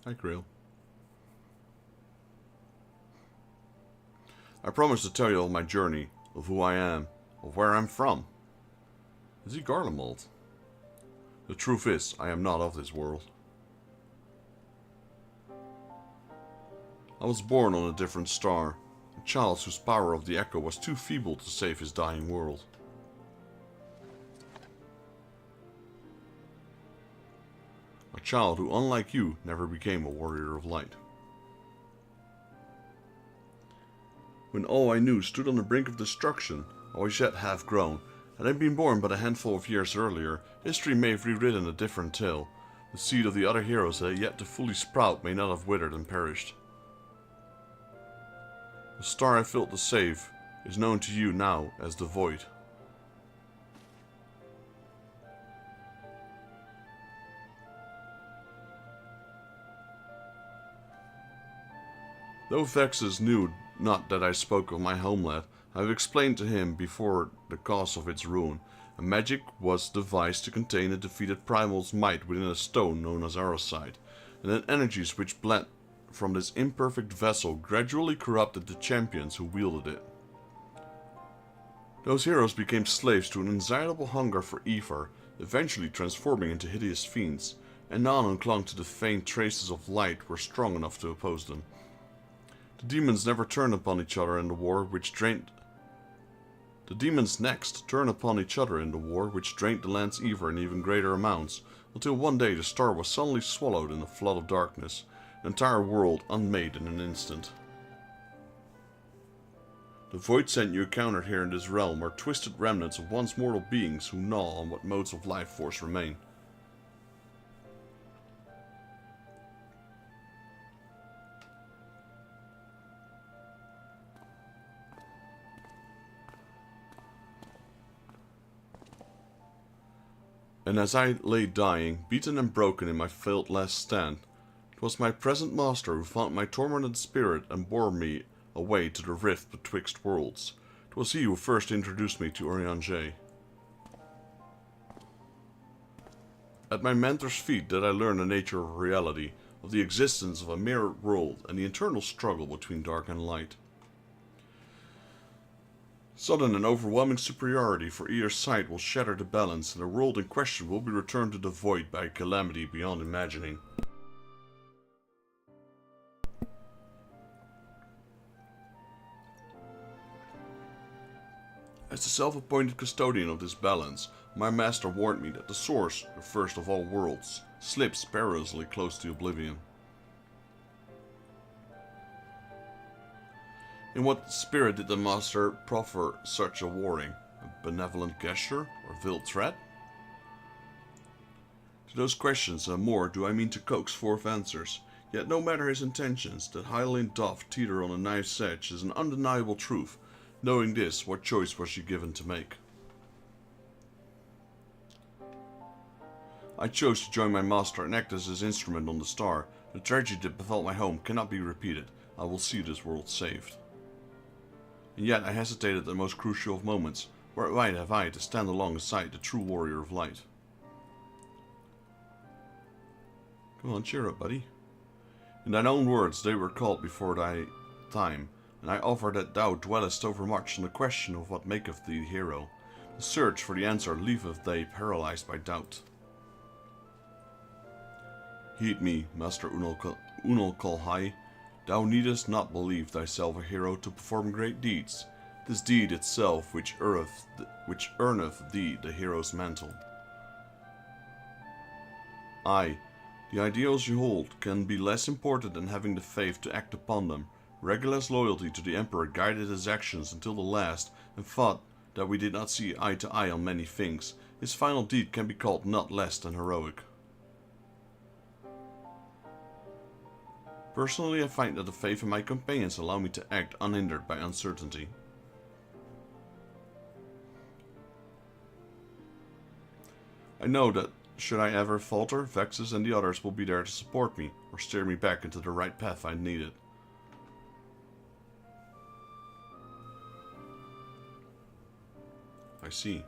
Hi, Grail. I promise to tell you of my journey, of who I am, of where I'm from. Is he Dalamud? The truth is, I am not of this world. I was born on a different star, a child whose power of the echo was too feeble to save his dying world. A child who, unlike you, never became a warrior of light. When all I knew stood on the brink of destruction, I was yet half grown. Had I been born but a handful of years earlier, history may have rewritten a different tale. The seed of the other heroes that had yet to fully sprout may not have withered and perished. The star I failed to save is known to you now as the Void. Though Vexus knew not that I spoke of my homeland, I have explained to him before the cause of its ruin. A magic was devised to contain a defeated primal's might within a stone known as Eorzea, and then energies which bled from this imperfect vessel gradually corrupted the champions who wielded it. Those heroes became slaves to an insatiable hunger for ether, eventually transforming into hideous fiends, and none who clung to the faint traces of light were strong enough to oppose them. The demons never turned upon each other in the war which drained... The demons next turned upon each other in the war which drained the land's ether in even greater amounts, until one day the star was suddenly swallowed in a flood of darkness, the entire world unmade in an instant. The void scent you encountered here in this realm are twisted remnants of once mortal beings who gnaw on what modes of life force remain. And as I lay dying, beaten and broken in my failed last stand, it was my present master who found my tormented spirit and bore me away to the rift betwixt worlds. It was he who first introduced me to Eorzea. At my mentor's feet did I learn the nature of reality, of the existence of a mirrored world, and the internal struggle between dark and light. Sudden and overwhelming superiority for either side will shatter the balance, and the world in question will be returned to the void by a calamity beyond imagining. As the self-appointed custodian of this balance, my master warned me that the source, the first of all worlds, slips perilously close to oblivion. In what spirit did the master proffer such a warning? A benevolent gesture or veiled threat? To those questions and more do I mean to coax forth answers, yet no matter his intentions, that Hylian doth teeter on a knife's edge is an undeniable truth. Knowing this, what choice was she given to make? I chose to join my master and act as his instrument on the star. The tragedy that befell my home cannot be repeated. I will see this world saved. And yet I hesitated at the most crucial of moments. What right have I to stand alongside the true warrior of light? Come on, cheer up, buddy. In thine own words they were called before thy time, and I offer that thou dwellest overmuch on the question of what maketh thee hero. The search for the answer leaveth thee paralyzed by doubt. Heed me, Master Unokal. Thou needest not believe thyself a hero to perform great deeds. This deed itself which earneth thee the hero's mantle. Aye, the ideals you hold can be less important than having the faith to act upon them. Regulus' loyalty to the Emperor guided his actions until the last, and fought that we did not see eye to eye on many things. His final deed can be called not less than heroic. Personally, I find that the faith in my companions allow me to act unhindered by uncertainty. I know that, should I ever falter, Vexus and the others will be there to support me, or steer me back into the right path I needed. I see.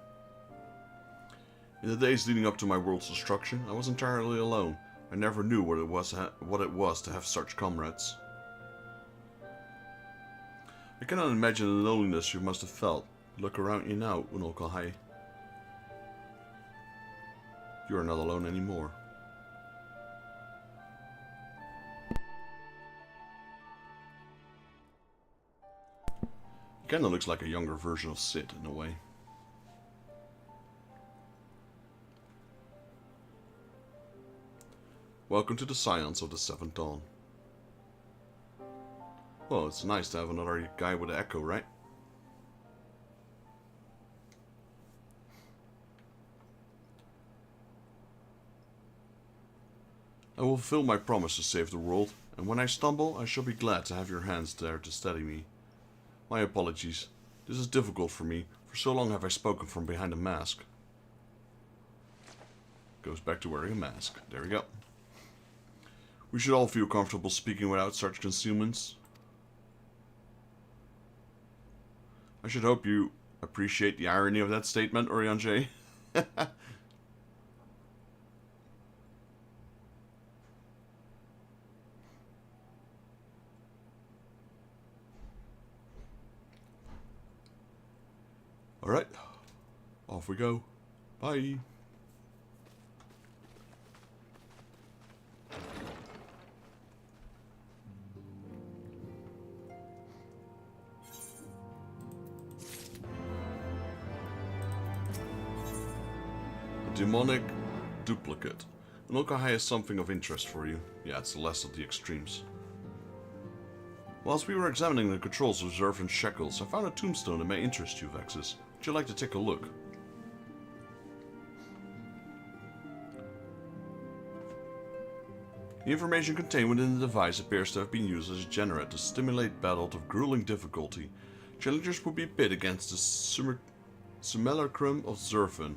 In the days leading up to my world's destruction, I was entirely alone. I never knew what it was to have such comrades. I cannot imagine the loneliness you must have felt. Look around you now, Unokahai. You are not alone anymore. He kinda looks like a younger version of Sid in a way. Welcome to the Scions of the Seventh Dawn. Well, it's nice to have another guy with an echo, right? I will fulfill my promise to save the world, and when I stumble, I shall be glad to have your hands there to steady me. My apologies. This is difficult for me. For so long have I spoken from behind a mask. Goes back to wearing a mask. There we go. We should all feel comfortable speaking without such concealments. I should hope you appreciate the irony of that statement, Orianjay. Alright, off we go. Bye. A demonic duplicate. Unokahai has something of interest for you. Yeah, it's the less of the extremes. Whilst we were examining the controls of Zervan Shekels, I found a tombstone that may interest you, Vexus. Would you like to take a look? The information contained within the device appears to have been used as a generate to stimulate battle of grueling difficulty. Challengers would be pit against the Simulacrum of Zervan,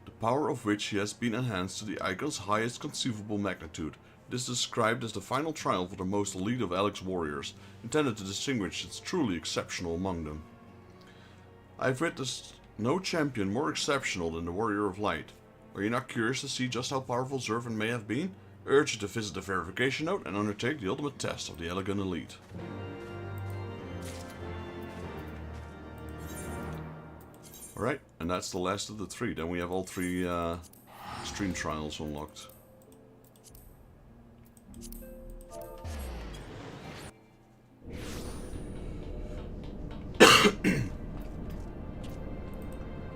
the power of which has been enhanced to the icon's highest conceivable magnitude. It is described as the final trial for the most elite of Alex warriors, intended to distinguish its truly exceptional among them. I have witnessed no champion more exceptional than the Warrior of Light. Are you not curious to see just how powerful Zervan may have been? I urge you to visit the verification note and undertake the ultimate test of the elegant elite. Alright, and that's the last of the three. Then we have all three stream trials unlocked.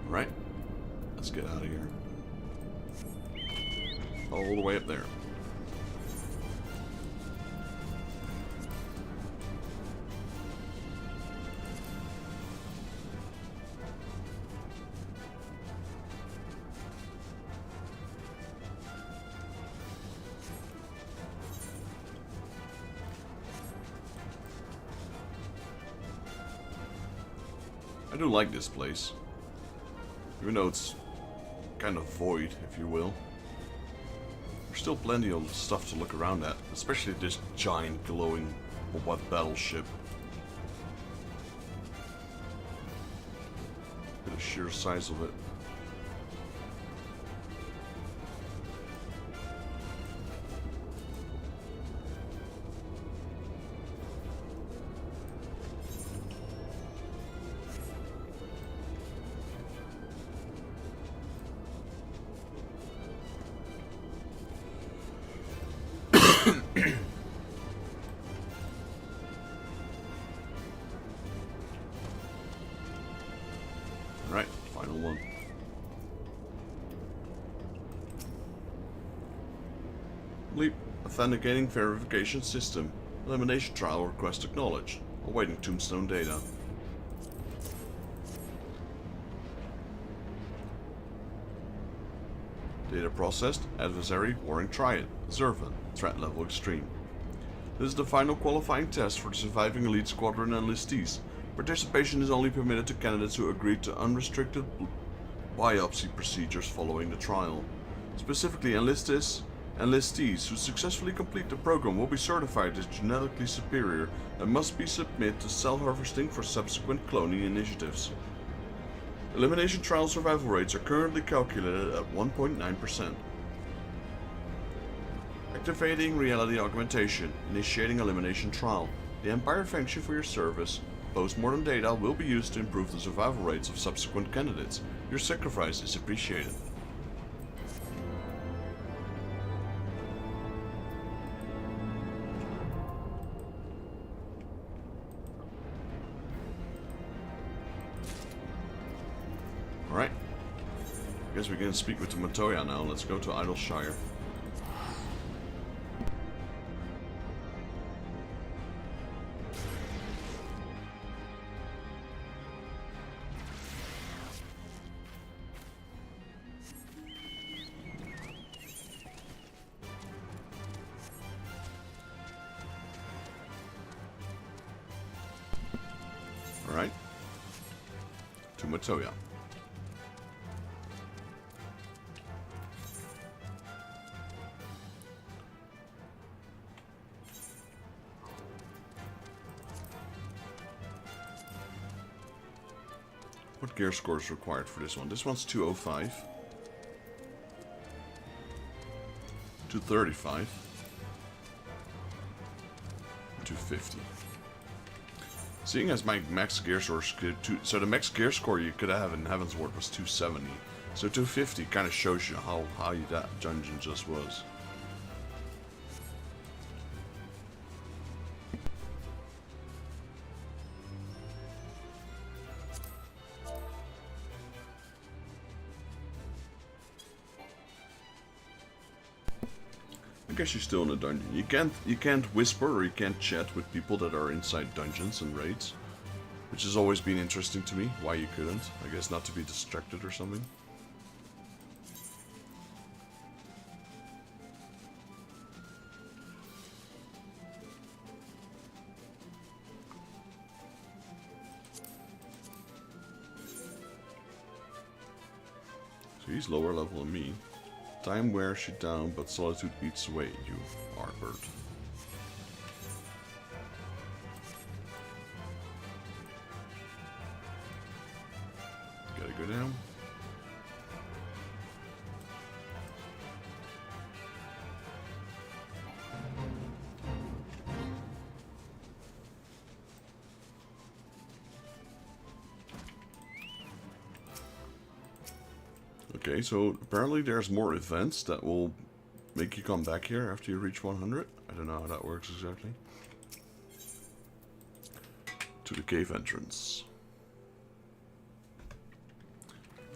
Right, let's get out of here. All the way up there. I do like this place. Even though it's kind of void, if you will. There's still plenty of stuff to look around at, especially this giant glowing robot battleship. Look at the sheer size of it. Alright, final one. Leap. Authenticating verification system. Elimination trial request acknowledged. Awaiting tombstone data. Data processed. Adversary Warring Triad. Zervan. Threat level extreme. This is the final qualifying test for the surviving elite squadron enlistees. Participation is only permitted to candidates who agreed to unrestricted biopsy procedures following the trial. Specifically, enlistees who successfully complete the program will be certified as genetically superior and must be submitted to cell harvesting for subsequent cloning initiatives. Elimination trial survival rates are currently calculated at 1.9%. Activating reality augmentation, initiating elimination trial. The Empire thanks you for your service. Post-mortem data will be used to improve the survival rates of subsequent candidates. Your sacrifice is appreciated. Alright. I guess we can speak with the Matoya now. Let's go to Idleshire. Alright. To Matoya. What gear score is required for this one? This one's 205. 235. 250. Seeing as my max gear score, so the max gear score you could have in Heavensward was 270. So 250 kind of shows you how high that dungeon just was. I guess you're still in a dungeon. You can't whisper or you can't chat with people that are inside dungeons and raids, which has always been interesting to me. Why you couldn't? I guess not to be distracted or something. So he's lower level than me. Time wears you down, but solitude eats away you, Arbert. Gotta go down. Okay, so apparently there's more events that will make you come back here after you reach 100. I don't know how that works exactly. To the cave entrance.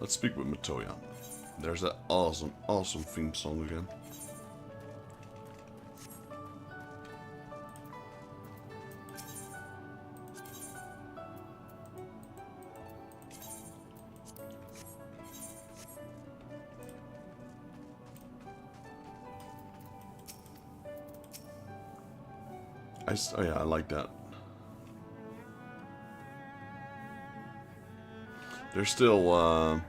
Let's speak with Matoya. There's that awesome theme song again. Oh yeah, I like that. There's still,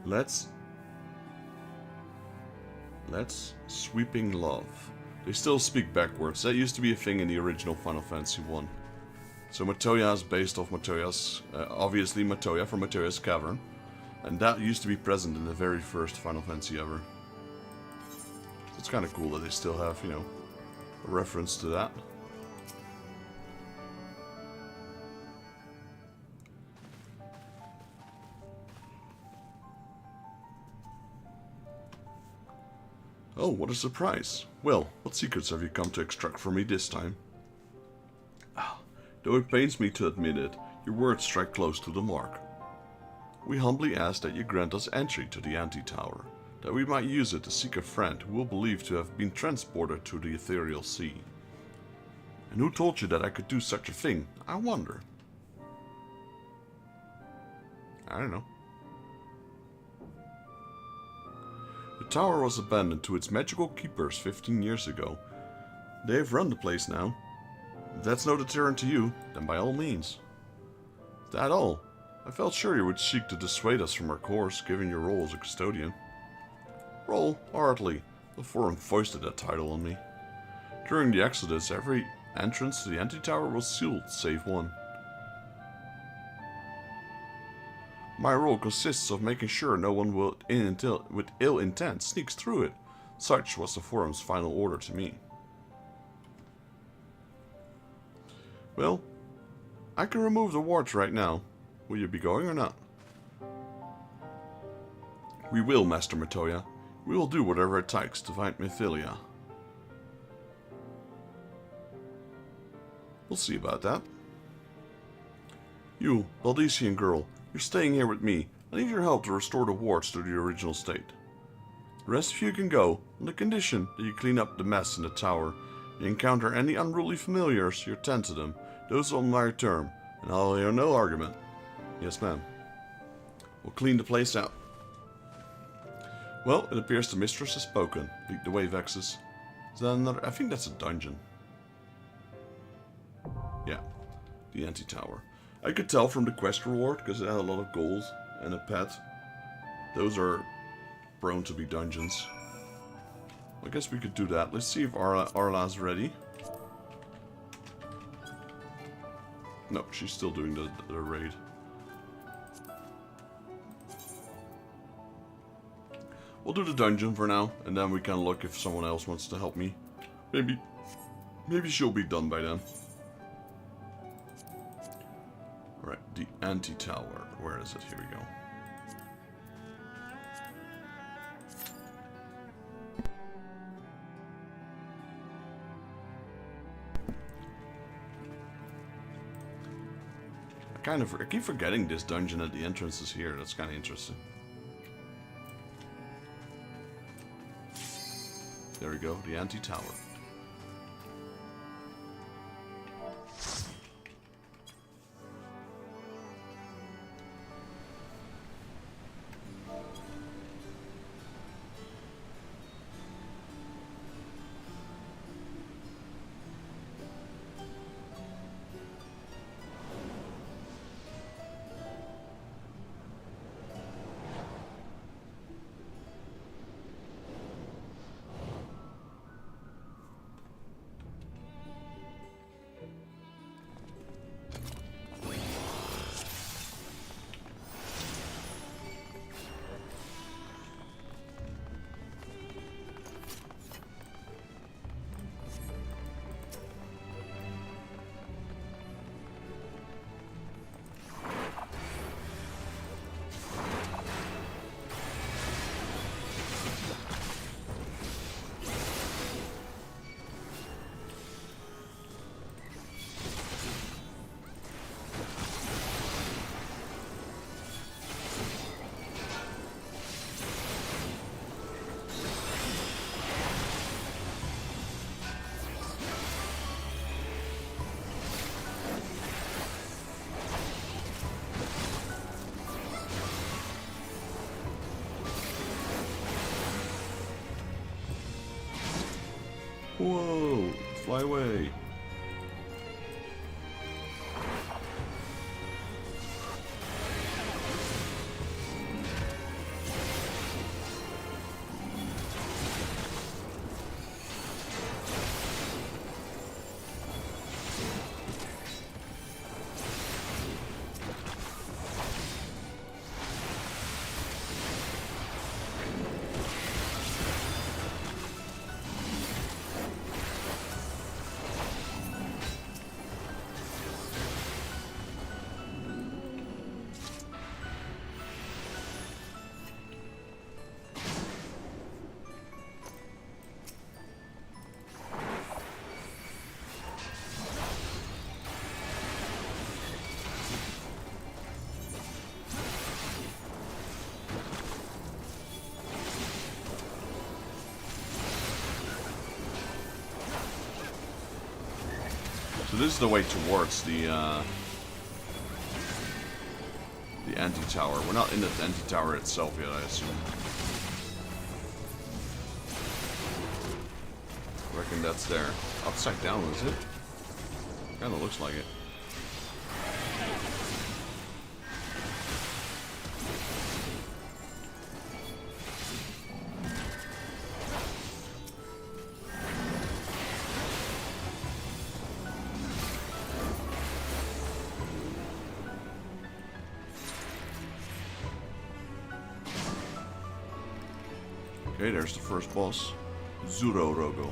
Let's sweeping love. They still speak backwards. That used to be a thing in the original Final Fantasy 1. So Matoya is based off Matoya's, obviously Matoya from Matoya's Cavern. And that used to be present in the very first Final Fantasy ever. So it's kind of cool that they still have, you know, a reference to that. Oh, what a surprise. Well, what secrets have you come to extract from me this time? Though it pains me to admit it, your words strike close to the mark. We humbly ask that you grant us entry to the Anti-Tower, that we might use it to seek a friend who will believe to have been transported to the ethereal sea. And who told you that I could do such a thing, I wonder? I don't know. The tower was abandoned to its magical keepers 15 years ago. They've run the place now. If that's no deterrent to you, then by all means. Is that all? I felt sure you would seek to dissuade us from our course, given your role as a custodian. Role? Hardly. The Forum foisted that title on me. During the Exodus, every entrance to the Anti-Tower was sealed, save one. My role consists of making sure no one with ill intent sneaks through it. Such was the Forum's final order to me. Well, I can remove the wards right now. Will you be going or not? We will, Master Matoya. We will do whatever it takes to find Mythilia. We'll see about that. You, Valdesian girl, you're staying here with me. I need your help to restore the wards to the original state. The rest of you can go, on the condition that you clean up the mess in the tower. If you encounter any unruly familiars, you tend to them. Those on my term, and I'll hear no argument. Yes, ma'am. We'll clean the place out. Well, it appears the mistress has spoken. Lead the way, Vexus. Is that another? I think that's a dungeon. Yeah, the anti-tower. I could tell from the quest reward, because it had a lot of gold and a pet. Those are prone to be dungeons. I guess we could do that. Let's see if Arla's ready. No, she's still doing the raid. We'll do the dungeon for now, and then we can look if someone else wants to help me. Maybe she'll be done by then. Alright, the anti-tower. Where is it? Here we go. I keep forgetting this dungeon at the entrance is here. That's kind of interesting. There we go, the anti-tower. Whoa! Fly away! So this is the way towards the anti-tower. We're not in the anti-tower itself yet, I assume. I reckon that's there. upside down, is it? Kinda looks like it. Okay, there's the first boss. Zurorogo.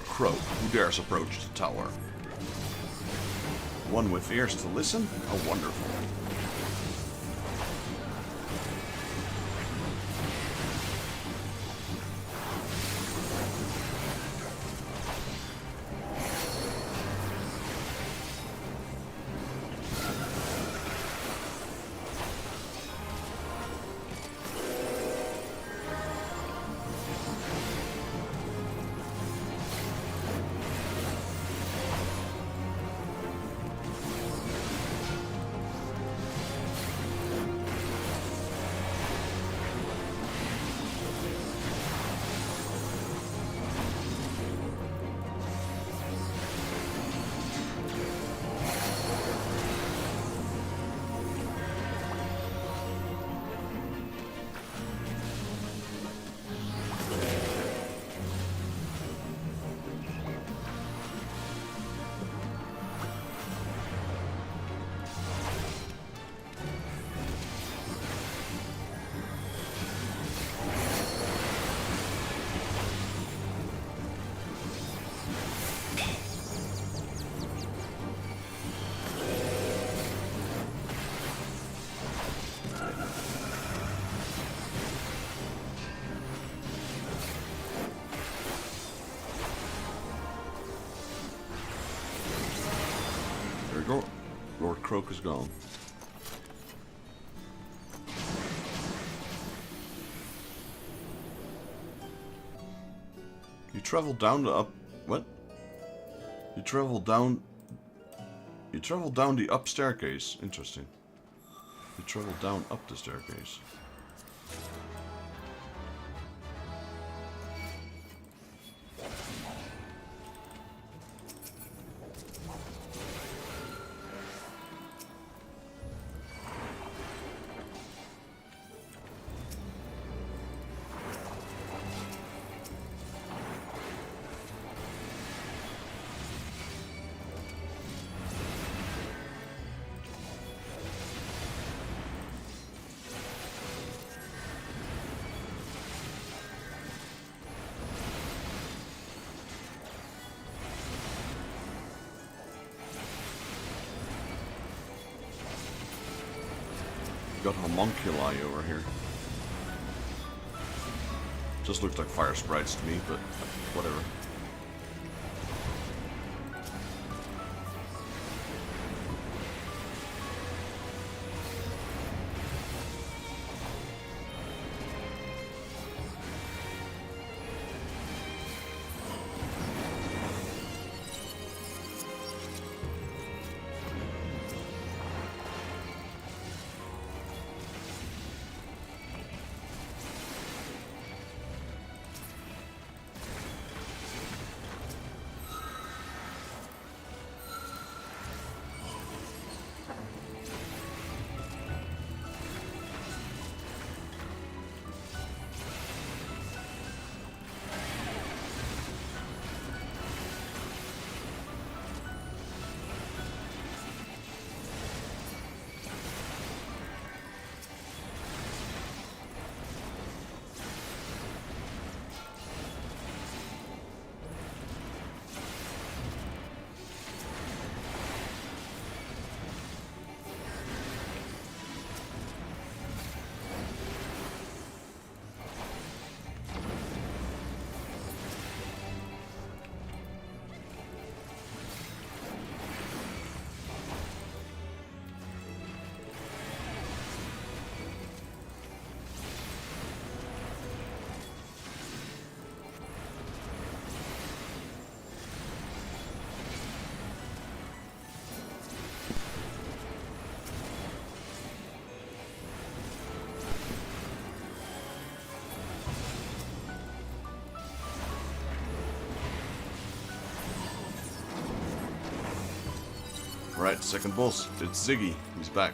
Crow, who dares approach the tower? One with ears to listen? How wonderful. There we go. Lord Croak is gone. You travel down the up... What? You travel down the up staircase. Interesting. You travel down up the staircase. Got homunculi over here. Just looks like fire sprites to me, but whatever. Alright, second boss. It's Ziggy. He's back.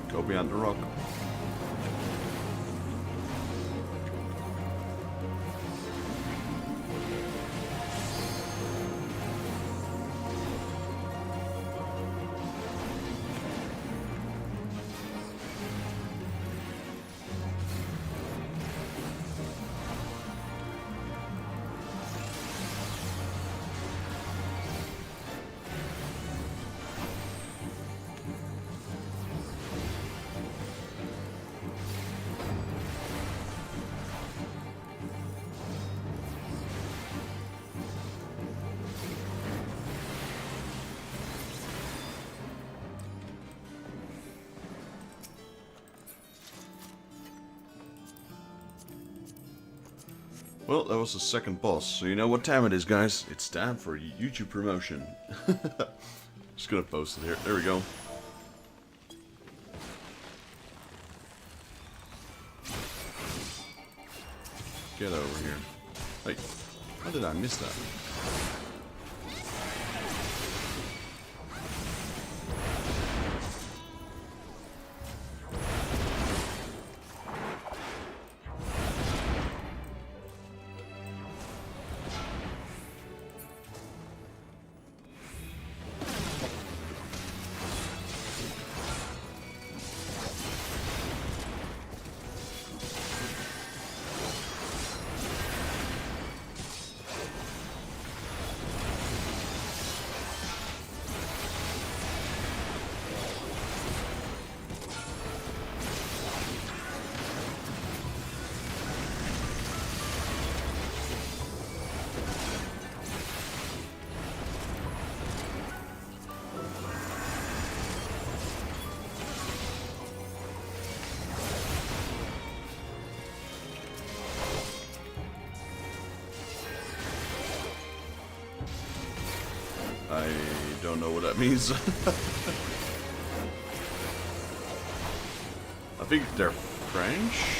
Go beyond the rock. Well, that was the second boss, so you know what time it is, guys. It's time for YouTube promotion. Just gonna post it here. There we go. Get over here. Hey, how did I miss that? I don't know what that means. I think they're French?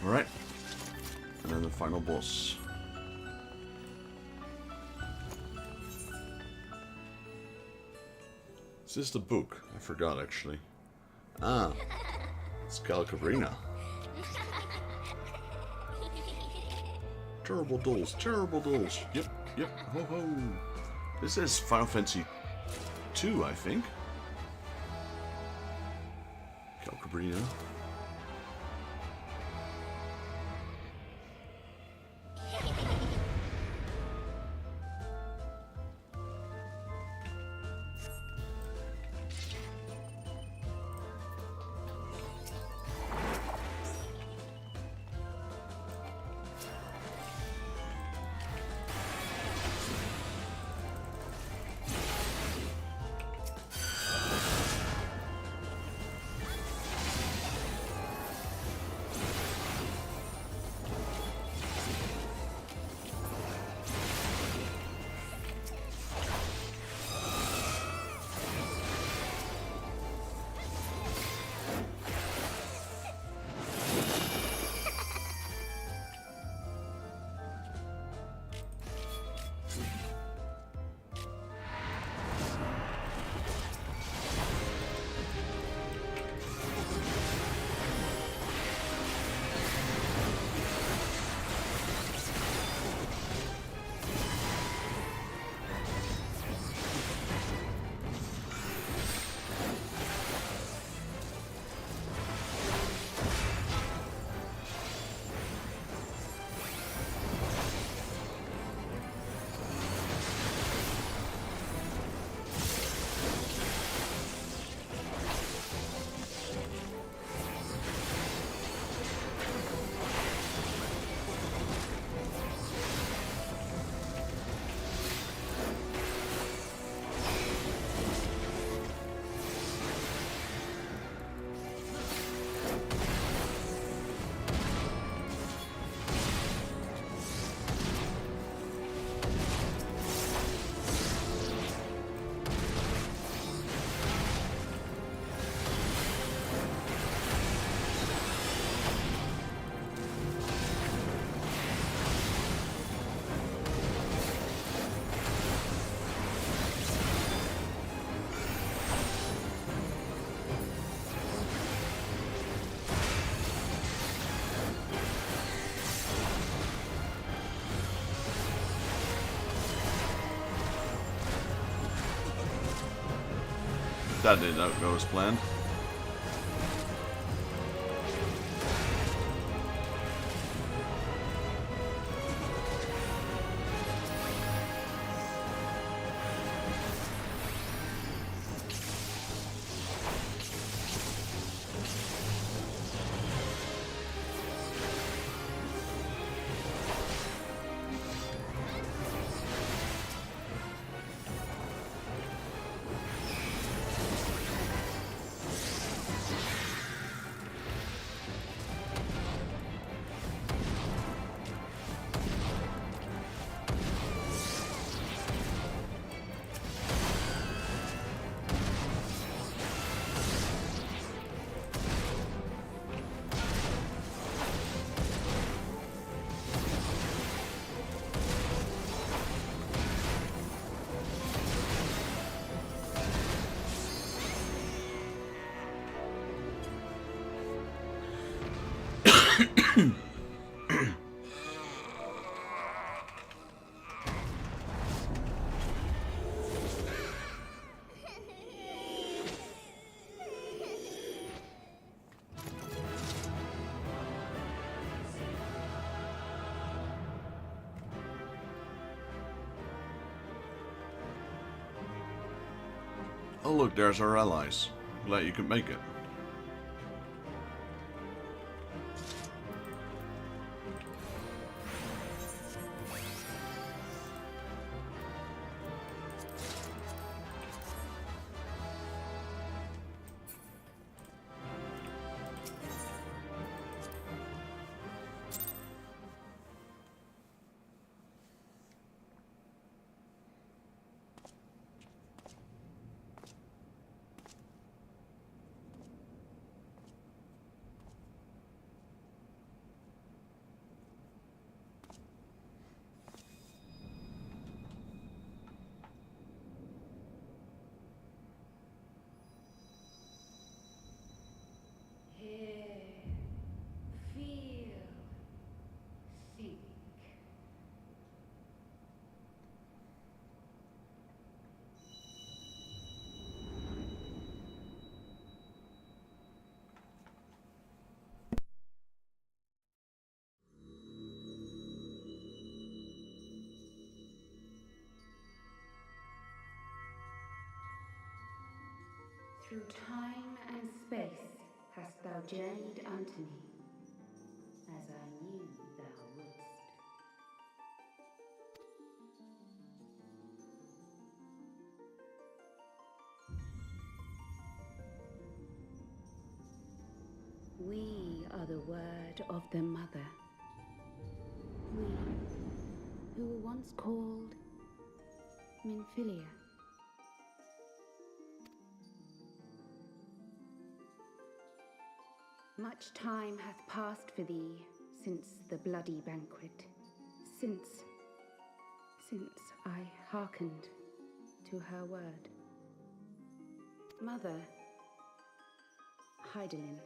Alright. And then the final boss. Is this the book? I forgot, actually. Ah. It's Calcabrina. Terrible dolls, terrible dolls. Yep, yep, ho ho. This is Final Fantasy II, I think. Calcabrina. That did not go as planned. Oh look, there's our allies. Glad you could make it. Through time and space hast thou journeyed unto me, as I knew thou wouldst. We are the word of the Mother. We, who were once called Minfilia. Much time hath passed for thee since the bloody banquet, since I hearkened to her word. Mother, Hydaelyn,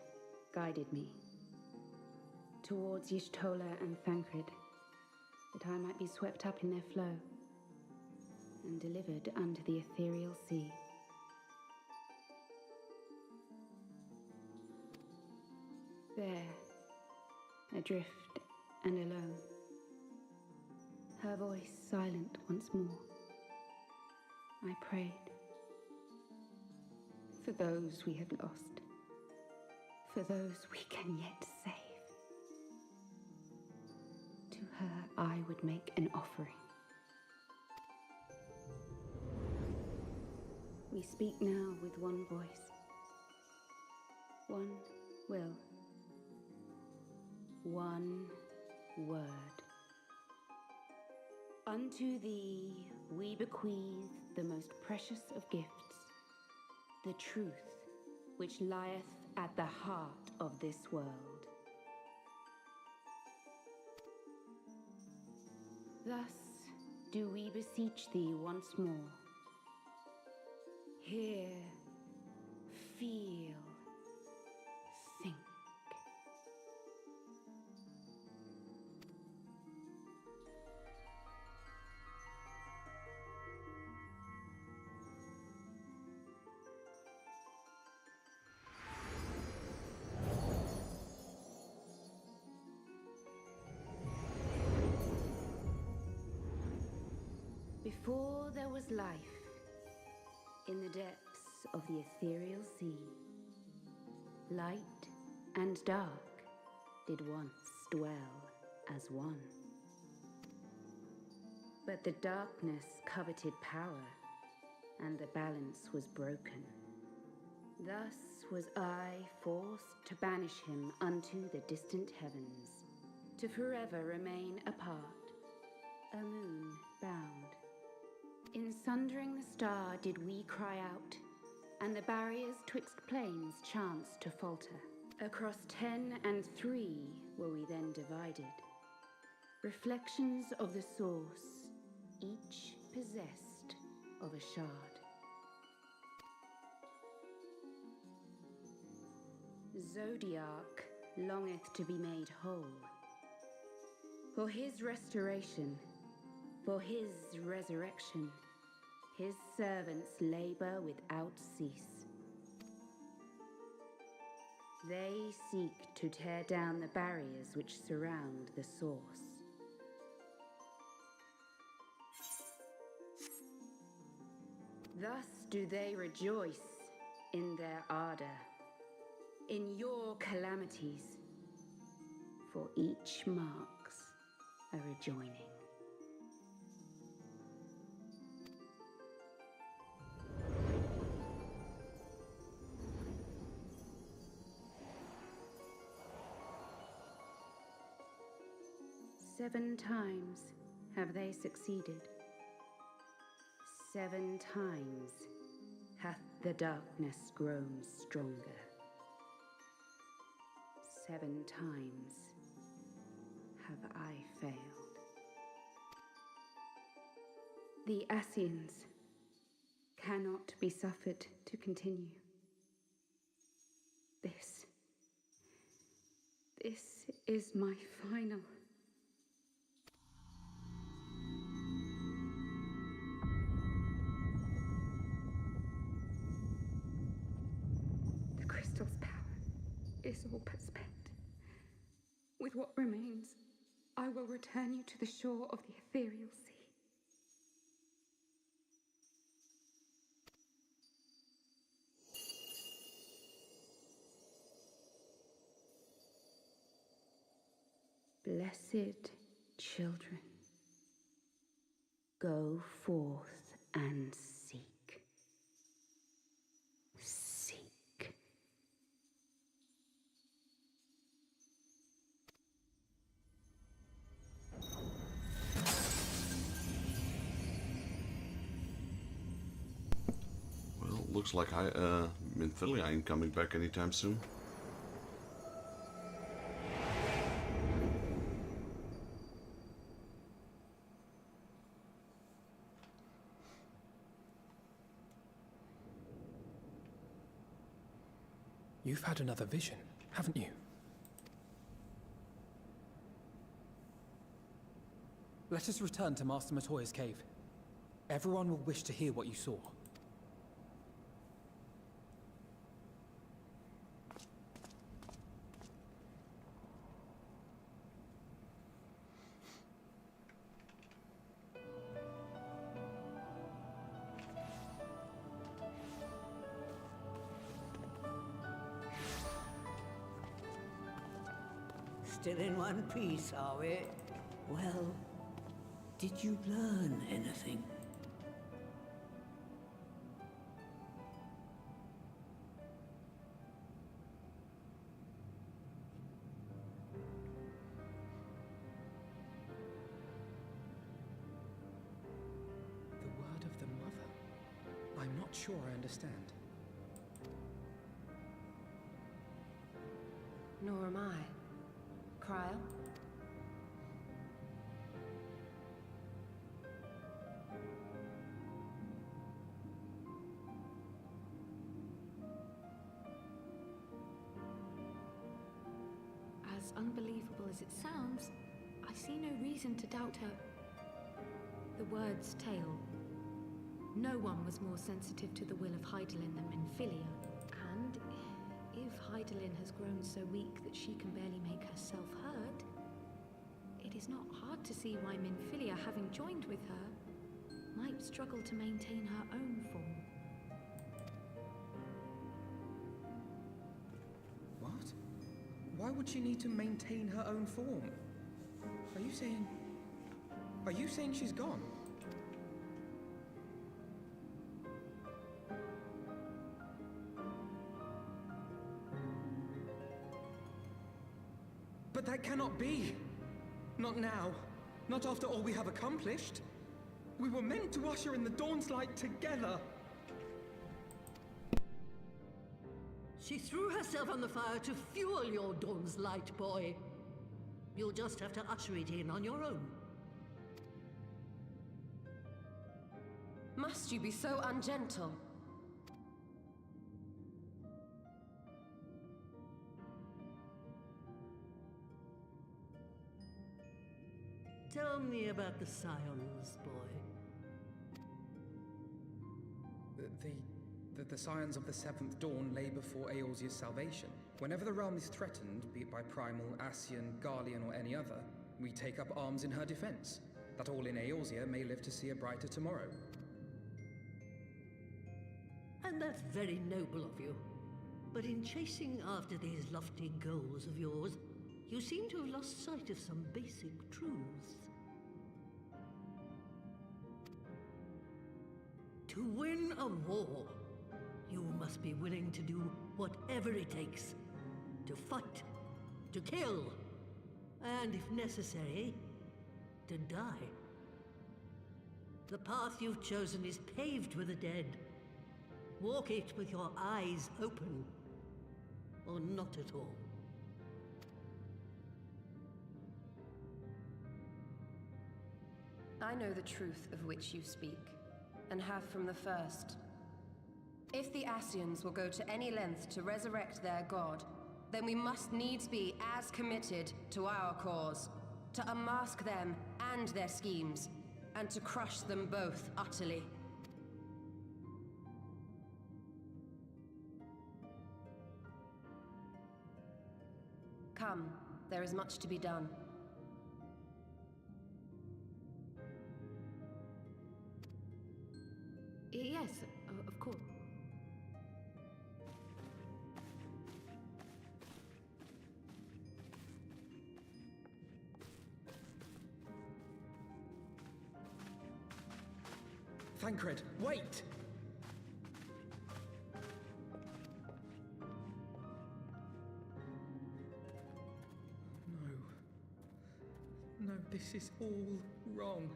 guided me towards Y'shtola and Thancred, that I might be swept up in their flow and delivered unto the ethereal sea. There, adrift and alone, her voice silent once more, I prayed for those we have lost, for those we can yet save. To her I would make an offering. We speak now with one voice, one will, one word. Unto thee we bequeath the most precious of gifts, the truth which lieth at the heart of this world. Thus do we beseech thee once more. Hear, feel, think. Before there was life, in the depths of the ethereal sea, light and dark did once dwell as one. But the darkness coveted power, and the balance was broken. Thus was I forced to banish him unto the distant heavens, to forever remain apart, a moon bound. In sundering the star did we cry out, and the barriers twixt planes chanced to falter. Across 10 and 3 were we then divided, reflections of the source, each possessed of a shard. Zodiac longeth to be made whole. For his restoration, for his resurrection, his servants labor without cease. They seek to tear down the barriers which surround the source. Thus do they rejoice in their ardor, in your calamities, for each marks a rejoining. Seven times have they succeeded. 7 times hath the darkness grown stronger. 7 times have I failed. The Ascians cannot be suffered to continue. This is my final. The crystal's power is all but spent. With what remains, I will return you to the shore of the ethereal sea. Blessed children, go forth and seek. Seek. Well, looks like Minfilia ain't coming back anytime soon. You've had another vision, haven't you? Let us return to Master Matoya's cave. Everyone will wish to hear what you saw. Still in one piece, are we? Well, did you learn anything? The word of the mother? I'm not sure I understand. Nor am I. Cryle? As unbelievable as it sounds, I see no reason to doubt her. The word's tale. No one was more sensitive to the will of Hydaelyn than Minfilia, and if Hydaelyn has grown so weak that she can barely make herself heard, it is not hard to see why Minfilia, having joined with her, might struggle to maintain her own form. What? Why would she need to maintain her own form? Are you saying she's gone? But that cannot be! Not now. Not after all we have accomplished. We were meant to usher in the dawn's light together. She threw herself on the fire to fuel your dawn's light, boy. You'll just have to usher it in on your own. Must you be so ungentle? Tell me about the Scions, boy. The scions of the Seventh Dawn lay before Eorzea's salvation. Whenever the realm is threatened, be it by primal, Ascian, Garlean, or any other, we take up arms in her defense, that all in Eorzea may live to see a brighter tomorrow. And that's very noble of you. But in chasing after these lofty goals of yours, you seem to have lost sight of some basic truths. To win a war, you must be willing to do whatever it takes. To fight, to kill, and if necessary, to die. The path you've chosen is paved with the dead. Walk it with your eyes open, or not at all. I know the truth of which you speak, and have from the first. If the Ascians will go to any length to resurrect their god, then we must needs be as committed to our cause, to unmask them and their schemes, and to crush them both utterly. Come, there is much to be done. Yes, of course. Tancred, wait! No. No, this is all wrong.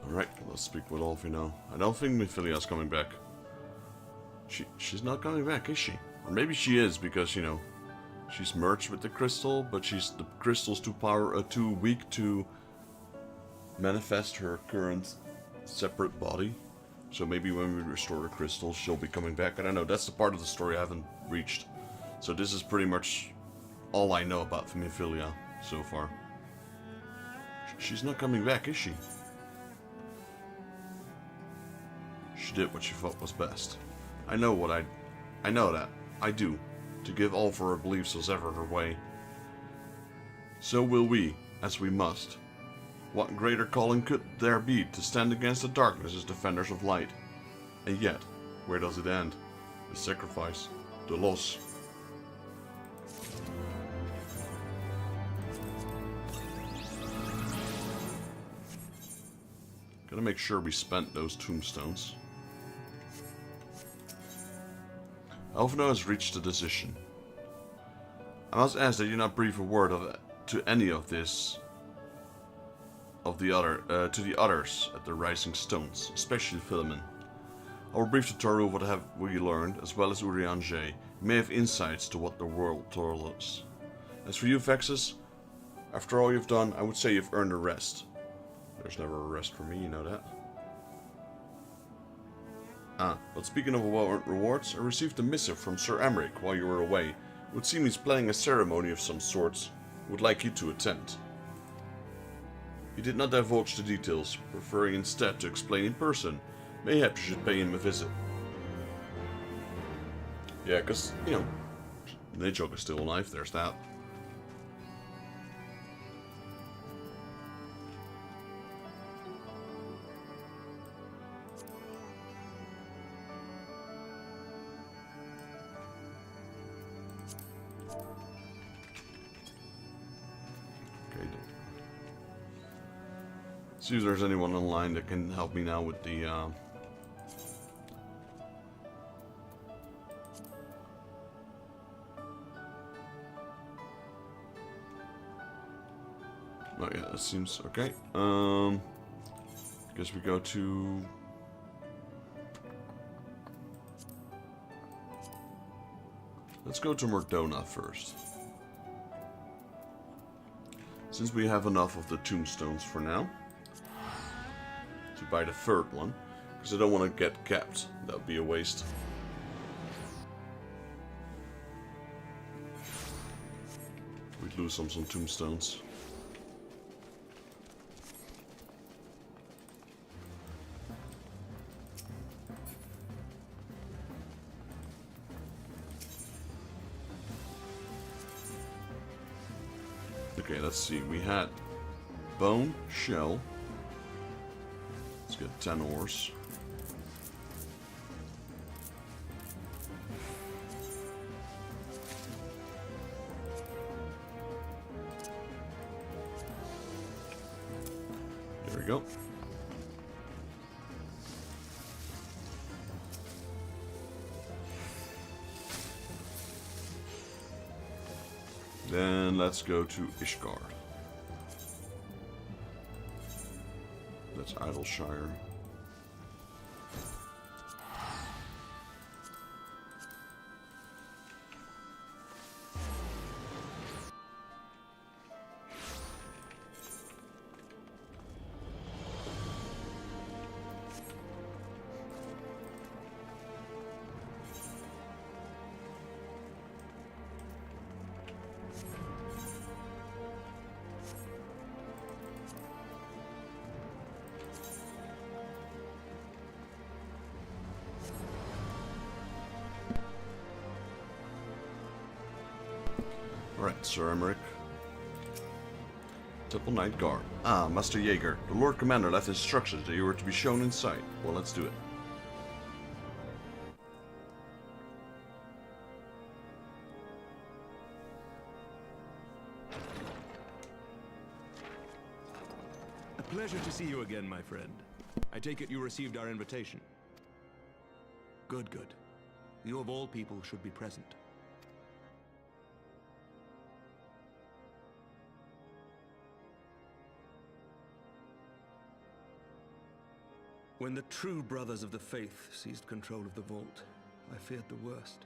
Alright, let's speak with Olfie now. I don't think Miphilia's coming back. She's not coming back, is she? Or maybe she is, because, you know, she's merged with the crystal, but the crystal's too weak to manifest her current separate body. So maybe when we restore the crystal, she'll be coming back. I don't know, that's the part of the story I haven't reached. So this is pretty much all I know about Miphilia so far. She's not coming back, is she? She did what she thought was best. I know that. I do. To give all for her beliefs was ever her way. So will we, as we must. What greater calling could there be to stand against the darkness as defenders of light? And yet, where does it end? The sacrifice. The loss. Gotta make sure we spent those tombstones. Elfino has reached a decision. I must ask that you not breathe a word of it to any of this, to the others at the Rising Stones, especially Philemon. I will brief the Toru what have we learned, as well as Urianger. You may have insights to what the world told us. As for you, Vexus, after all you've done, I would say you've earned a rest. There's never a rest for me, you know that. But speaking of well-earned rewards, I received a missive from Sir Emmerich while you were away. It would seem he's planning a ceremony of some sorts. Would like you to attend. He did not divulge the details, preferring instead to explain in person. Mayhap you should pay him a visit. Yeah, because, you know, Nidhogg is still alive, there's that. See if there's anyone online that can help me now with the oh yeah, that seems okay. Guess we go to let's go to Mordona first. Since we have enough of the tombstones for now. To buy the third one, because I don't want to get capped. That would be a waste. We'd lose some tombstones. Okay, let's see. We had bone, shell. Let's get 10 ores. There we go. Then let's go to Ishgard. That's Idleshire. Alright, Sir Emmerich. Temple Knight Guard. Ah, Master Jaeger. The Lord Commander left instructions that you were to be shown inside. Well, let's do it. pleasure to see you again, my friend. I take it you received our invitation. Good, good. You of all people should be present. When the true brothers of the faith seized control of the vault, I feared the worst.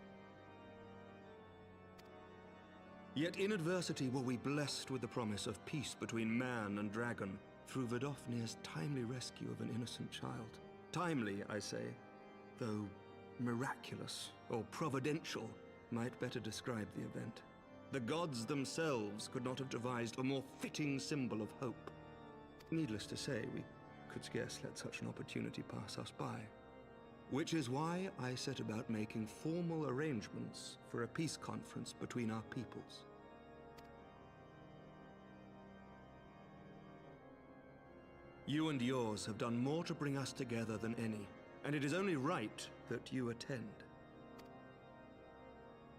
Yet in adversity were we blessed with the promise of peace between man and dragon through Vidofnir's timely rescue of an innocent child. Timely, I say, though miraculous or providential might better describe the event. The gods themselves could not have devised a more fitting symbol of hope. Needless to say, we could scarce let such an opportunity pass us by. Which is why I set about making formal arrangements for a peace conference between our peoples. You and yours have done more to bring us together than any, and it is only right that you attend.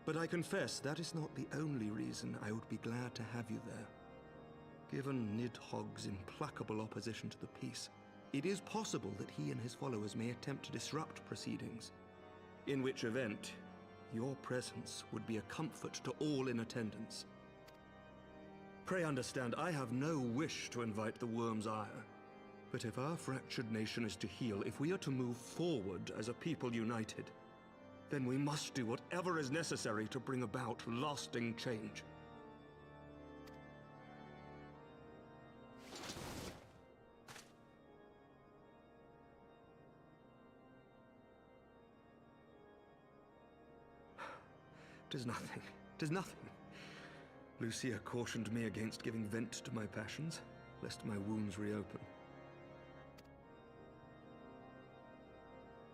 But I confess that is not the only reason I would be glad to have you there. Given Nidhogg's implacable opposition to the peace, it is possible that he and his followers may attempt to disrupt proceedings, in which event your presence would be a comfort to all in attendance. Pray understand, I have no wish to invite the Worm's ire, but if our fractured nation is to heal, if we are to move forward as a people united, then we must do whatever is necessary to bring about lasting change. Tis nothing. 'Tis nothing. Lucia cautioned me against giving vent to my passions, lest my wounds reopen.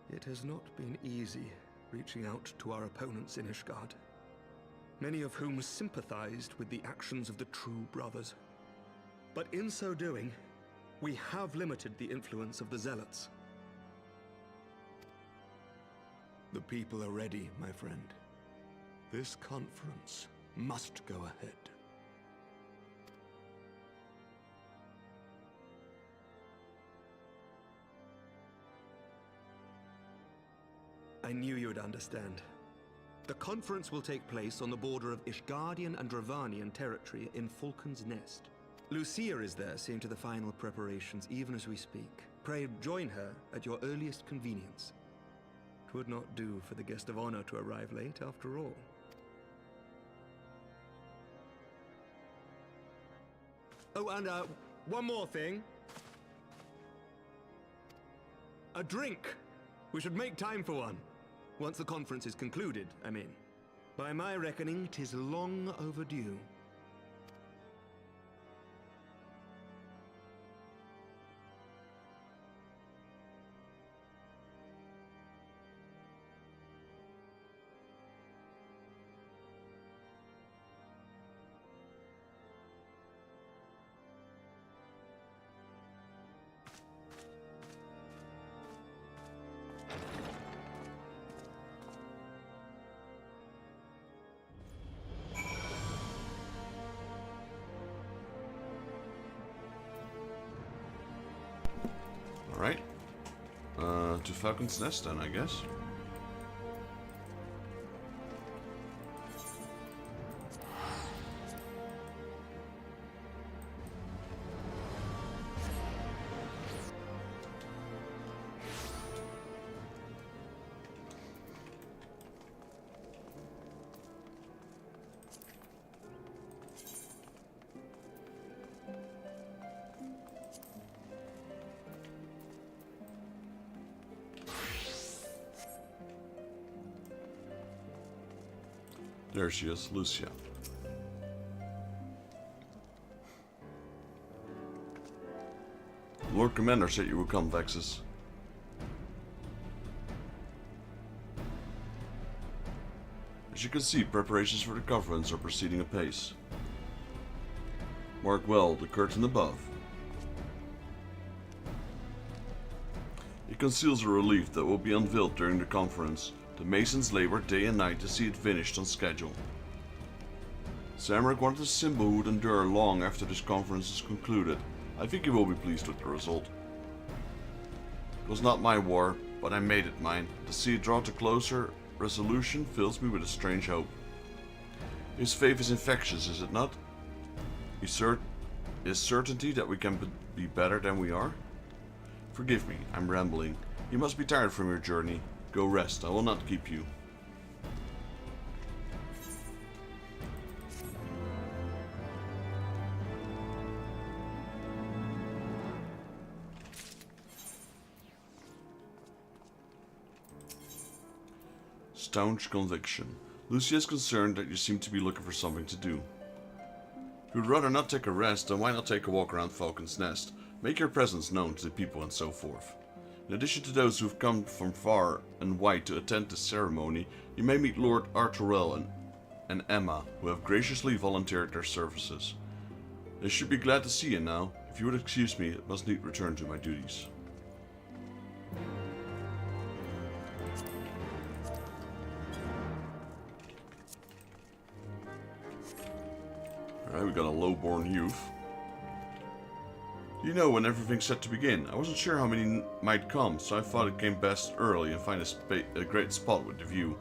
It has not been easy reaching out to our opponents in Ishgard, many of whom sympathized with the actions of the true brothers. But in so doing, we have limited the influence of the Zealots. The people are ready, my friend. This conference must go ahead. I knew you would understand. The conference will take place on the border of Ishgardian and Dravanian territory in Falcon's Nest. Lucia is there seeing to the final preparations even as we speak. Pray join her at your earliest convenience. 'Twould not do for the guest of honor to arrive late after all. Oh, and one more thing. A drink. We should make time for one. Once the conference is concluded, I mean. By my reckoning, 'tis long overdue. Alright. To Falcon's Nest then, I guess. There she is, Lucia. Lord Commander said you would come, Vexus. As you can see, preparations for the conference are proceeding apace. Mark well the curtain above. It conceals a relief that will be unveiled during the conference. The masons labor day and night to see it finished on schedule. Samric wanted the Symbolhood endure long after this conference is concluded, I think you will be pleased with the result. It was not my war, but I made it mine. To see it draw to closer resolution fills me with a strange hope. His faith is infectious, is it not? Is certainty that we can be better than we are? Forgive me, I'm rambling. You must be tired from your journey. Go rest, I will not keep you. Staunch conviction. Lucia is concerned that you seem to be looking for something to do. If you would rather not take a rest, then why not take a walk around Falcon's Nest? Make your presence known to the people and so forth. In addition to those who have come from far and wide to attend the ceremony, you may meet Lord Arturel and Emma, who have graciously volunteered their services. They should be glad to see you now. If you would excuse me, I must need return to my duties. Alright, we got a lowborn youth. You know when everything's set to begin. I wasn't sure how many might come, so I thought it came best early and find a great spot with the view.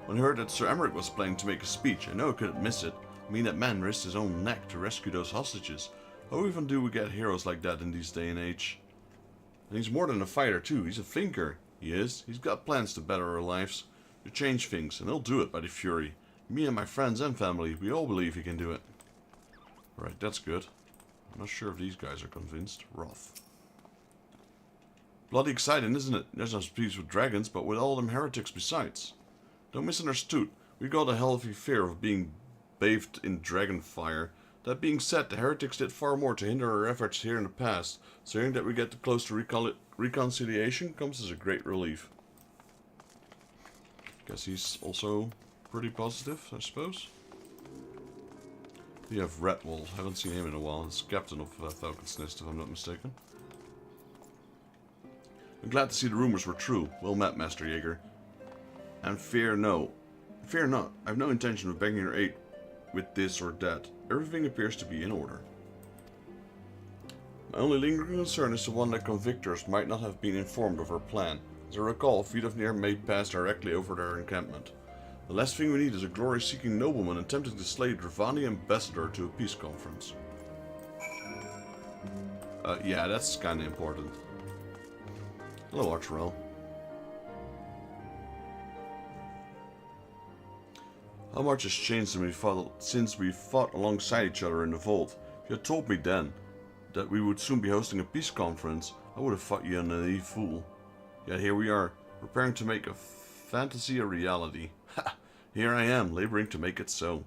When I heard that Sir Emmerich was planning to make a speech, I know I couldn't miss it. I mean, that man risked his own neck to rescue those hostages. How even do we get heroes like that in this day and age? And he's more than a fighter too, he's a thinker. He is. He's got plans to better our lives, to change things, and he'll do it by the Fury. Me and my friends and family, we all believe he can do it. Right, that's good. I'm not sure if these guys are convinced. Wrath. Bloody exciting, isn't it? There's no peace with dragons, but with all them heretics besides. Don't misunderstood. We got a healthy fear of being bathed in dragon fire. That being said, the heretics did far more to hinder our efforts here in the past, so hearing that we get close to reconciliation comes as a great relief. Guess he's also pretty positive, I suppose. We have Redwall. Haven't seen him in a while. He's captain of Falcon's Nest, if I'm not mistaken. I'm glad to see the rumors were true. Well met, Master Jaeger. And fear not. I have no intention of begging your aid with this or that. Everything appears to be in order. My only lingering concern is the one that convictors might not have been informed of our plan. As I recall, Vidofnir may pass directly over their encampment. The last thing we need is a glory-seeking nobleman attempting to slay Dravani ambassador to a peace conference. Yeah, that's kinda important. Hello, Arturel. How much has changed since we fought alongside each other in the vault? If you had told me then that we would soon be hosting a peace conference, I would have thought you a naive fool. Yet here we are, preparing to make a fantasy a reality. Ha! Here I am, laboring to make it so.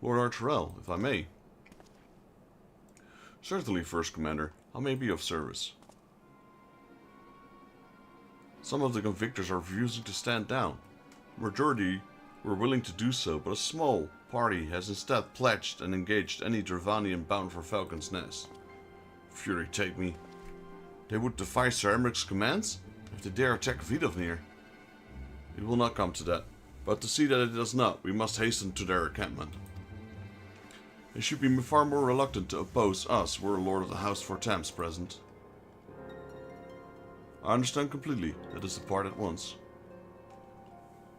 Lord Arturel, if I may. Certainly, First Commander. How may I be of service? Some of the convictors are refusing to stand down. The majority were willing to do so, but a small party has instead pledged and engaged any Dravanian bound for Falcon's Nest. Fury take me. They would defy Sir Emmerich's commands? If they dare attack Vidofnir. It will not come to that, but to see that it does not, we must hasten to their encampment. They should be far more reluctant to oppose us were a Lord of the House for Thames present. I understand completely. Let us depart at once.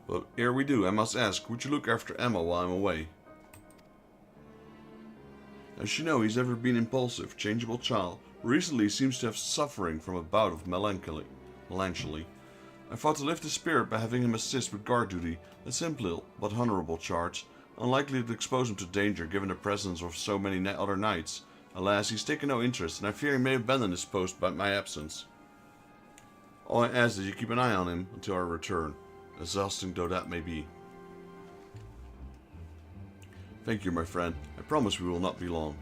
But ere we do, I must ask, would you look after Emma while I'm away? As you know, he's never been impulsive, changeable child. Recently he seems to have suffering from a bout of melancholy. I thought to lift his spirit by having him assist with guard duty, a simple but honorable charge, unlikely to expose him to danger given the presence of so many other knights. Alas, he's taken no interest, and I fear he may abandon his post by my absence. All I ask is you keep an eye on him until our return, exhausting though that may be. Thank you, my friend. I promise we will not be long.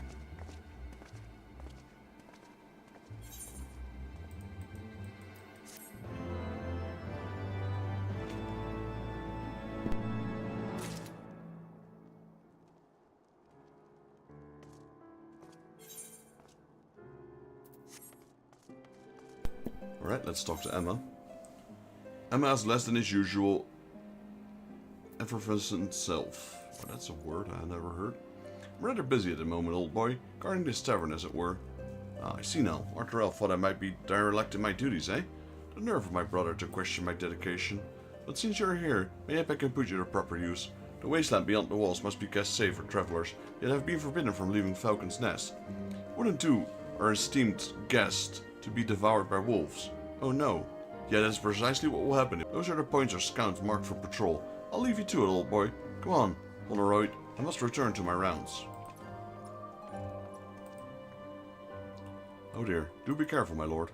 Alright, let's talk to Emma. Emma has less than his usual effervescent self. Well, that's a word I never heard. I'm rather busy at the moment, old boy, guarding this tavern, as it were. Ah, I see now. Arthur Elf thought I might be derelict in my duties, eh? The nerve of my brother to question my dedication. But since you're here, maybe I can put you to proper use. The wasteland beyond the walls must be kept safe for travelers, yet have been forbidden from leaving Falcon's Nest. Wouldn't do our esteemed guest to be devoured by wolves. Oh no. Yeah, that's precisely what will happen. Those are the points our scouts marked for patrol. I'll leave you to it, old boy. Come on, Polaroid. I must return to my rounds. Oh dear. Do be careful, my lord.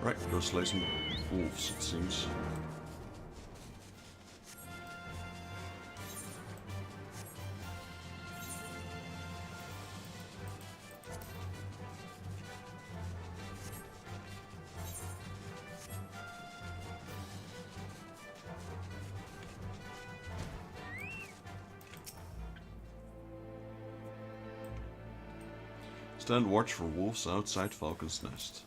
Right, go slay some wolves, it seems. Stand watch for wolves outside Falcon's Nest.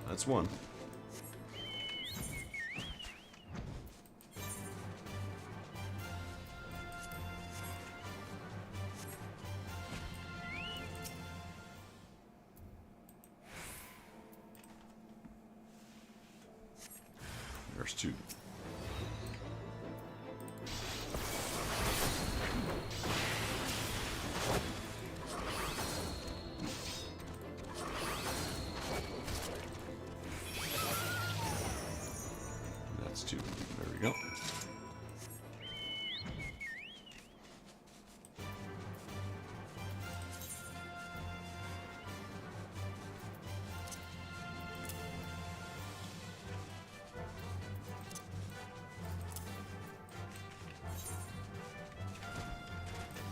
That's one. There's two. That's two. There we go.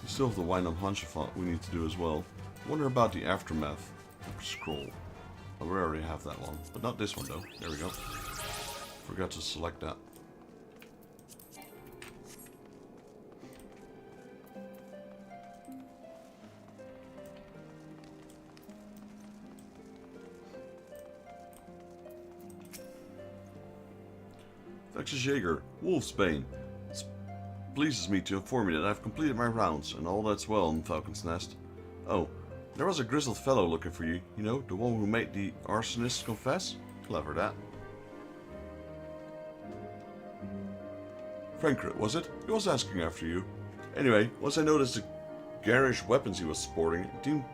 Still have the wind up hunch we need to do as well. Wonder about the aftermath scroll. Oh, we already have that one, but not this one though. There we go. Forgot to select that. Texas Jaeger, Wolfsbane. Pleases me to inform you that I've completed my rounds, and all that's well in Falcon's Nest. Oh, there was a grizzled fellow looking for you, you know, the one who made the arsonist confess? Clever that. Frankrit, was it? He was asking after you. Anyway, once I noticed the garish weapons he was sporting, it seemed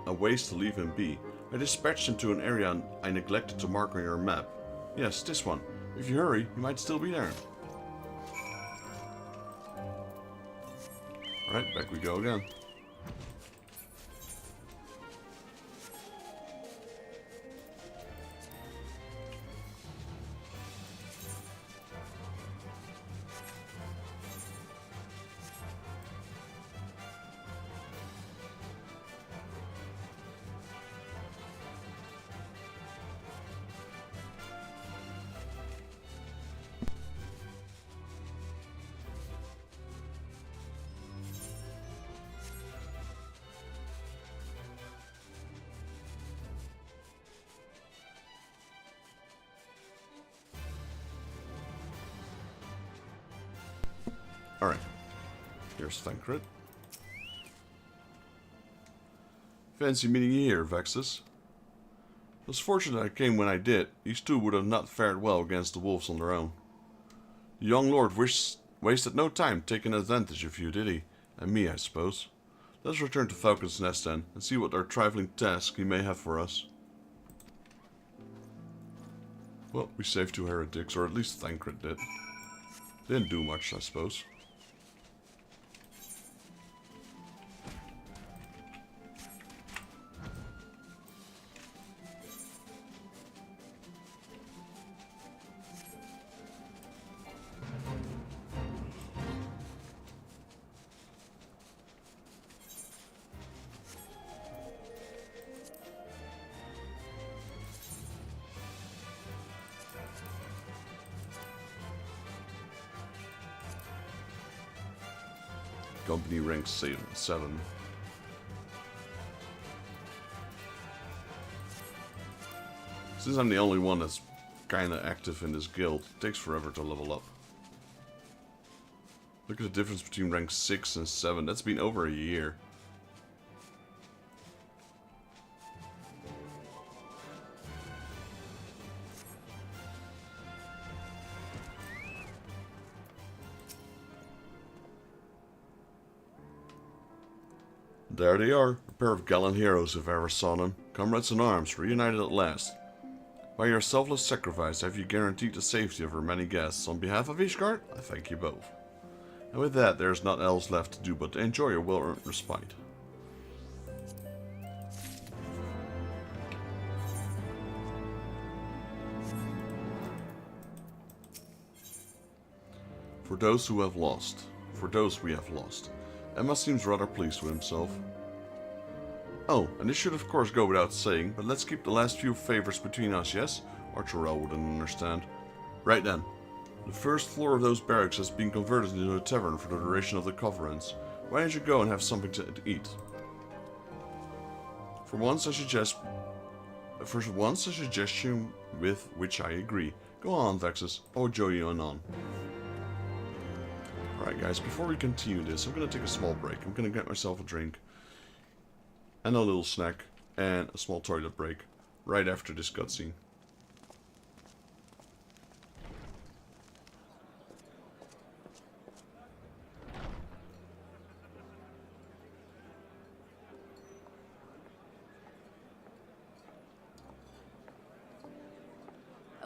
a waste to leave him be. I dispatched him to an area I neglected to mark on your map. Yes, this one. If you hurry, he might still be there. Alright, back we go again. Alright. Here's Thancred. Fancy meeting you here, Vexus. It was fortunate I came when I did. These two would have not fared well against the wolves on their own. The young lord wasted no time taking advantage of you, did he? And me, I suppose. Let's return to Falcon's Nest then, and see what our trifling task he may have for us. Well, we saved two heretics, or at least Thancred did. Didn't do much, I suppose. Company rank 7. Since I'm the only one that's kinda active in this guild, it takes forever to level up. Look at the difference between rank 6 and 7. That's been over a year. There they are, a pair of gallant heroes if I ever saw them. Comrades in arms, reunited at last. By your selfless sacrifice have you guaranteed the safety of our many guests. On behalf of Ishgard, I thank you both. And with that, there is nothing else left to do but to enjoy your well-earned respite. For those who have lost. For those we have lost. Emma seems rather pleased with himself. Oh, and this should of course go without saying, but let's keep the last few favors between us, yes? Or Terrell wouldn't understand. Right then. The first floor of those barracks has been converted into a tavern for the duration of the conference. Why don't you go and have something to eat? For once a suggestion with which I agree. Go on, Vexus. I'll join you on. Alright guys, before we continue this, I'm going to take a small break. I'm going to get myself a drink. And a little snack. And a small toilet break. Right after this cutscene.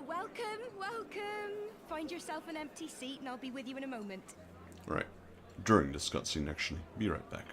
Welcome, welcome. Find yourself an empty seat and I'll be with you in a moment. Right. During this cutscene, actually. Be right back.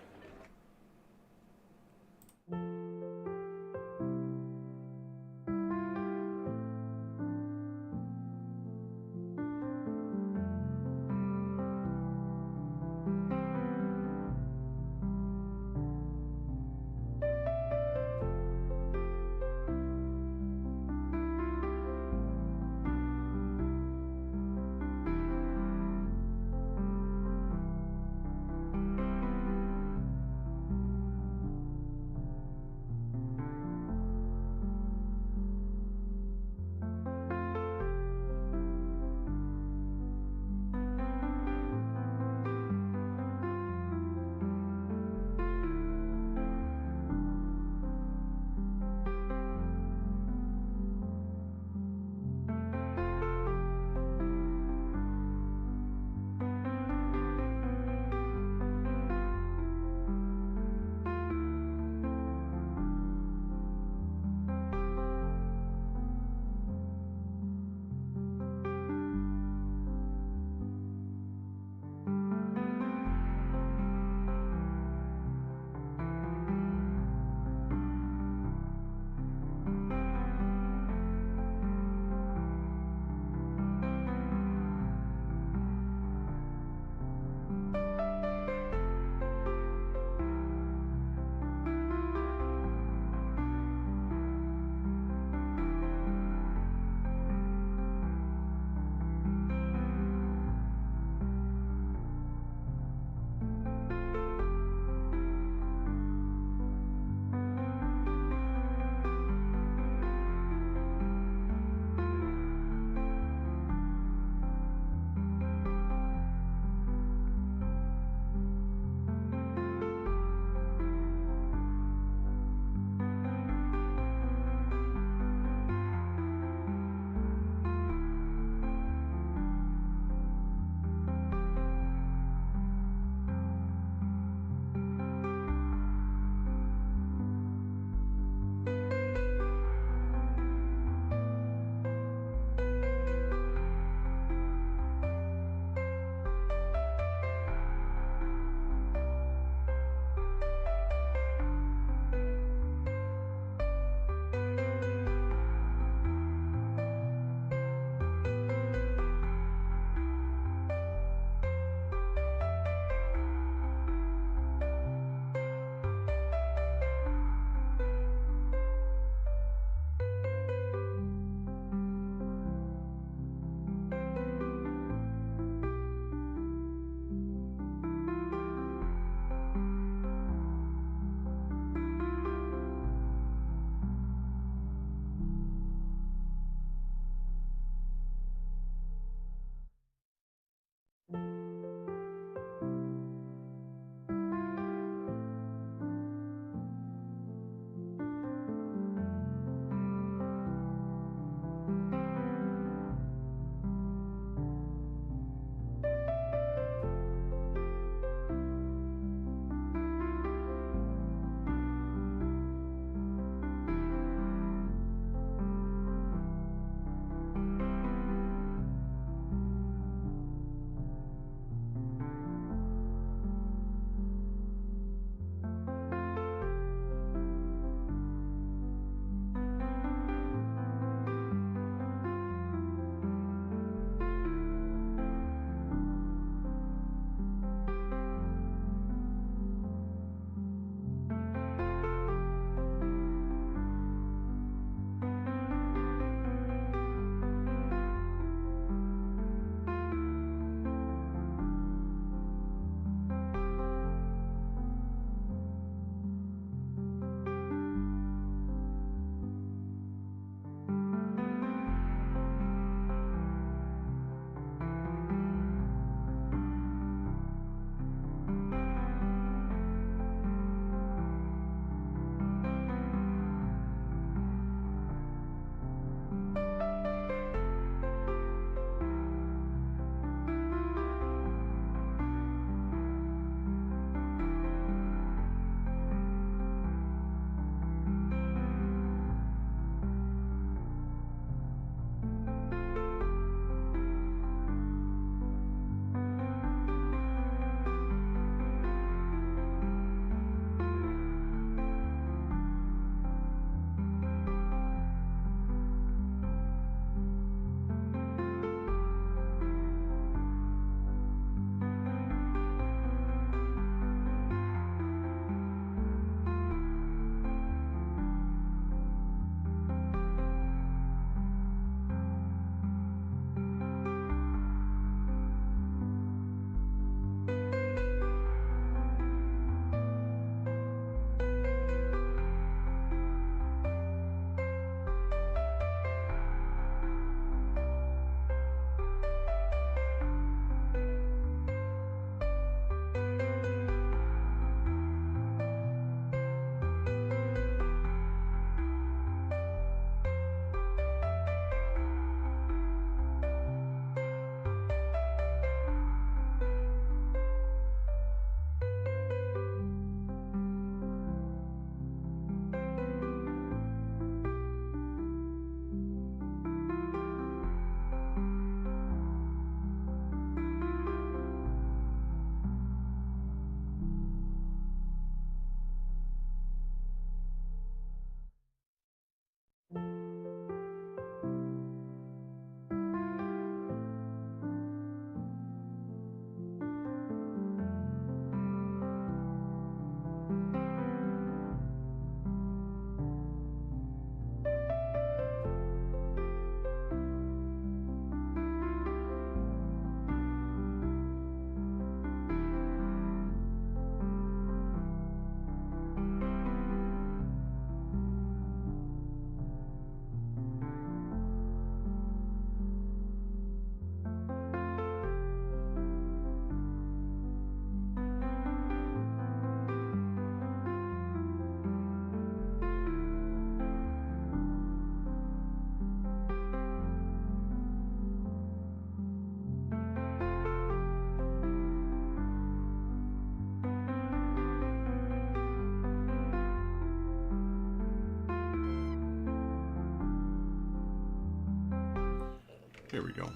Here we go.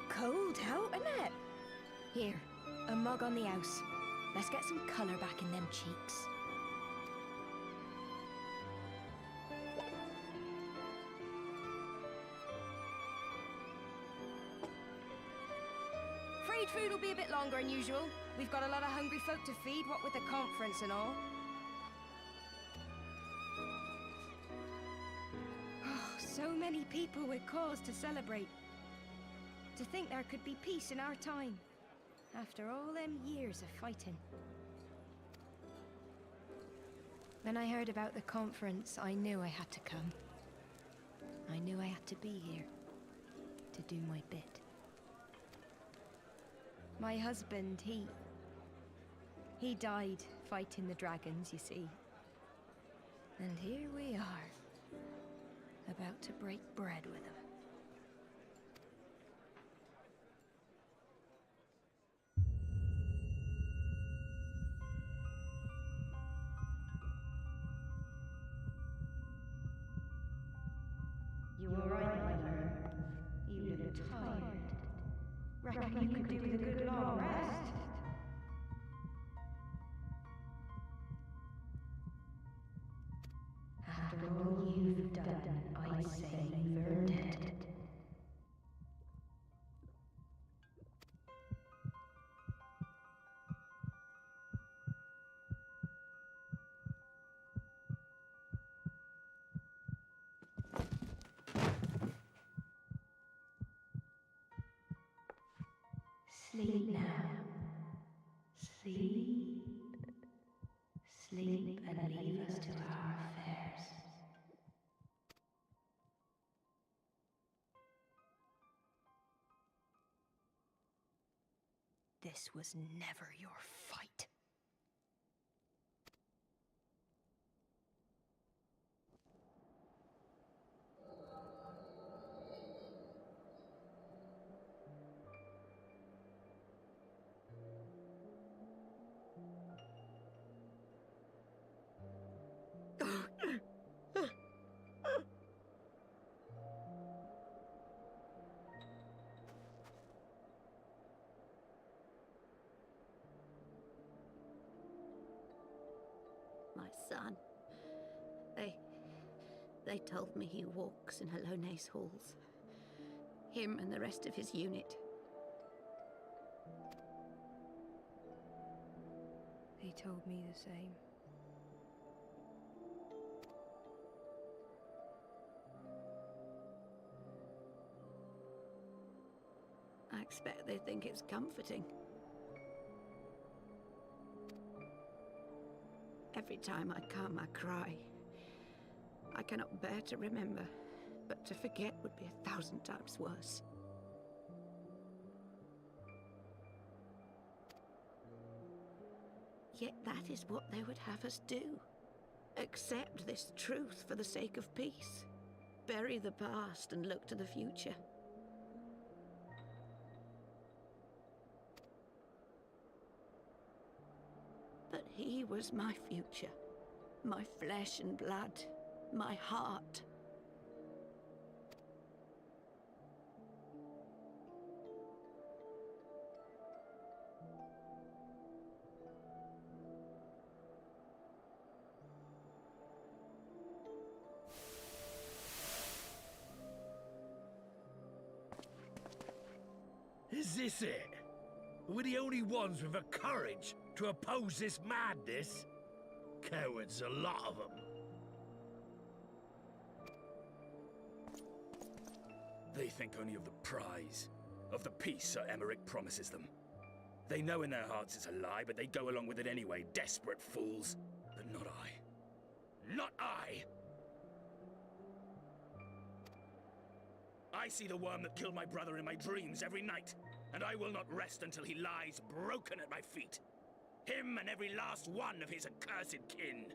Cold out, isn't it? Here, a mug on the house. Let's get some colour back in them cheeks. Afraid food will be a bit longer than usual. We've got a lot of hungry folk to feed, what with the conference and all. Oh, so many people with cause to celebrate. To think there could be peace in our time, after all them years of fighting. When I heard about the conference, I knew I had to come. I knew I had to be here, to do my bit. My husband, he died fighting the dragons, you see. And here we are, about to break bread with him. You all right, my friend? You look tired. Reckon you could do with a good long rest? After all you've done, I'd say you've earned it. Sleep now. Sleep. Sleep and leave us to our affairs. This was never your fight. My son. They told me he walks in Halone's halls. Him and the rest of his unit. They told me the same. I expect they think it's comforting. Every time I come, I cry. I cannot bear to remember, but to forget would be 1,000 times worse. Yet that is what they would have us do. Accept this truth for the sake of peace. Bury the past and look to the future. But he was my future. My flesh and blood. My heart. Is this it? We're the only ones with the courage to oppose this madness? Cowards, a lot of them. They think only of the prize, of the peace Sir Emmerich promises them. They know in their hearts it's a lie, but they go along with it anyway, desperate fools. But not I. Not I! I see the worm that killed my brother in my dreams every night, and I will not rest until he lies broken at my feet. Him and every last one of his accursed kin.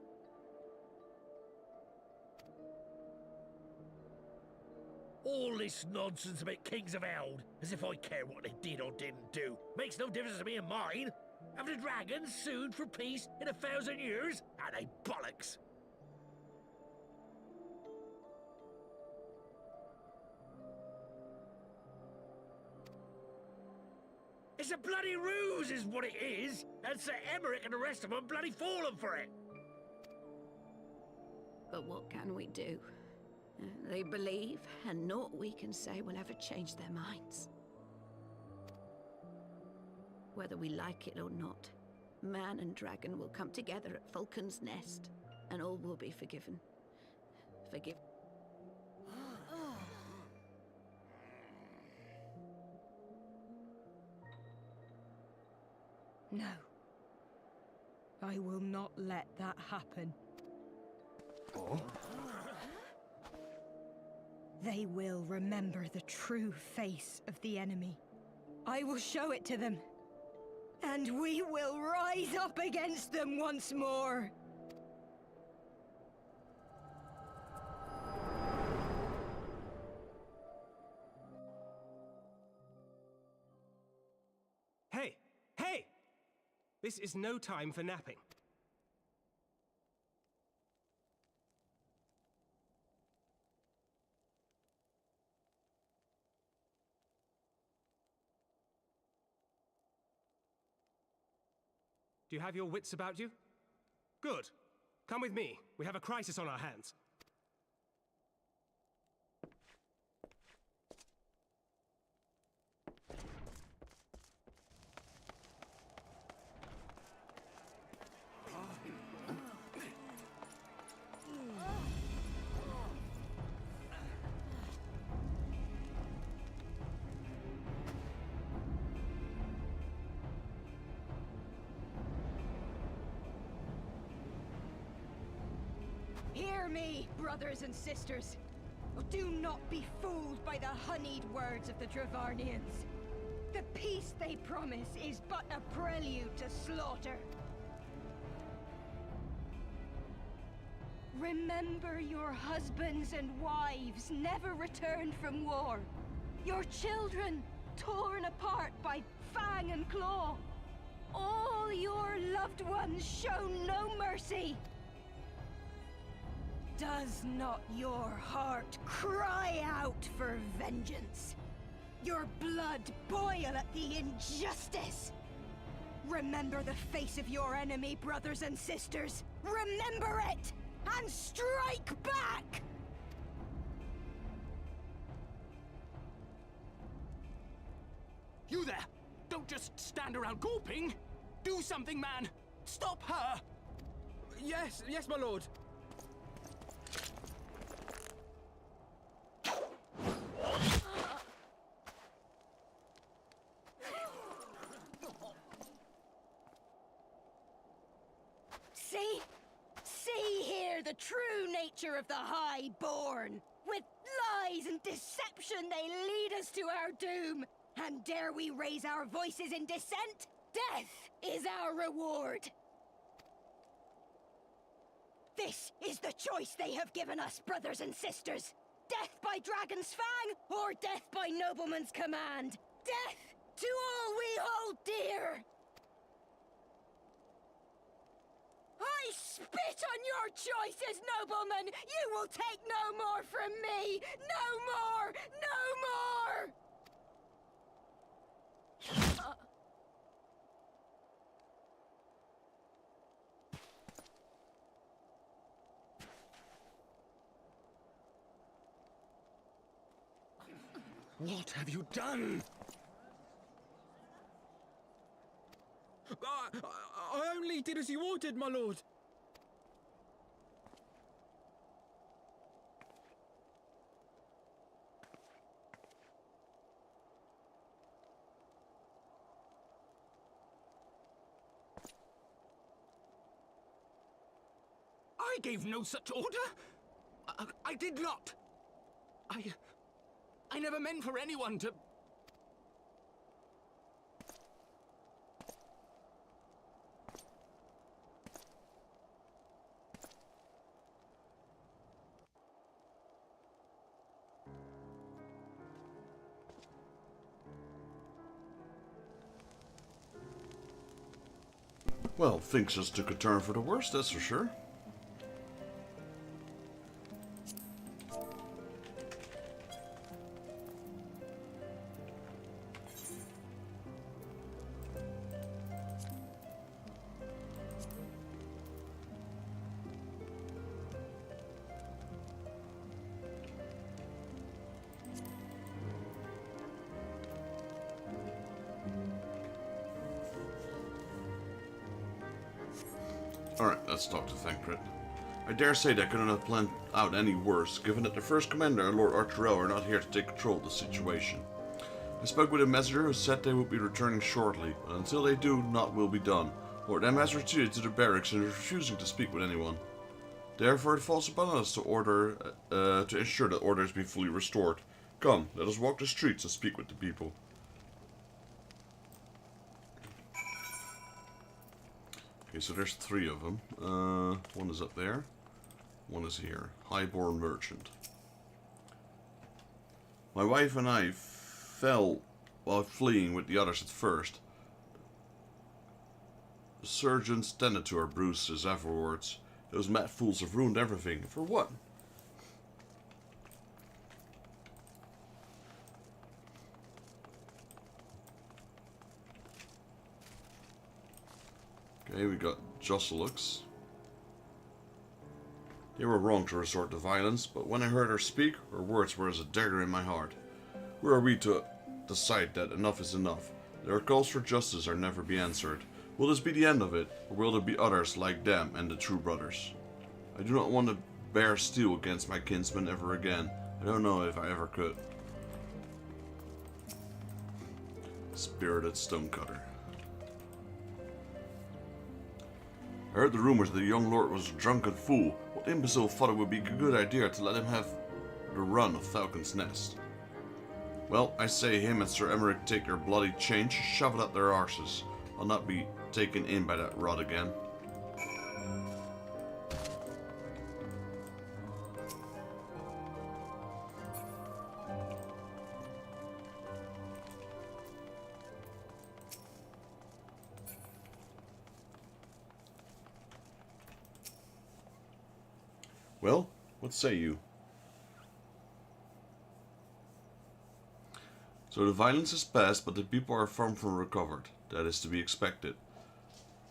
All this nonsense about Kings of Eld, as if I care what they did or didn't do. Makes no difference to me and mine. Have the dragons sued for peace in 1,000 years? Are they bollocks? It's a bloody ruse is what it is, and Sir Emmerich and the rest of them bloody fallen for it. But what can we do? They believe, and naught we can say will ever change their minds. Whether we like it or not, man and dragon will come together at Falcon's Nest, and all will be forgiven. Forgive. No. I will not let that happen. Oh? They will remember the true face of the enemy. I will show it to them. And we will rise up against them once more. Hey! Hey! This is no time for napping. Do you have your wits about you? Good. Come with me. We have a crisis on our hands. Hear me, brothers and sisters. Do not be fooled by the honeyed words of the Dravarnians. The peace they promise is but a prelude to slaughter. Remember your husbands and wives never returned from war. Your children torn apart by fang and claw. All your loved ones shown no mercy. Does not your heart cry out for vengeance? Your blood boil at the injustice? Remember the face of your enemy, brothers and sisters. Remember it, and strike back! You there! Don't just stand around gawping! Do something, man! Stop her! Yes, my lord. See here the true nature of the Highborn. With lies and deception they lead us to our doom. And dare we raise our voices in dissent? Death is our reward. This is the choice they have given us, brothers and sisters. Death by dragon's fang, or death by nobleman's command. Death to all we hold dear. I spit on your choices, noblemen! You will take no more from me! No more! No more! What have you done? I only did as you ordered, my lord. I gave no such order. I did not. I never meant for anyone to... Well, things just took a turn for the worse, that's for sure. Alright, let's talk to Thancred. I dare say they couldn't have planned out any worse, given that the First Commander and Lord Arturel are not here to take control of the situation. I spoke with a messenger who said they would be returning shortly, but until they do, naught will be done. Lord M has retreated to the barracks and is refusing to speak with anyone. Therefore it falls upon us to ensure that order has been fully restored. Come, let us walk the streets and speak with the people. Okay, so there's 3 of them. One is up there. One is here. Highborn Merchant. My wife and I fell while fleeing with the others at first. The surgeons tended to our bruises afterwards. Those mad fools have ruined everything. For what? Okay, we got Josselux. They were wrong to resort to violence, but when I heard her speak, her words were as a dagger in my heart. Who are we to decide that enough is enough? Their calls for justice are never be answered. Will this be the end of it, or will there be others like them and the true brothers? I do not want to bear steel against my kinsmen ever again. I don't know if I ever could. Spirited Stonecutter. I heard the rumors that the young lord was a drunken fool. What imbecile thought it would be a good idea to let him have the run of Falcon's Nest? Well, I say him and Sir Emmerich take their bloody change, shove it up their arses. I'll not be taken in by that rod again. Well, what say you? So the violence is past, but the people are far from recovered. That is to be expected.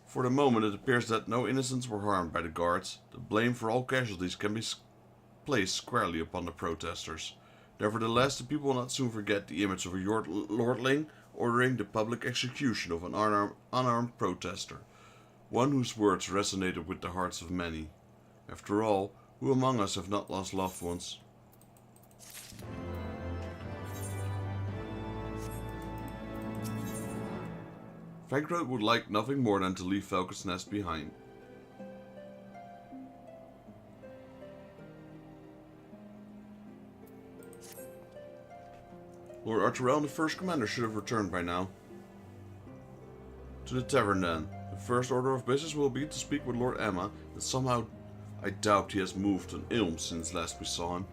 For the moment, it appears that no innocents were harmed by the guards. The blame for all casualties can be placed squarely upon the protesters. Nevertheless, the people will not soon forget the image of a lordling ordering the public execution of an unarmed protester, one whose words resonated with the hearts of many. After all, who among us have not lost loved ones? Thancred would like nothing more than to leave Falcon's Nest behind. Lord Arturel and the First Commander should have returned by now. To the tavern then. The first order of business will be to speak with Lord Emma, and somehow I doubt he has moved an ilm since last we saw him.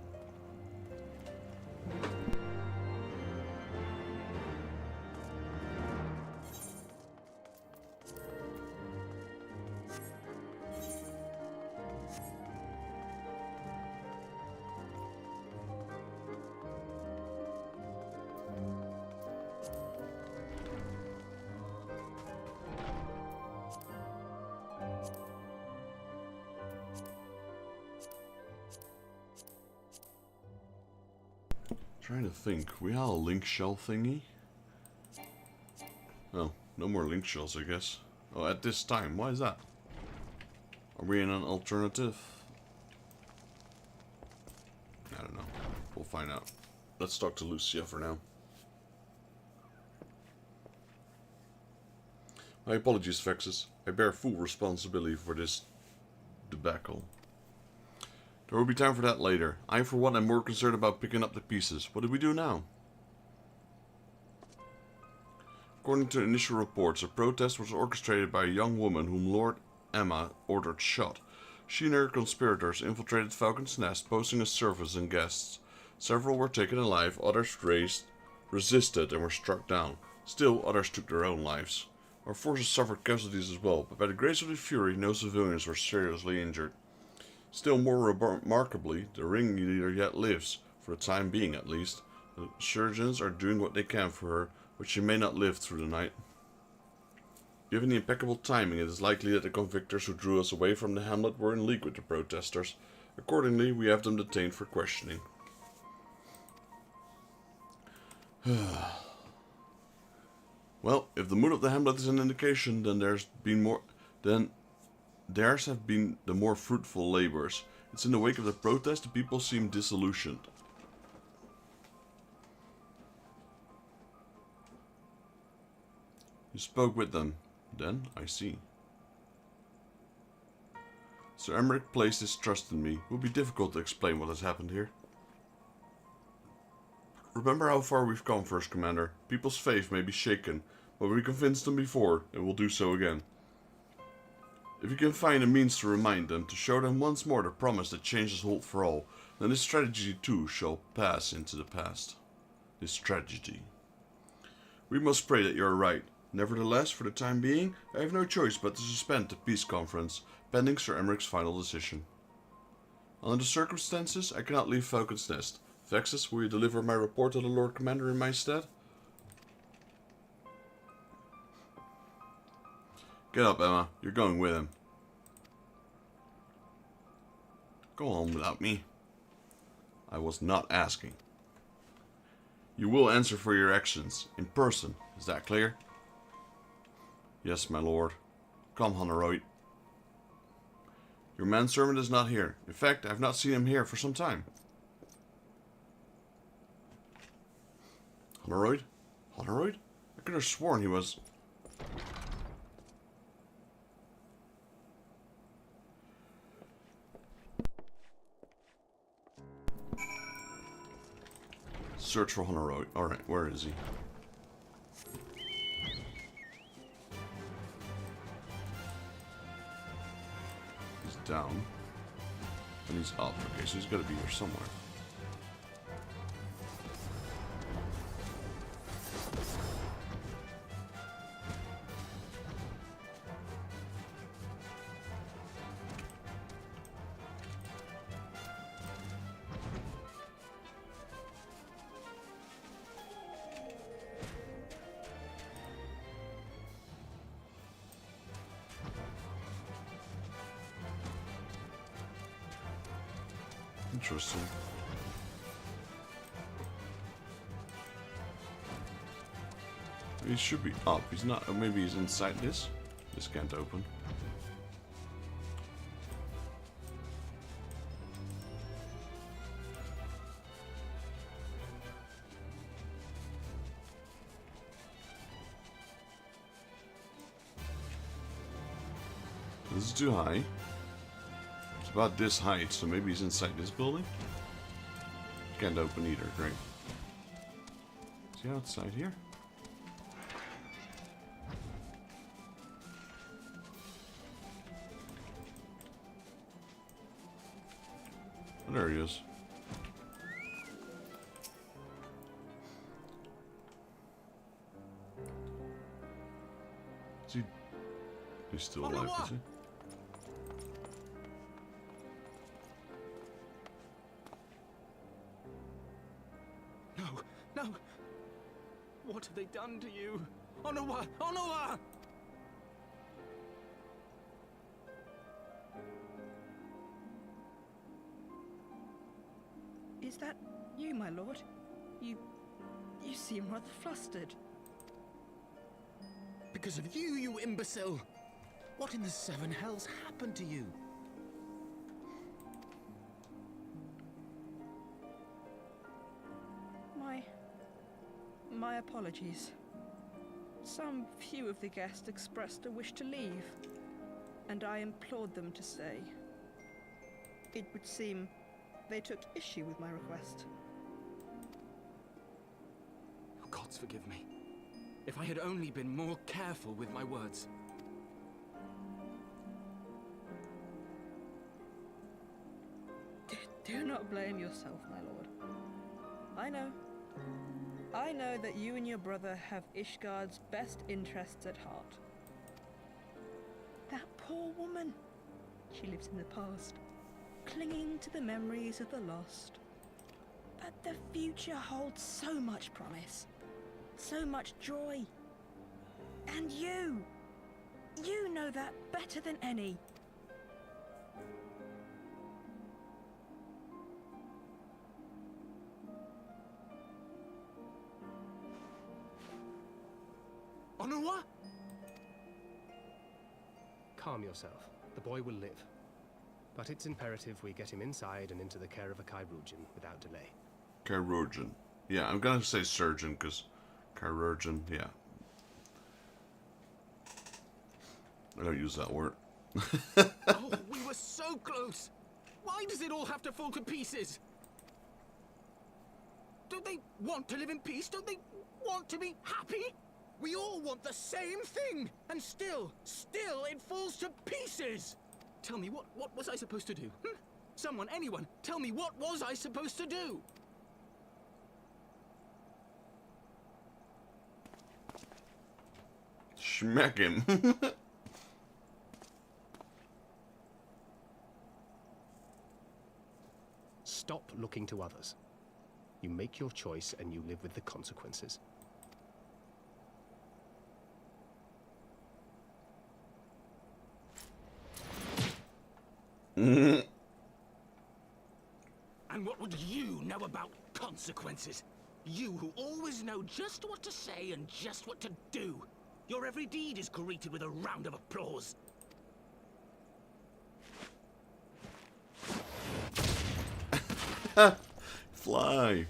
Trying to think, we had a link shell thingy? Oh, no more link shells, I guess. Oh, at this time, why is that? Are we in an alternative? I don't know. We'll find out. Let's talk to Lucia for now. My apologies, Vexus. I bear full responsibility for this debacle. There will be time for that later. I, for one, am more concerned about picking up the pieces. What do we do now? According to initial reports, a protest was orchestrated by a young woman whom Lord Emma ordered shot. She and her conspirators infiltrated Falcon's Nest, posing as servants and guests. Several were taken alive, others resisted and were struck down. Still, others took their own lives. Our forces suffered casualties as well, but by the grace of the Fury, no civilians were seriously injured. Still more remarkably, the ring leader yet lives, for the time being at least. The surgeons are doing what they can for her, but she may not live through the night. Given the impeccable timing, it is likely that the convictors who drew us away from the hamlet were in league with the protesters. Accordingly, we have them detained for questioning. Well, if the mood of the hamlet is an indication, then theirs have been the more fruitful labors. It's in the wake of the protest the people seem disillusioned. You spoke with them. Then, I see. Sir Emmerich placed his trust in me. It will be difficult to explain what has happened here. Remember how far we've come, First Commander. People's faith may be shaken, but we convinced them before, and will do so again. If you can find a means to remind them, to show them once more the promise that changes hold for all, then this tragedy too shall pass into the past. This tragedy. We must pray that you are right. Nevertheless, for the time being, I have no choice but to suspend the peace conference, pending Sir Emmerich's final decision. Under the circumstances, I cannot leave Falcon's Nest. Vexus, will you deliver my report to the Lord Commander in my stead? Get up, Emma. You're going with him. Go on without me. I was not asking. You will answer for your actions, in person. Is that clear? Yes, my lord. Come, Honorite. Your manservant is not here. In fact, I have not seen him here for some time. Honorite? Honorite? I could have sworn he was... Search for Honorite. Alright, where is he? He's down. And he's up. Okay, so he's got to be here somewhere. Interesting. He should be up. He's not. Or maybe he's inside this. This can't open. This is too high. It's about this height, so maybe he's inside this building? Can't open either, great. Is he outside here? Oh, there he is. Is he... He's still alive, is he? No! What have they done to you? Onowa! Onowa! Is that you, my lord? You seem rather flustered. Because of you, you imbecile! What in the seven hells happened to you? My apologies. Some few of the guests expressed a wish to leave, and I implored them to stay. It would seem they took issue with my request. Oh, gods forgive me. If I had only been more careful with my words. Do not blame yourself, my lord. I know that you and your brother have Ishgard's best interests at heart. That poor woman. She lives in the past, clinging to the memories of the lost. But the future holds so much promise, so much joy. And you know that better than any. Onua? Calm yourself. The boy will live. But it's imperative we get him inside and into the care of a chirurgeon without delay. Chirurgeon. Yeah, I'm gonna say surgeon, because chirurgeon, yeah. I don't use that word. Oh, we were so close! Why does it all have to fall to pieces? Don't they want to live in peace? Don't they want to be happy? We all want the same thing! And still it falls to pieces! Tell me, what was I supposed to do? Someone, anyone, tell me, what was I supposed to do? Smack him. Stop looking to others. You make your choice and you live with the consequences. And what would you know about consequences? You who always know just what to say and just what to do. Your every deed is greeted with a round of applause. Fly.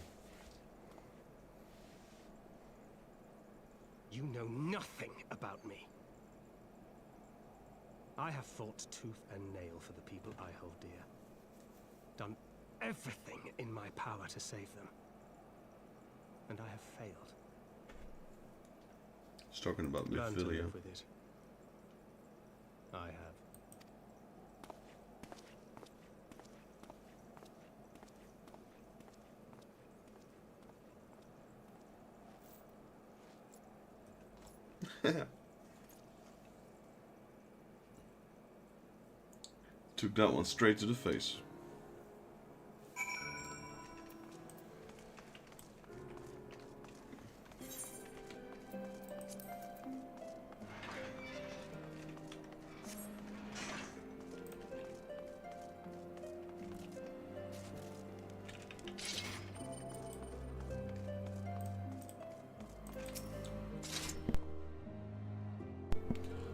You know nothing about me. I have fought tooth and nail for the people I hold dear. Done everything in my power to save them. And I have failed. He's talking about Learn to Myphilia. live with it. I have. Took that one straight to the face.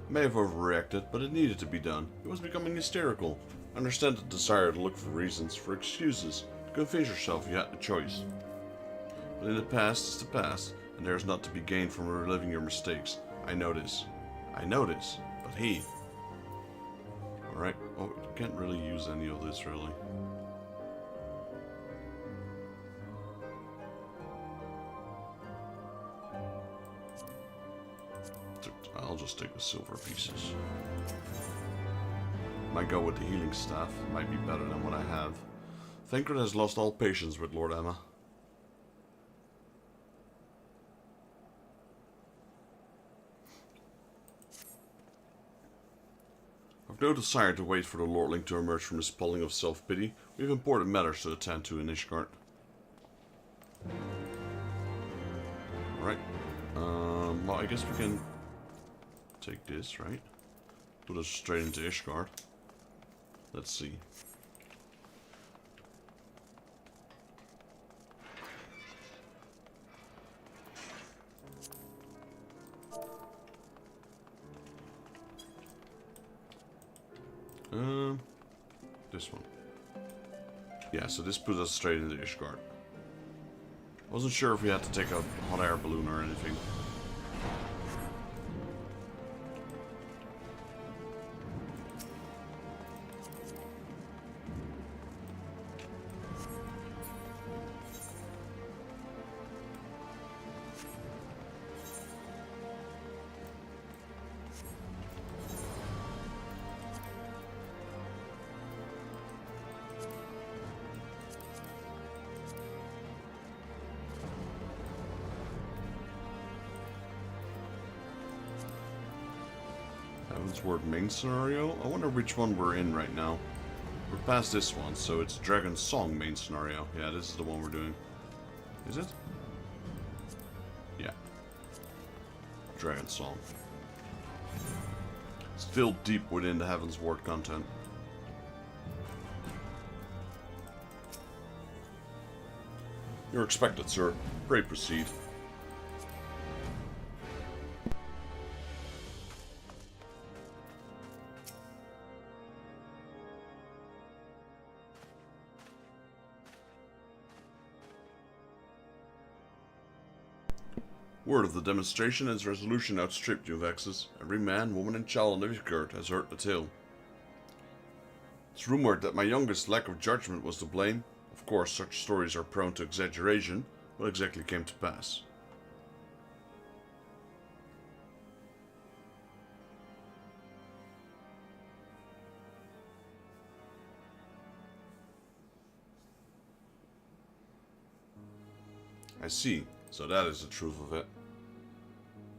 May have overreacted, but it needed to be done. It was becoming hysterical. I understand the desire to look for reasons, for excuses, to convince yourself you had a choice. But in the past is the past, and there is not to be gained from reliving your mistakes. I know this. But he... Alright, oh, can't really use any of this, really. I'll just take the silver pieces. Might go with the healing staff. Might be better than what I have. Thancred has lost all patience with Lord Emma. I've no desire to wait for the Lordling to emerge from his pulling of self-pity. We have important matters to attend to in Ishgard. Alright. Well, I guess we can take this, right? Put us straight into Ishgard. Let's see. This one. Yeah, so this puts us straight into Ishgard. I wasn't sure if we had to take a hot air balloon or anything. Heaven's Word main scenario? I wonder which one we're in right now. We're past this one, so it's Dragon's Song main scenario. Yeah, this is the one we're doing. Is it? Yeah. Dragon's Song. Still deep within the Heaven's Word content. You're expected, sir. Pray proceed. Word of the demonstration and its resolution outstripped you, Vexus. Every man, woman, and child in Nivigurd has heard the tale. It's rumored that my youngest lack of judgment was to blame. Of course, such stories are prone to exaggeration. What exactly came to pass? I see. So that is the truth of it.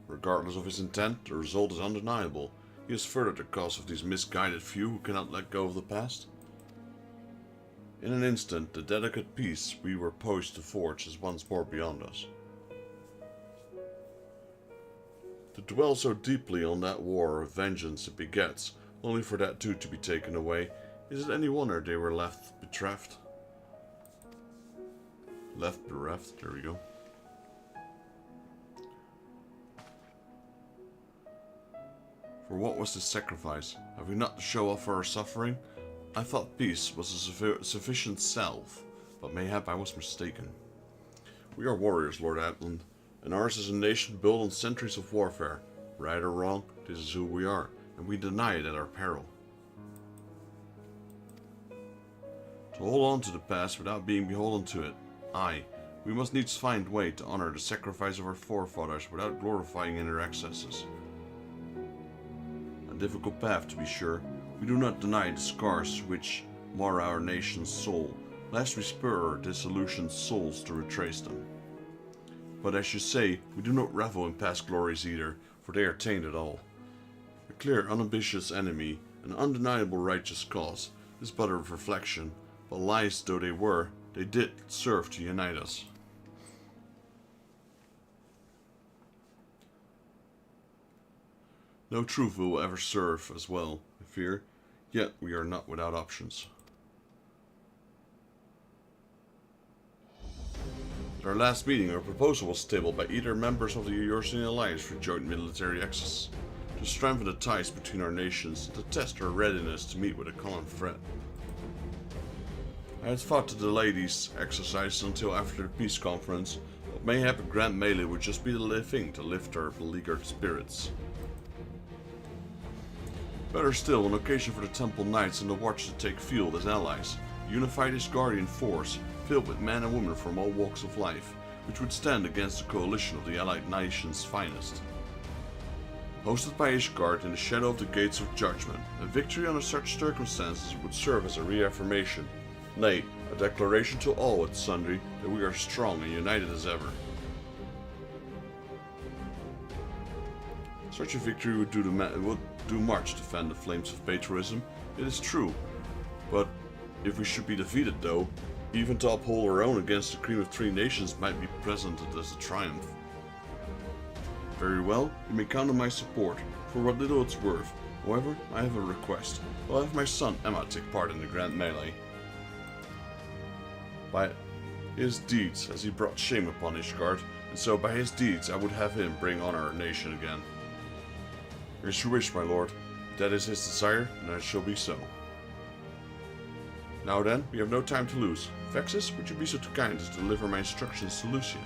Regardless of his intent, the result is undeniable. He has furthered the cause of these misguided few who cannot let go of the past. In an instant, the delicate peace we were poised to forge is once more beyond us. To dwell so deeply on that war of vengeance it begets, only for that too to be taken away, is it any wonder they were left bereft? There we go. For what was this sacrifice? Have we not to show off for our suffering? I thought peace was a sufficient salve, but mayhap I was mistaken. We are warriors, Lord Atland, and ours is a nation built on centuries of warfare. Right or wrong, this is who we are, and we deny it at our peril. To hold on to the past without being beholden to it, aye, we must needs find way to honor the sacrifice of our forefathers without glorifying in their excesses. A difficult path, to be sure. We do not deny the scars which mar our nation's soul, lest we spur our disillusioned souls to retrace them. But as you say, we do not revel in past glories either, for they are tainted all. A clear, unambitious enemy, an undeniable righteous cause, is but a reflection, but lies though they were, they did serve to unite us. No truth will ever serve as well, I fear, yet we are not without options. At our last meeting, a proposal was tabled by either members of the Eorzean Alliance for joint military access, to strengthen the ties between our nations and to test our readiness to meet with a common threat. I had thought to delay these exercises until after the peace conference, but mayhap a grand melee would just be the thing to lift our beleaguered spirits. Better still, an occasion for the Temple Knights and the Watch to take field as allies, unify this guardian force, filled with men and women from all walks of life, which would stand against the coalition of the allied nations' finest. Hosted by Ishgard in the shadow of the Gates of Judgment, a victory under such circumstances would serve as a reaffirmation, nay, a declaration to all at sundry that we are strong and united as ever. Such a victory would do much to fan the flames of patriotism, it is true, but if we should be defeated though, even to uphold our own against the cream of three nations might be presented as a triumph. Very well, you may count on my support, for what little it's worth. However, I have a request. I'll have my son Emma take part in the grand melee. By his deeds, as he brought shame upon Ishgard, and so by his deeds I would have him bring honor our nation again. Here's your wish, my lord. If that is his desire, then it shall be so. Now then, we have no time to lose. Vexus, would you be so kind as to deliver my instructions to Lucian?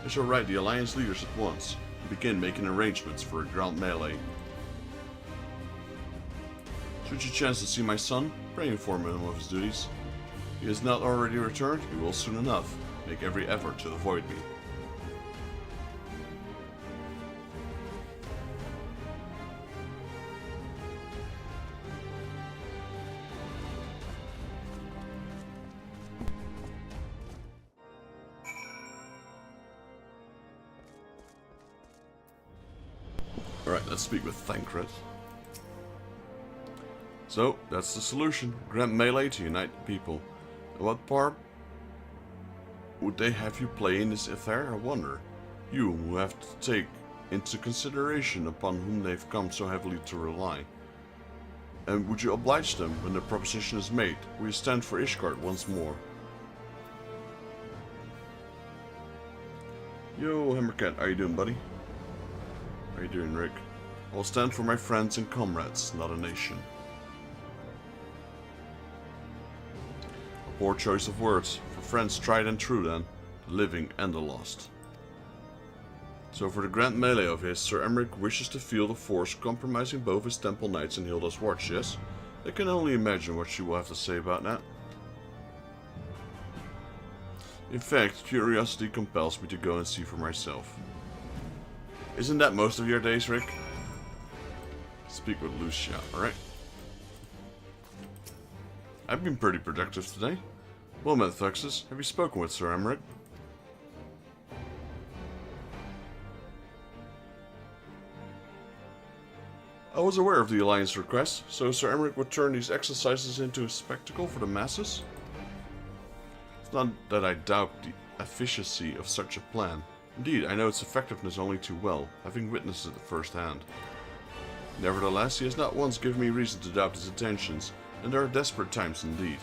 I shall write the Alliance leaders at once, and begin making arrangements for a grand melee. Should you chance to see my son, pray inform him of his duties. If he has not already returned, he will soon enough. Make every effort to avoid me. Alright, let's speak with Thancred. So, that's the solution. Grant melee to unite the people. And what part would they have you play in this affair, I wonder? You, who have to take into consideration upon whom they've come so heavily to rely. And would you oblige them when the proposition is made? Will you stand for Ishgard once more? Yo, Hammercat, how you doing, buddy? How you doing, Rick? I'll stand for my friends and comrades, not a nation. A poor choice of words. For friends tried and true, then. The living and the lost. So for the grand melee of his, Sir Emmerich wishes to feel the force compromising both his temple knights and Hilda's watch, yes? I can only imagine what she will have to say about that. In fact, curiosity compels me to go and see for myself. Isn't that most of your days, Rick? Speak with Lucia, alright? I've been pretty productive today. Well met, Thuxus. Have you spoken with Sir Emmerich? I was aware of the Alliance request, so Sir Emmerich would turn these exercises into a spectacle for the masses? It's not that I doubt the efficacy of such a plan. Indeed, I know its effectiveness only too well, having witnessed it firsthand. Nevertheless, he has not once given me reason to doubt his intentions, and there are desperate times indeed.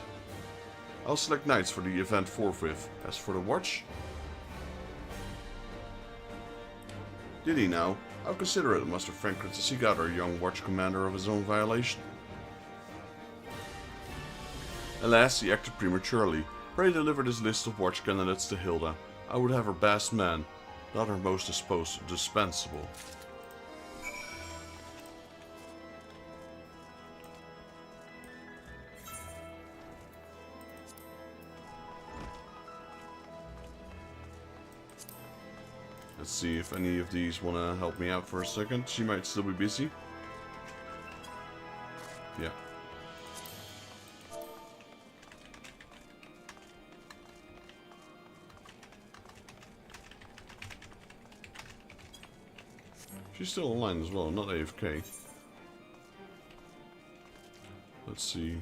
I'll select knights for the event forthwith. As for the watch... Did he now? I'll consider it, Master Franklin, to seek out our young watch commander of his own violation. Alas, he acted prematurely. Pray deliver this list of watch candidates to Hilda. I would have her best man, not her most dispensable. Let's see if any of these want to help me out for a second. She might still be busy. Yeah. She's still online as well, not AFK. Let's see.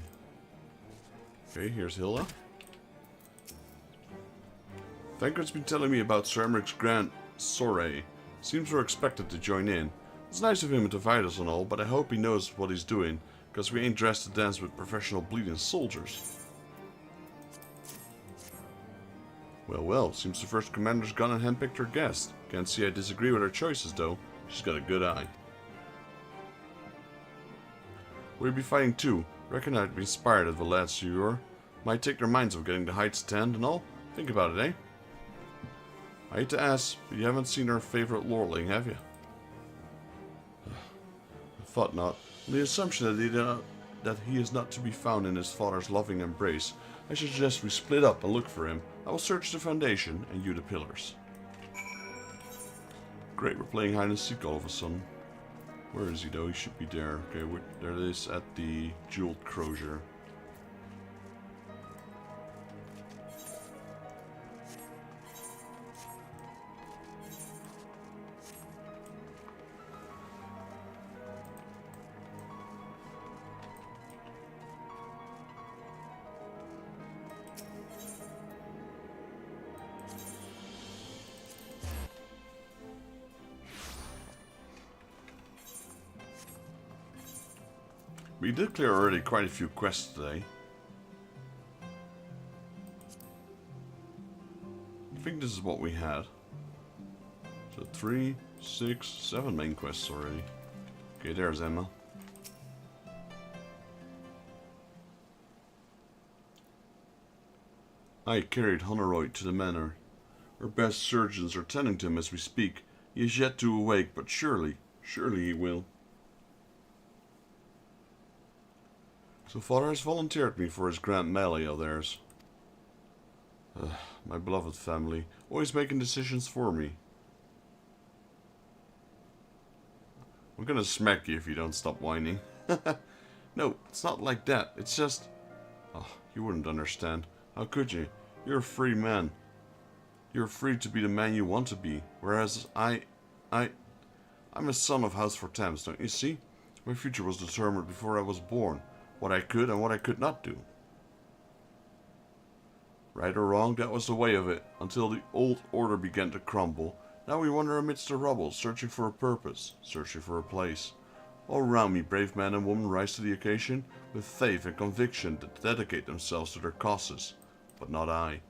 Okay, here's Hilda. Tancred's been telling me about Sir Emmerich's grand soiree. Seems we're expected to join in. It's nice of him to invite us and all, but I hope he knows what he's doing, because we ain't dressed to dance with professional bleeding soldiers. Well, well, seems the first commander's gone and handpicked her guest. Can't see I disagree with her choices, though. She's got a good eye. Will you be fighting too? Reckon I'd be inspired at the lads you might take their minds of getting the heights stand and all. Think about it, eh? I hate to ask, but you haven't seen our favorite lordling, have you? I thought not. On the assumption that he is not to be found in his father's loving embrace, I suggest we split up and look for him. I will search the foundation, and you the pillars. Great, we're playing hide and seek all of a sudden. Where is he though? He should be there. Okay, there it is at the jeweled crozier. We did clear already quite a few quests today. I think this is what we had. So 3, 6, 7 main quests already. Okay, there's Emma. I carried Honorroyd to the manor. Our best surgeons are tending to him as we speak. He is yet to awake, but surely he will. So father has volunteered me for his grand melee of theirs. My beloved family, always making decisions for me. I'm gonna smack you if you don't stop whining. No, it's not like that. It's just... Oh, you wouldn't understand. How could you? You're a free man. You're free to be the man you want to be. Whereas I'm a son of House for Thames, don't you see? My future was determined before I was born. what I could and what I could not do. Right or wrong, that was the way of it, until the old order began to crumble. Now we wander amidst the rubble, searching for a purpose, searching for a place. All around me, brave men and women rise to the occasion, with faith and conviction to dedicate themselves to their causes. But not I.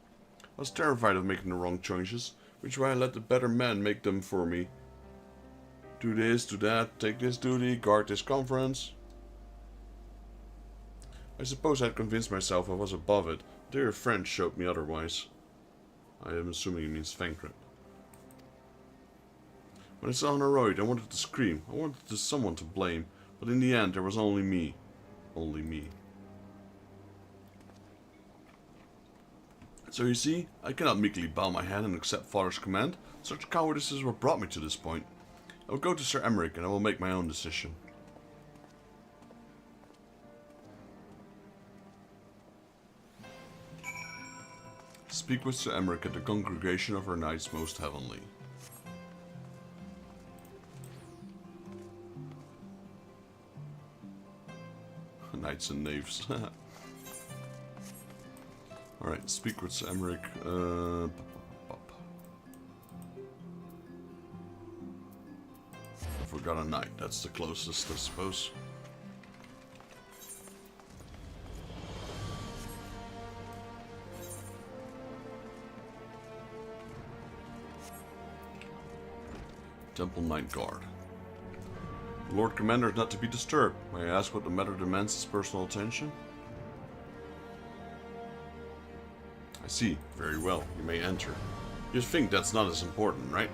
I was terrified of making the wrong choices, which is why I let the better men make them for me. Do this, do that, take this duty, guard this conference. I suppose I'd convinced myself I was above it, until your friend showed me otherwise. I am assuming he means Thancred. When I saw an Aroid, I wanted to scream. I wanted someone to blame, but in the end there was only me. Only me. So you see, I cannot meekly bow my head and accept Father's command. Such cowardice is what brought me to this point. I will go to Sir Emmerich and I will make my own decision. Speak with Sir Emmerich at the congregation of our knights most heavenly. Knights and knaves. Alright, speak with Sir Emmerich. I forgot a knight, that's the closest, I suppose. Temple Knight Guard. Lord Commander is not to be disturbed. May I ask what the matter demands his personal attention? I see. Very well. You may enter. You think that's not as important, right?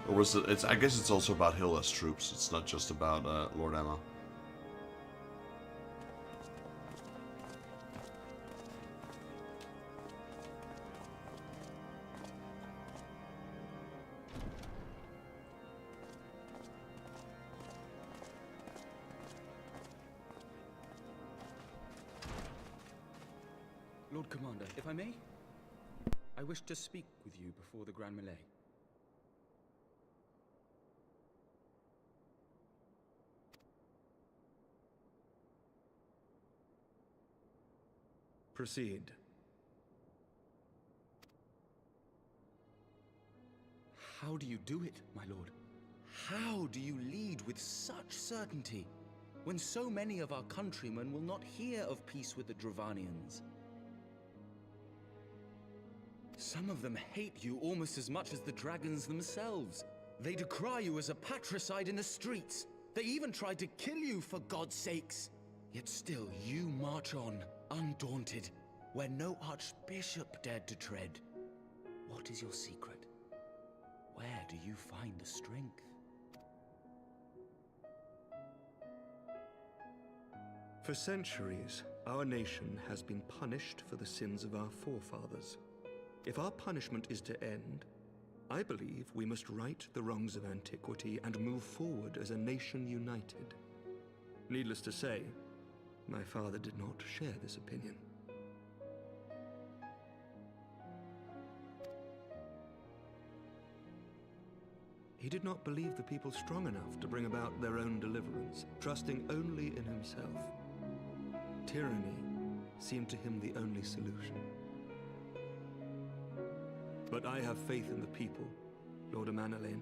Or was it? I guess it's also about Hilda's troops. It's not just about Lord Emma. Lord Commander, if I may, I wish to speak with you before the Grand Melee. Proceed. How do you do it, my lord? How do you lead with such certainty, when so many of our countrymen will not hear of peace with the Dravanians? Some of them hate you almost as much as the dragons themselves. They decry you as a patricide in the streets. They even tried to kill you, for God's sakes. Yet still you march on, undaunted, where no archbishop dared to tread. What is your secret? Where do you find the strength? For centuries, our nation has been punished for the sins of our forefathers. If our punishment is to end, I believe we must right the wrongs of antiquity and move forward as a nation united. Needless to say, my father did not share this opinion. He did not believe the people strong enough to bring about their own deliverance, trusting only in himself. Tyranny seemed to him the only solution. But I have faith in the people, Lord Amanalain.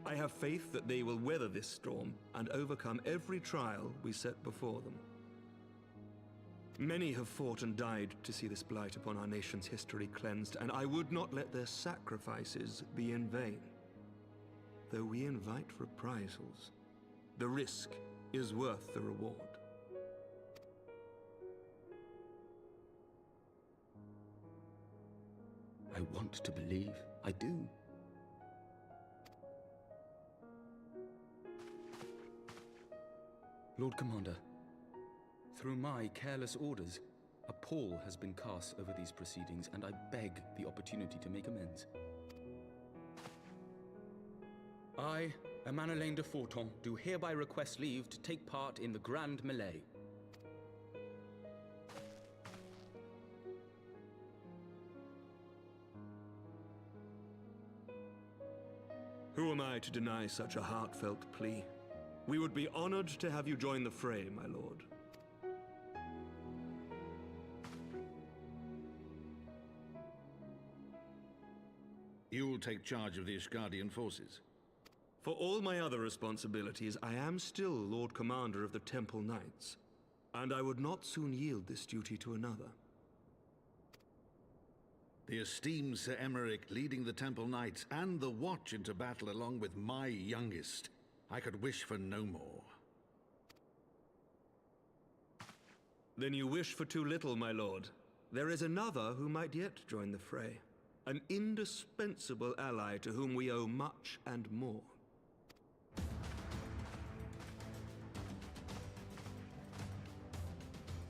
I have faith that they will weather this storm and overcome every trial we set before them. Many have fought and died to see this blight upon our nation's history cleansed, and I would not let their sacrifices be in vain. Though we invite reprisals, the risk is worth the reward. I want to believe. I do. Lord Commander, through my careless orders, a pall has been cast over these proceedings, and I beg the opportunity to make amends. I, Amanalain de Forton, do hereby request leave to take part in the Grand Melee. Who am I to deny such a heartfelt plea? We would be honored to have you join the fray, my lord. You'll take charge of the Ishgardian forces? For all my other responsibilities, I am still Lord Commander of the Temple Knights, and I would not soon yield this duty to another. The esteemed Sir Emmerich leading the Temple Knights and the Watch into battle along with my youngest. I could wish for no more. Then you wish for too little, my lord. There is another who might yet join the fray. An indispensable ally to whom we owe much and more.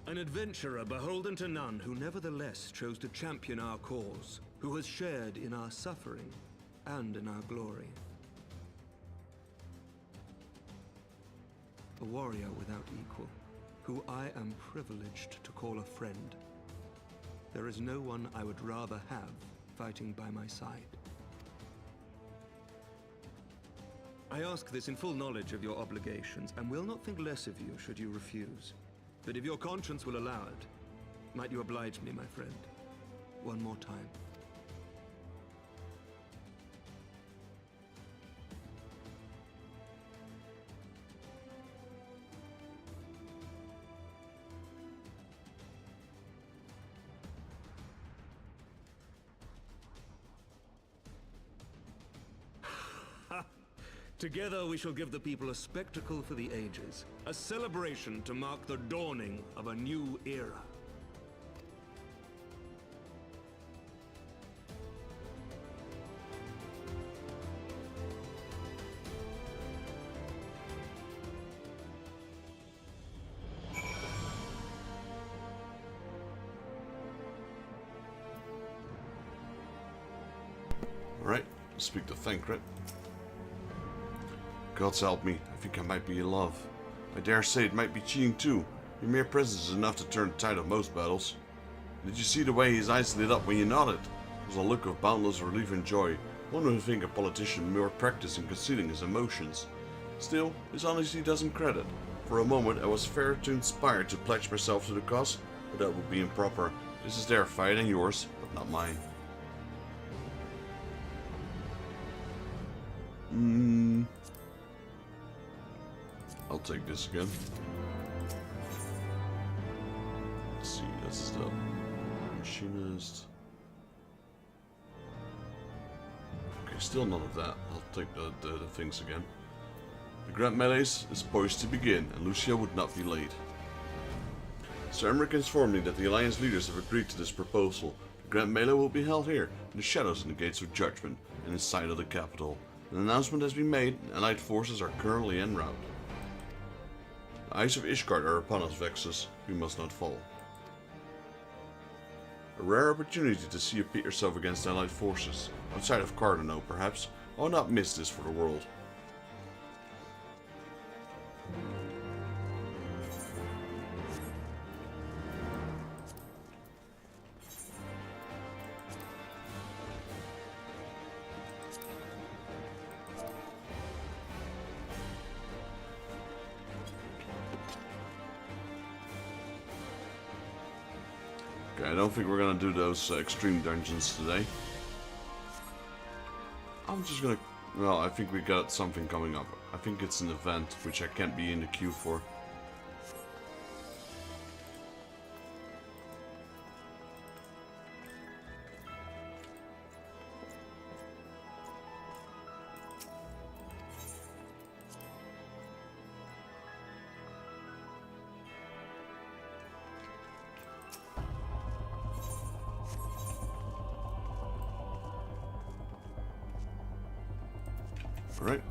An adventurer beholden to none who nevertheless chose to champion our cause, who has shared in our suffering and in our glory. A warrior without equal, who I am privileged to call a friend. There is no one I would rather have fighting by my side. I ask this in full knowledge of your obligations, and will not think less of you should you refuse. But if your conscience will allow it, might you oblige me, my friend, one more time? Together we shall give the people a spectacle for the ages, a celebration to mark the dawning of a new era. Alright, speak to Thancred. Gods help me, I think I might be in love. I dare say it might be cheating too. Your mere presence is enough to turn the tide of most battles. Did you see the way his eyes lit up when you nodded? It was a look of boundless relief and joy. One would think a politician more practiced in concealing his emotions. Still, his honesty doesn't credit. For a moment I was fair to inspired to pledge myself to the cause, but that would be improper. This is their fight and yours, but not mine. I'll take this again. Let's see, that's the machinist. Okay, still none of that. I'll take the things again. The Grand Melee is poised to begin, and Lucia would not be late. Sir Emmerich informed me that the Alliance leaders have agreed to this proposal. The Grand Melee will be held here, in the shadows in the Gates of Judgment, and inside of the capital. An announcement has been made, and Allied forces are currently en route. The eyes of Ishgard are upon us, Vexus. We must not fall. A rare opportunity to see you pit yourself against Allied forces. Outside of Cardano, perhaps. I will not miss this for the world. Okay, I don't think we're gonna do those extreme dungeons today. I'm just gonna... Well, I think we got something coming up. I think it's an event, which I can't be in the queue for. Right.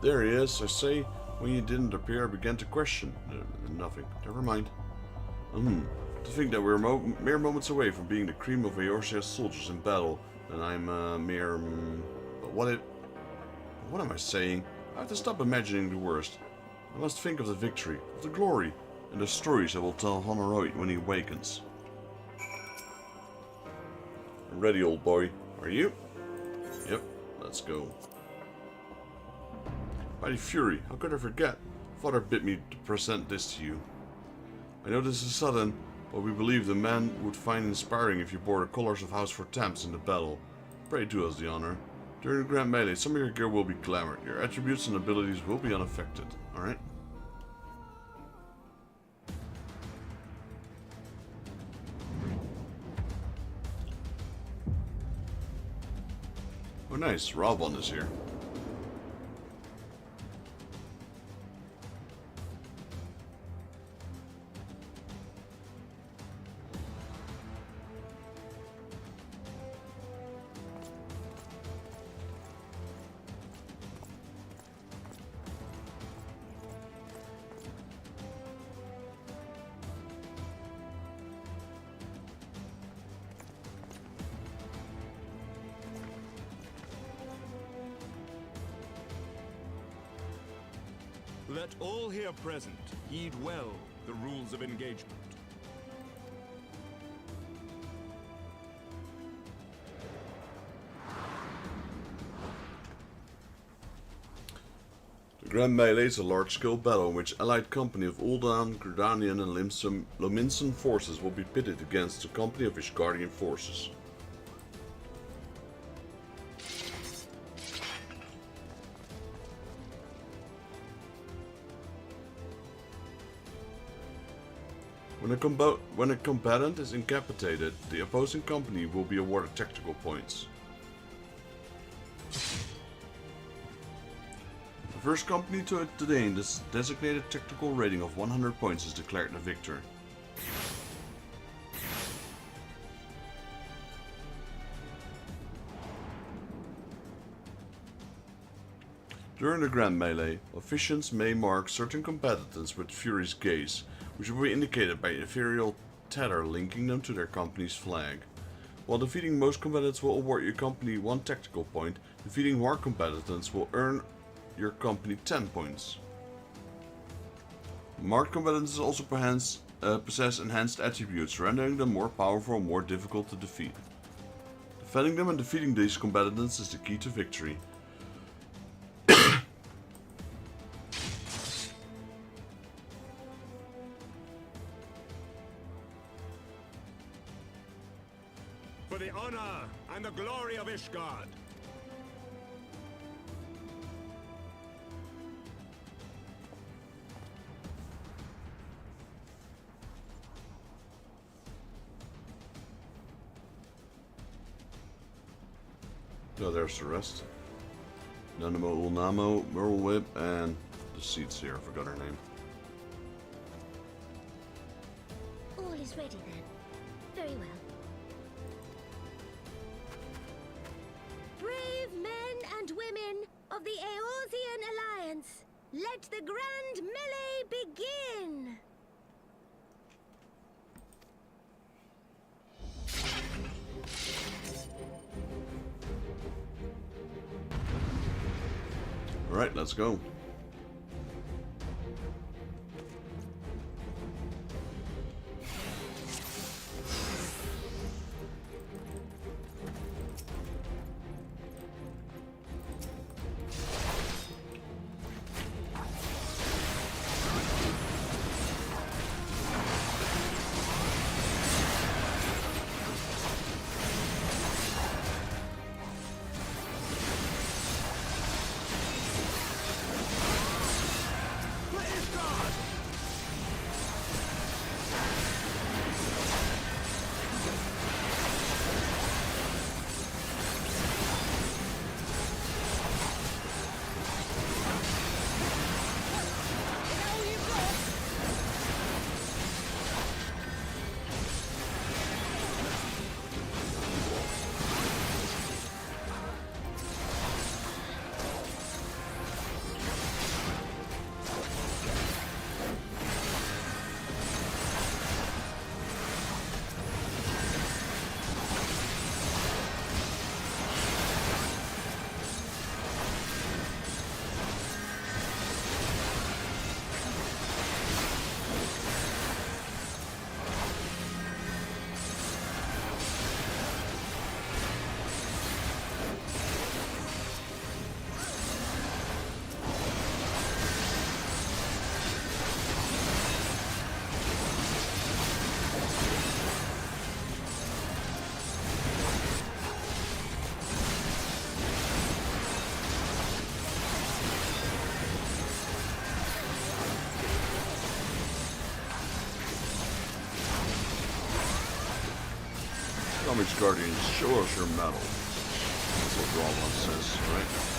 There he is, I say. When you didn't appear, I began to question. Nothing. Never mind. To think that we're mere moments away from being the cream of Eorzea's soldiers in battle, and I'm mere... But what am I saying? I have to stop imagining the worst. I must think of the victory, of the glory, and the stories I will tell Honoroid when he awakens. Ready, old boy. Are you? Yep, let's go. Mighty Fury, how could I forget? Father bid me to present this to you. I know this is sudden, but we believe the man would find inspiring if you bore the colors of House for Temps in the battle. Pray do us the honor. During the Grand Melee, some of your gear will be glamored. Your attributes and abilities will be unaffected. Alright? Oh nice, Robon is here. Let all here present heed well the rules of engagement. The Grand Melee is a large-scale battle in which allied company of Ul'dan, Gridanian and Lominsan forces will be pitted against the company of Ishgardian forces. When a combatant is incapacitated, the opposing company will be awarded tactical points. The first company to attain this designated tactical rating of 100 points is declared the victor. During the Grand Melee, officiants may mark certain combatants with Fury's Gaze, which will be indicated by an ethereal tether linking them to their company's flag. While defeating most combatants will award your company 1 tactical point, defeating more combatants will earn your company 10 points. Marked combatants also possess enhanced attributes, rendering them more powerful and more difficult to defeat. Defending them and defeating these combatants is the key to victory. For the honor and the glory of Ishgard. Oh, there's the rest. Nanamo, Ulnamo, Merle Whip, and the seats here. I forgot her name. All is ready then. Very well. Brave men and women of the Eorzean Alliance, let the Grand Melee begin! Alright, let's go. Homage Guardians, show us your mettle. That's what Garlean says, right?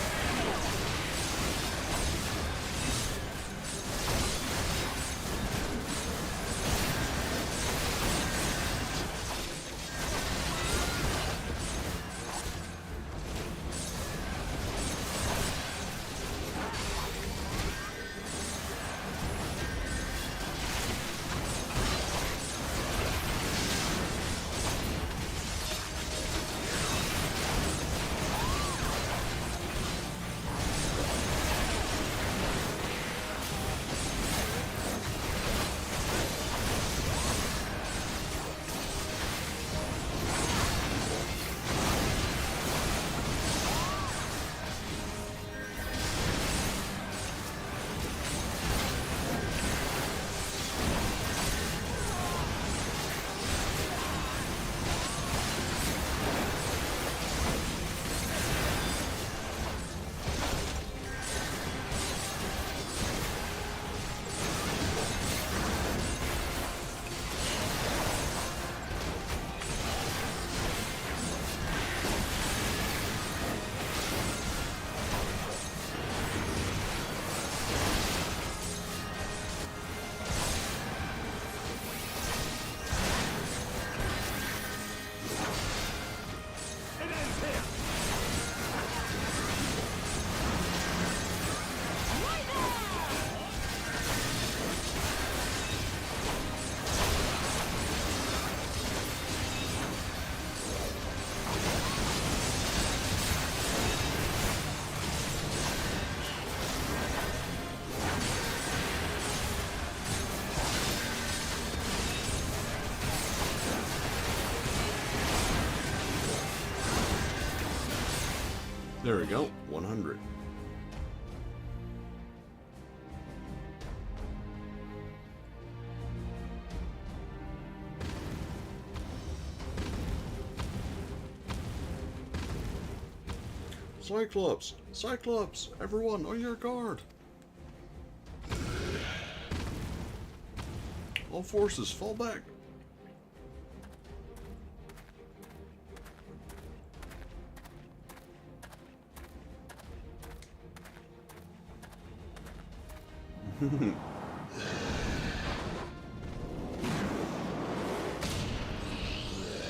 There we go, 100. Cyclops! Cyclops! Everyone on your guard! All forces, fall back!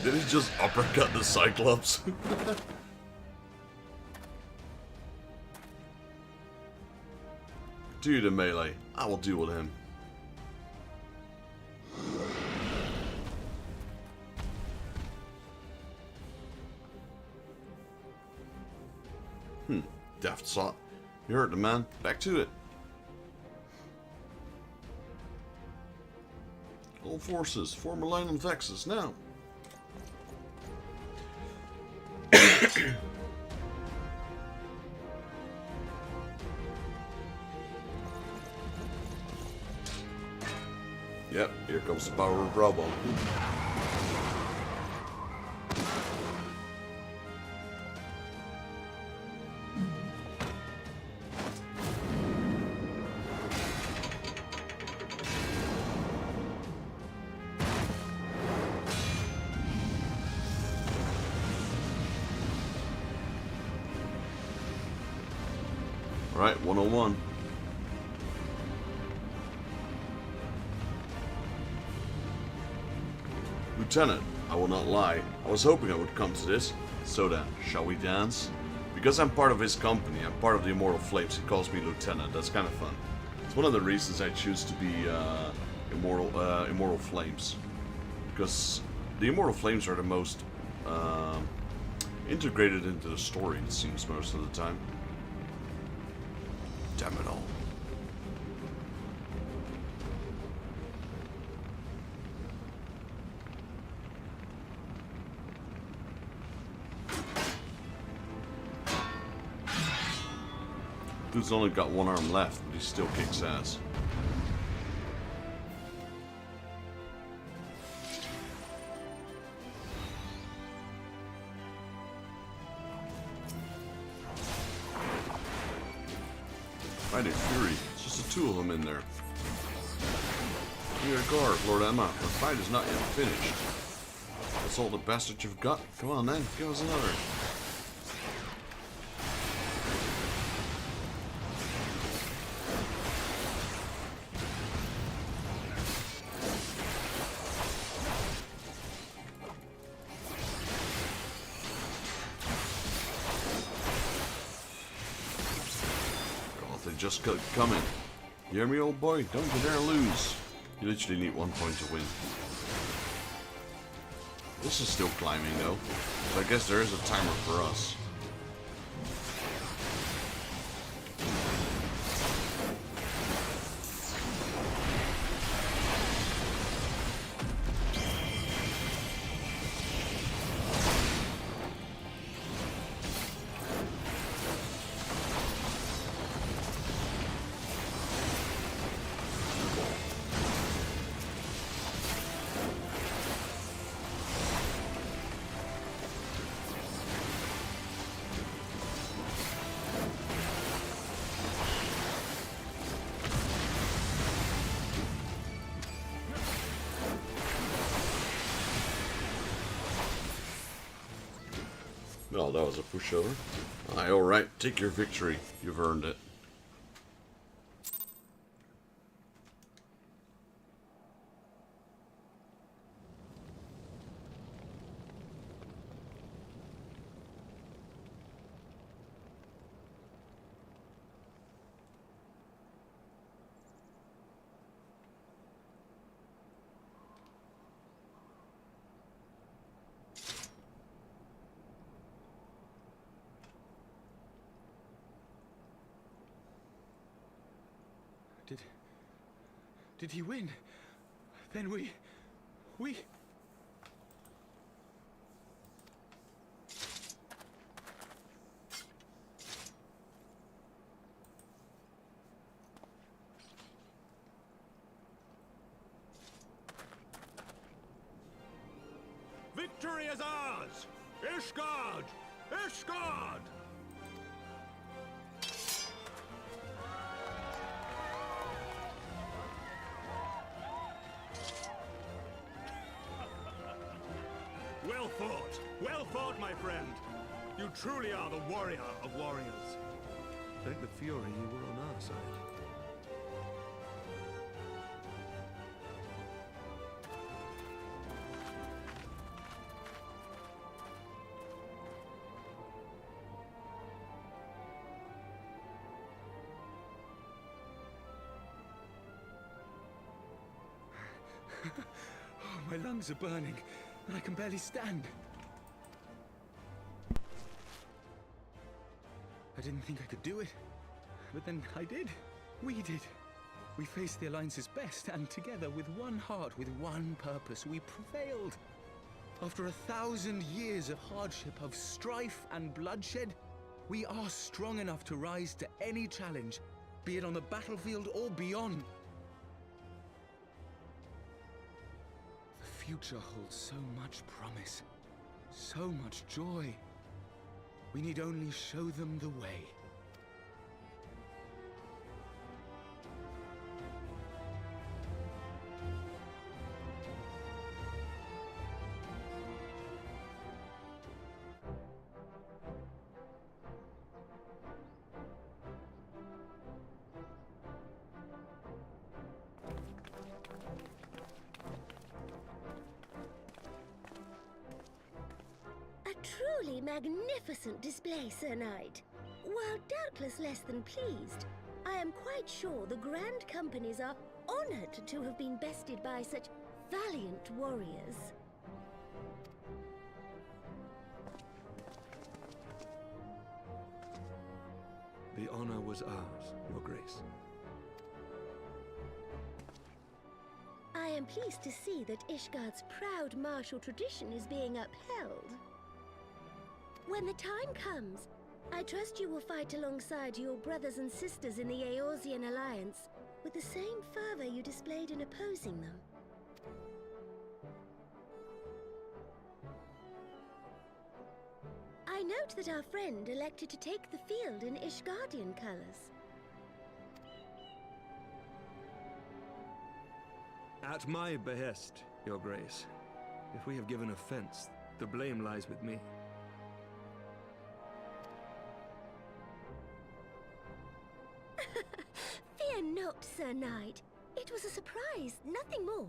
Did he just uppercut the Cyclops? Dude in melee, I will deal with him. Daft sot. You heard the man. Back to it. All forces, form a line on Vexus now. Yep, here comes the power of Bravo. Alright, 101. Lieutenant, I will not lie. I was hoping I would come to this. So then, shall we dance? Because I'm part of his company, I'm part of the Immortal Flames, he calls me Lieutenant. That's kind of fun. It's one of the reasons I choose to be Immortal Flames. Because the Immortal Flames are the most integrated into the story, it seems, most of the time. Damn it all. Dude's only got one arm left, but he still kicks ass. Fighting Fury. It's just the two of them in there. Be your guard, Lord Emma. The fight is not yet finished. That's all the best you've got. Come on then, give us another. God, they just kept coming. You hear me, old boy? Don't you dare lose. You literally need 1 point to win. This is still climbing though, so I guess there is a timer for us. Oh, that was a pushover. Aye, alright, take your victory. You've earned it. Did he win? Then we... Victory is ours! Ishgard! Ishgard! Well fought! Well fought, my friend! You truly are the warrior of warriors. Thank the Fury you were on our side. Oh, my lungs are burning, and I can barely stand. I didn't think I could do it, but then I did. We did. We faced the Alliance's best, and together, with one heart, with one purpose, we prevailed. After 1,000 years of hardship, of strife and bloodshed, we are strong enough to rise to any challenge, be it on the battlefield or beyond. The future holds so much promise, so much joy. We need only show them the way. Truly magnificent display, Sir Knight. While doubtless less than pleased, I am quite sure the Grand Companies are honored to have been bested by such valiant warriors. The honor was ours, Your Grace. I am pleased to see that Ishgard's proud martial tradition is being upheld. When the time comes, I trust you will fight alongside your brothers and sisters in the Eorzean Alliance with the same fervor you displayed in opposing them. I note that our friend elected to take the field in Ishgardian colors. At my behest, Your Grace. If we have given offense, the blame lies with me. Fear not, Sir Knight. It was a surprise, nothing more.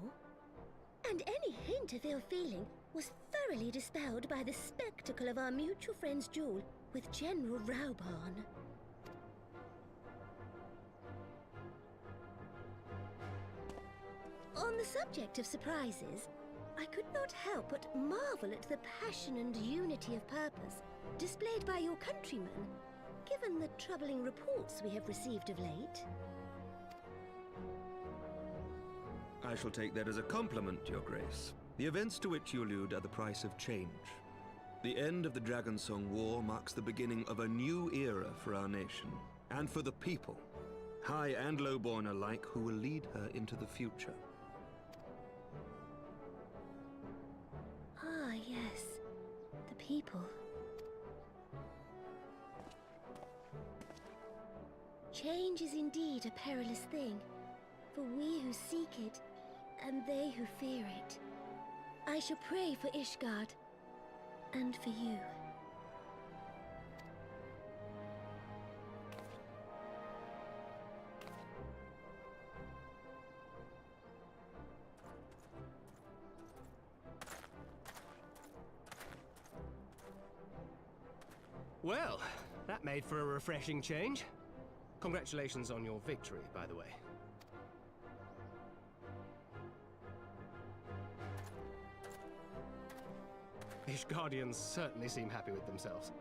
And any hint of ill feeling was thoroughly dispelled by the spectacle of our mutual friend's duel with General Rauban. On the subject of surprises, I could not help but marvel at the passion and unity of purpose displayed by your countrymen, given the troubling reports we have received of late. I shall take that as a compliment, Your Grace. The events to which you allude are the price of change. The end of the Dragonsong War marks the beginning of a new era for our nation, and for the people, high and lowborn alike, who will lead her into the future. Ah, yes. The people. Change is indeed a perilous thing, for we who seek it, and they who fear it. I shall pray for Ishgard, and for you. Well, that made for a refreshing change. Congratulations on your victory, by the way. Ishgardians certainly seem happy with themselves.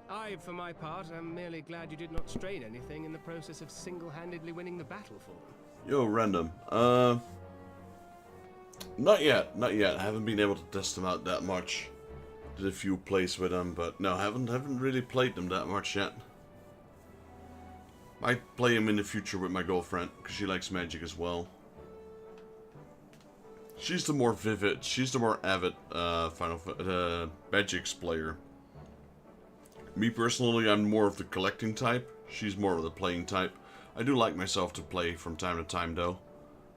I, for my part, am merely glad you did not strain anything in the process of single-handedly winning the battle for them. Yo, random. Not yet. I haven't been able to test them out that much. Did a few plays with them, but no, haven't really played them that much yet. Might play them in the future with my girlfriend, because she likes Magic as well. She's the more avid Magic's player. Me personally, I'm more of the collecting type. She's more of the playing type. I do like myself to play from time to time though,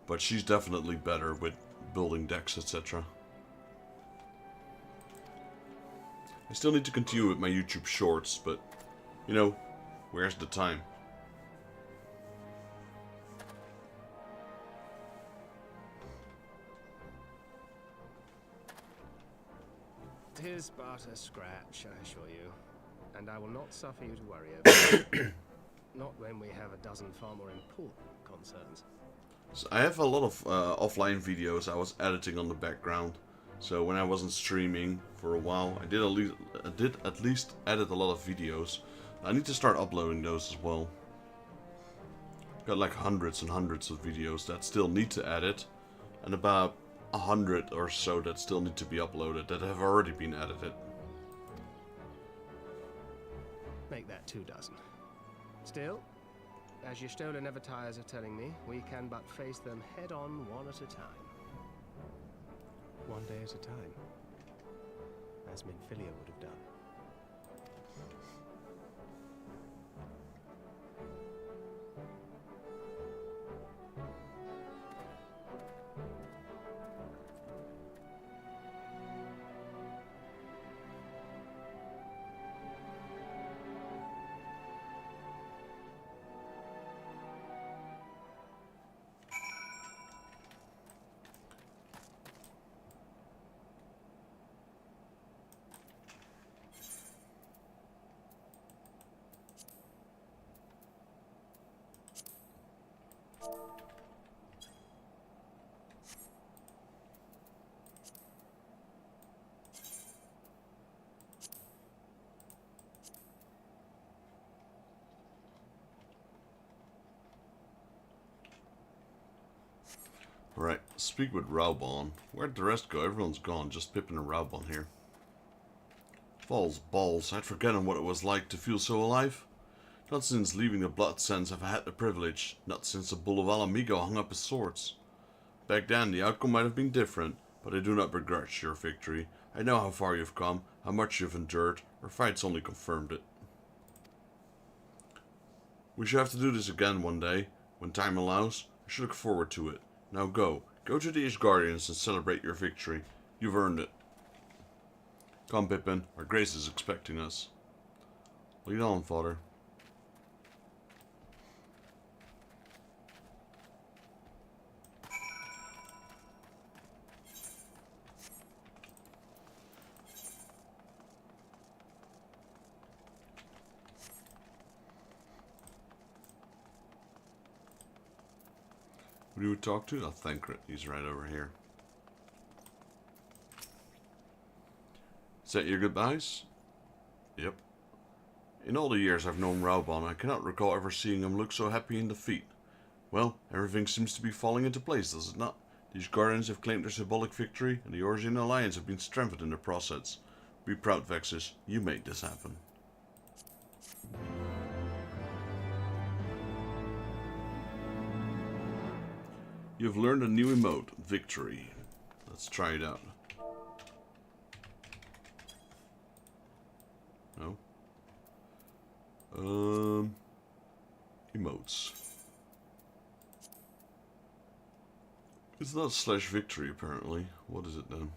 but she's definitely better with building decks, etc. I still need to continue with my YouTube shorts, but, you know, where's the time? Tis but a scratch, I assure you, and I will not suffer you to worry over it. Not when we have a dozen far more important concerns. So I have a lot of offline videos I was editing on the background. So when I wasn't streaming for a while, I did at least edit a lot of videos. I need to start uploading those as well. Got like hundreds and hundreds of videos that still need to edit, and about 100 or so that still need to be uploaded that have already been edited. Make that 24. Still, as your Stola never tires of telling me, we can but face them head-on one at a time. One day at a time, as Minfilia would have done. Alright, speak with Rauban. Where'd the rest go? Everyone's gone, just Pippin and Rauban here. Falls balls, I'd forgotten what it was like to feel so alive. Not since leaving the Blood Sands have I had the privilege, not since the Bull of Alamigo hung up his swords. Back then the outcome might have been different, but I do not begrudge your victory. I know how far you've come, how much you've endured, our fights only confirmed it. We shall have to do this again one day, when time allows. I should look forward to it. Now go to the Ishgardians and celebrate your victory. You've earned it. Come, Pippin. Our Grace is expecting us. Lead on, father. Who do you talk to? Oh, Thancred. He's right over here. Is that your goodbyes? Yep. In all the years I've known Raubon, I cannot recall ever seeing him look so happy in defeat. Well, everything seems to be falling into place, does it not? These Guardians have claimed their symbolic victory, and the Eorzean alliance have been strengthened in the process. Be proud, Vexus. You made this happen. You've learned a new emote, Victory. Let's try it out. No? Emotes. It's not /victory apparently. What is it then?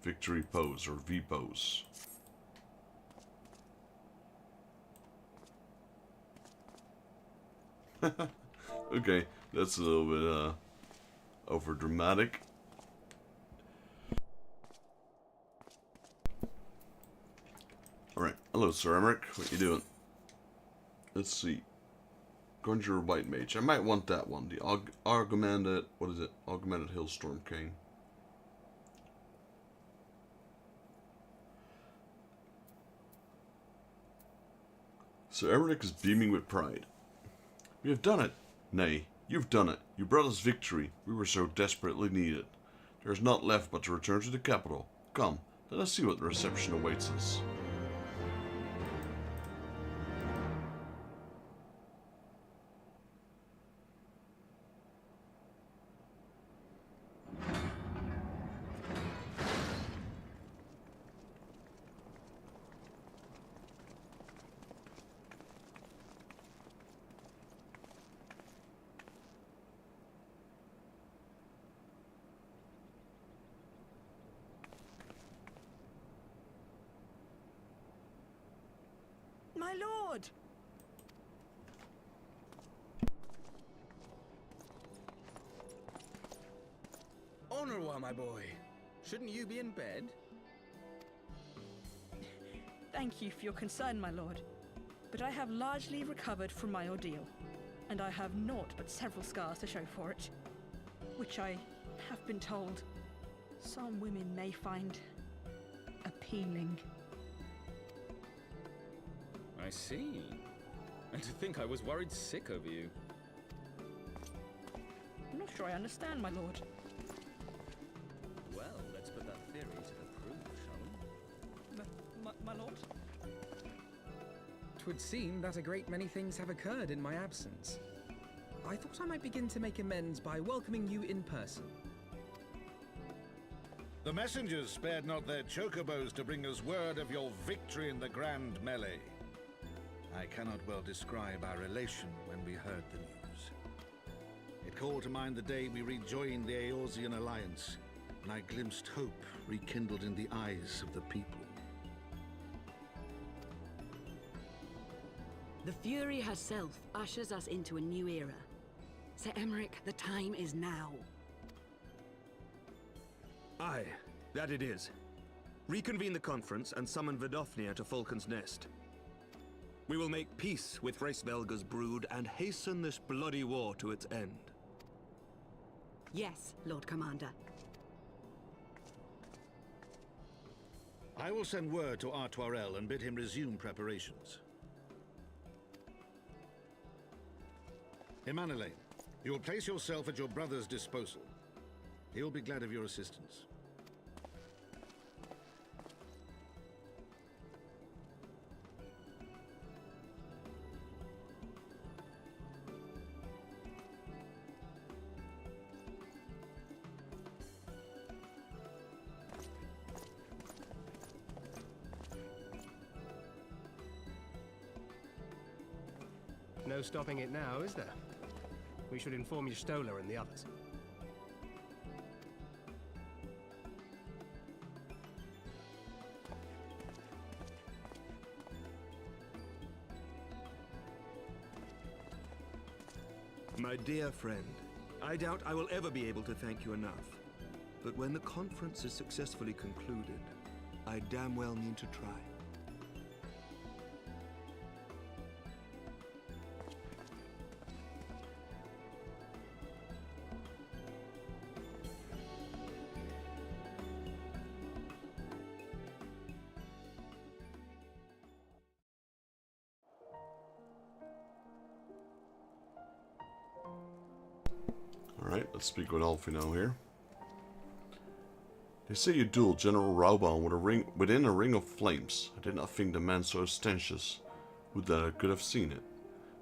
Victory pose or V pose. Okay, that's a little bit over dramatic. Alright, hello Sir Emmerich, what you doing? Let's see. Conjure White Mage. I might want that one. The augmented, what is it? Augmented Hailstorm King. Sir Emmerich is beaming with pride. We have done it. Nay, you've done it. You brought us victory. We were so desperately needed. There is naught left but to return to the capital. Come, let us see what the reception awaits us. My lord! Honorwa, my boy. Shouldn't you be in bed? Thank you for your concern, my lord. But I have largely recovered from my ordeal, and I have naught but several scars to show for it, which I have been told some women may find appealing. I see. And to think I was worried sick over you. I'm not sure I understand, my lord. Well, let's put that theory to the proof, shall we? My lord? 'Twould seem that a great many things have occurred in my absence. I thought I might begin to make amends by welcoming you in person. The messengers spared not their chocobos to bring us word of your victory in the grand melee. I cannot well describe our elation when we heard the news. It called to mind the day we rejoined the Eorzean alliance, and I glimpsed hope rekindled in the eyes of the people. The Fury herself ushers us into a new era. Sir Emmerich, the time is now. Aye, that it is. Reconvene the conference and summon Vidofnir to Falcon's Nest. We will make peace with Hraesvelga's brood and hasten this bloody war to its end. Yes, Lord Commander. I will send word to Artoirel and bid him resume preparations. Emanuele, you will place yourself at your brother's disposal. He will be glad of your assistance. No stopping it now, is there? We should inform Y'shtola and the others. My dear friend, I doubt I will ever be able to thank you enough. But when the conference is successfully concluded, I damn well mean to try. Alright, let's speak with Alfino here. They say you dueled General Rauban within a ring of flames. I did not think the man so ostentatious would that I could have seen it.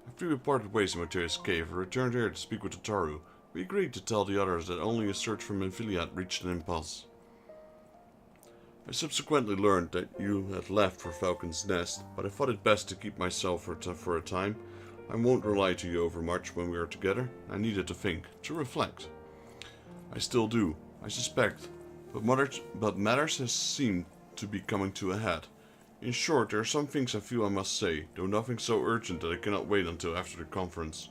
After we parted ways in Materia's cave, I returned here to speak with Tataru. We agreed to tell the others that only a search for Menphili had reached an impasse. I subsequently learned that you had left for Falcon's Nest, but I thought it best to keep myself for a time. I won't rely to you overmuch when we are together. I needed to think, to reflect. I still do, I suspect, but matters has seemed to be coming to a head. In short, there are some things I feel I must say, though nothing so urgent that I cannot wait until after the conference.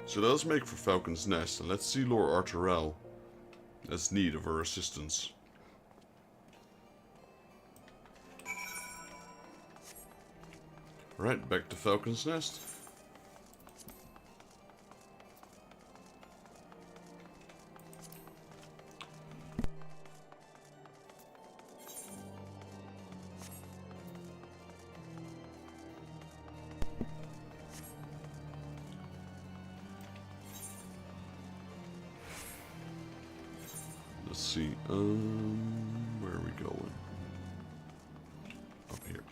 So let us make for Falcon's Nest, and let's see Lord Arturel has need of our assistance. Right, back to Falcon's Nest. Let's see, where are we going? Up here.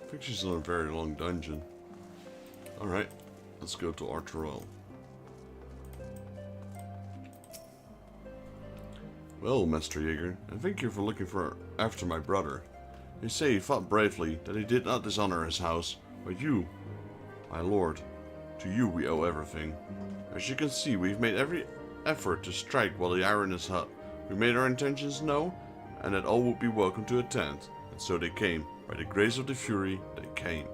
I think she's in a very long dungeon. Alright, let's go to Arturel. Well, Master Jaeger, I thank you for looking after my brother. They say he fought bravely, that he did not dishonor his house, but you, my lord, to you we owe everything. As you can see, we've made every effort to strike while the iron is hot. We made our intentions known, and that all would be welcome to attend, and so they came. By the grace of the Fury, they came.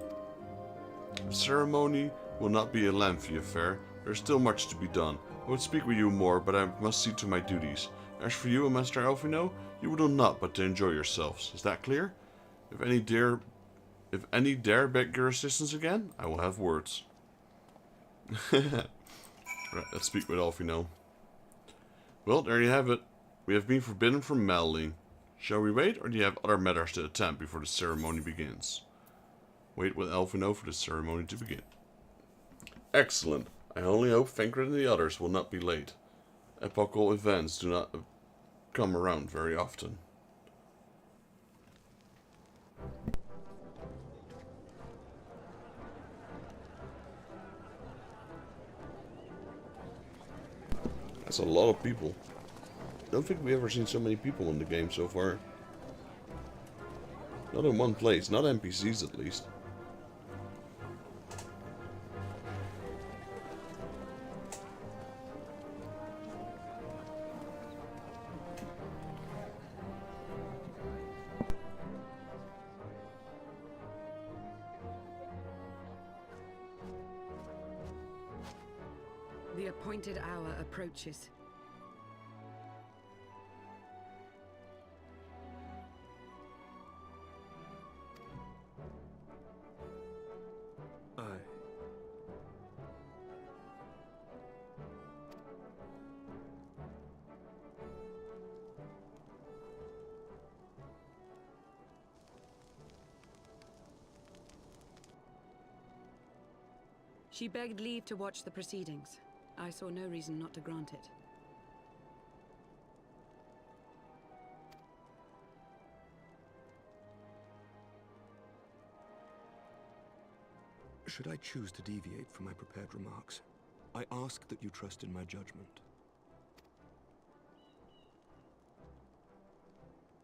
The ceremony will not be a lengthy affair. There is still much to be done. I would speak with you more, but I must see to my duties. As for you and Master Alfino, you will do naught but to enjoy yourselves. Is that clear? If any dare beg your assistance again, I will have words. Right, let's speak with Alfino. Well, there you have it. We have been forbidden from meddling. Shall we wait, or do you have other matters to attend before the ceremony begins? Wait with Alfino for the ceremony to begin. Excellent. I only hope Thancred and the others will not be late. Epochal events do not come around very often. That's a lot of people. I don't think we've ever seen so many people in the game so far. Not in one place, not NPCs at least. The appointed hour approaches. She begged leave to watch the proceedings. I saw no reason not to grant it. Should I choose to deviate from my prepared remarks, I ask that you trust in my judgment.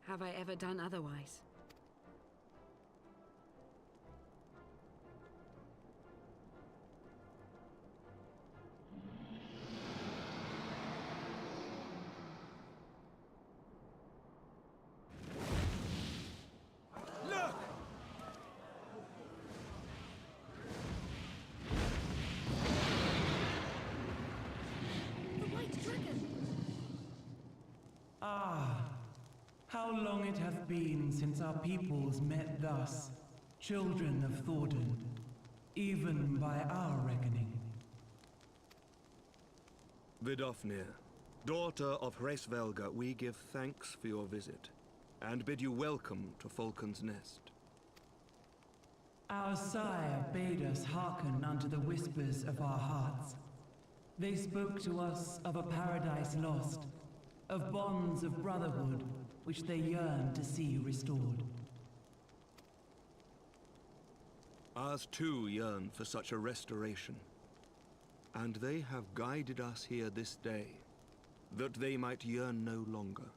Have I ever done otherwise? How long it hath been since our peoples met thus, children of Thordan, even by our reckoning. Vidofnir, daughter of Hraesvelga, we give thanks for your visit, and bid you welcome to Falcon's Nest. Our sire bade us hearken unto the whispers of our hearts. They spoke to us of a paradise lost, of bonds of brotherhood, which they yearn to see restored. Ours too yearn for such a restoration, and they have guided us here this day, that they might yearn no longer.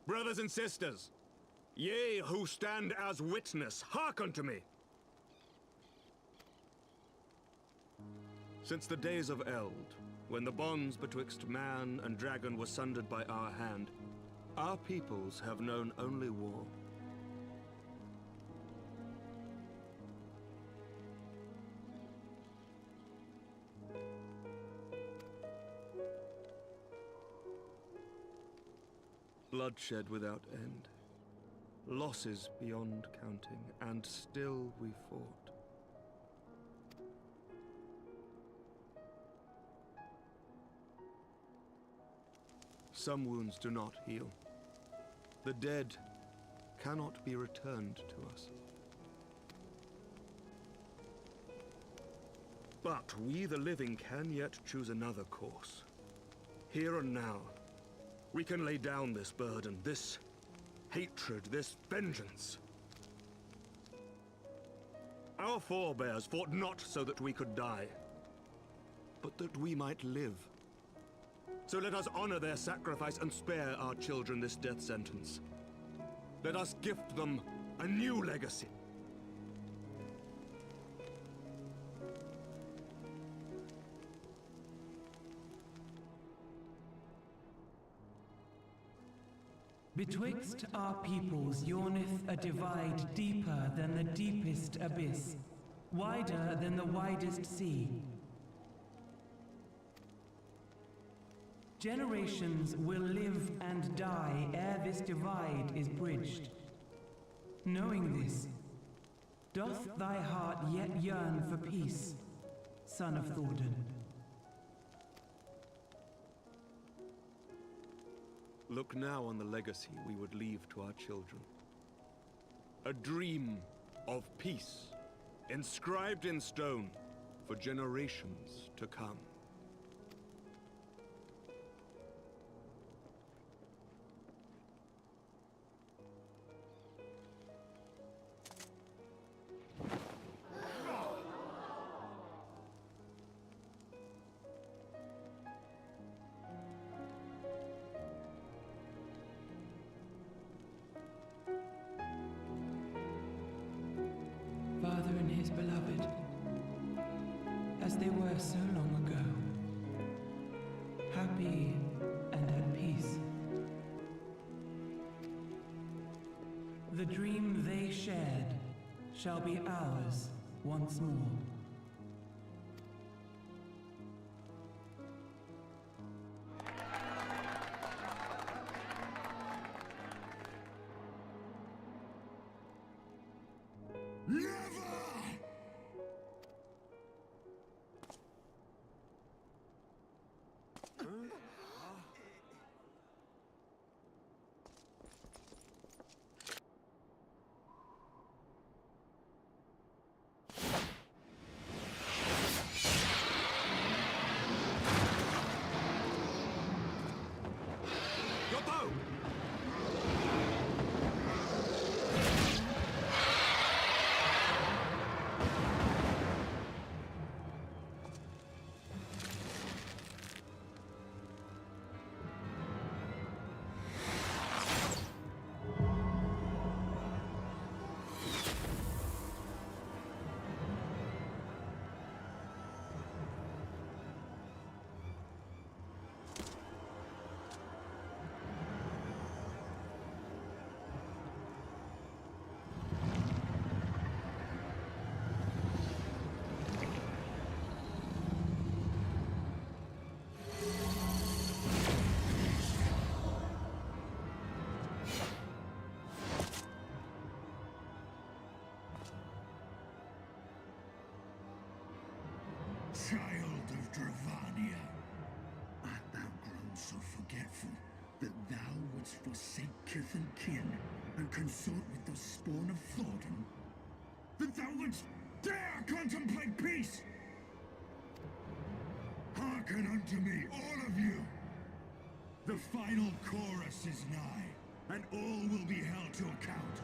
Brothers and sisters, ye who stand as witness, hearken to me! Since the days of Eld, when the bonds betwixt man and dragon were sundered by our hand, our peoples have known only war. Bloodshed without end, losses beyond counting, and still we fought. Some wounds do not heal. The dead cannot be returned to us. But we, the living, can yet choose another course. Here and now, we can lay down this burden, this hatred, this vengeance. Our forebears fought not so that we could die, but that we might live. So let us honor their sacrifice and spare our children this death sentence. Let us gift them a new legacy. Betwixt our peoples yawneth a divide deeper than the deepest abyss, wider than the widest sea. Generations will live and die ere this divide is bridged. Knowing this, doth thy heart yet yearn for peace, son of Thordan? Look now on the legacy we would leave to our children. A dream of peace, inscribed in stone for generations to come. Father and his beloved, as they were so long ago, happy and at peace. The dream they shared shall be ours once more. child of Dravania, art thou grown so forgetful that thou wouldst forsake kith and kin and consort with the spawn of Thornton? That thou wouldst dare contemplate peace? Hearken unto me, all of you! The final chorus is nigh, and all will be held to account.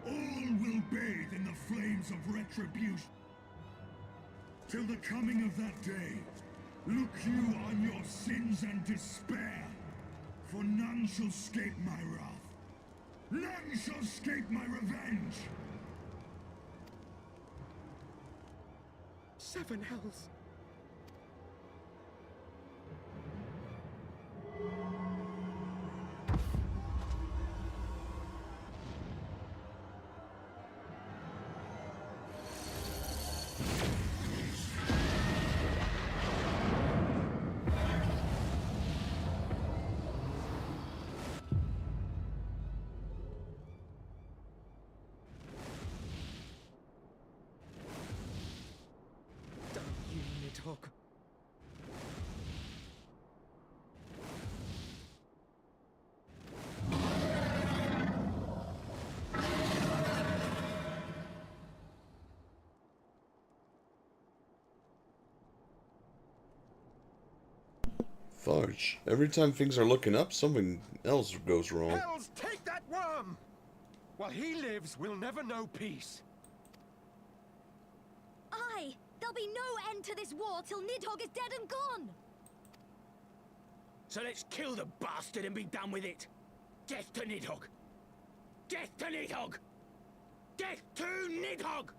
All will bathe in the flames of retribution. Till the coming of that day, look you on your sins and despair, for none shall escape my wrath. None shall escape my revenge! Seven hells. Nidhogg. Fudge. Every time things are looking up, something else goes wrong. Hells, take that worm! While he lives, we'll never know peace. Aye! There'll be no end to this war till Nidhogg is dead and gone! So let's kill the bastard and be done with it! Death to Nidhogg! Death to Nidhogg! Death to Nidhogg!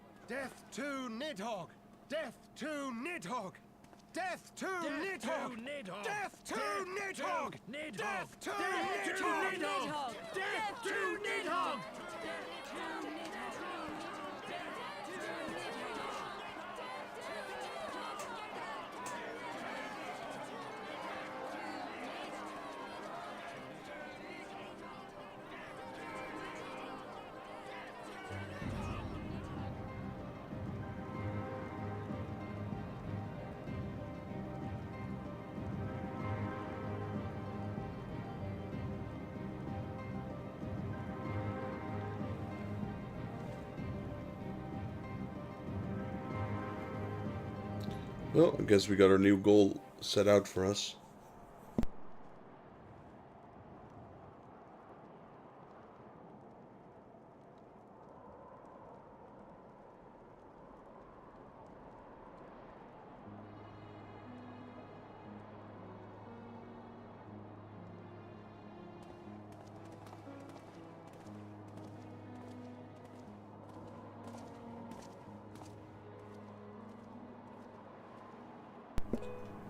Death to Nidhogg! Death to Nidhogg! Death to Nidhogg! Death to Nidhogg! Death to Nidhogg! Death to Nidhogg! Well, I guess we got our new goal set out for us.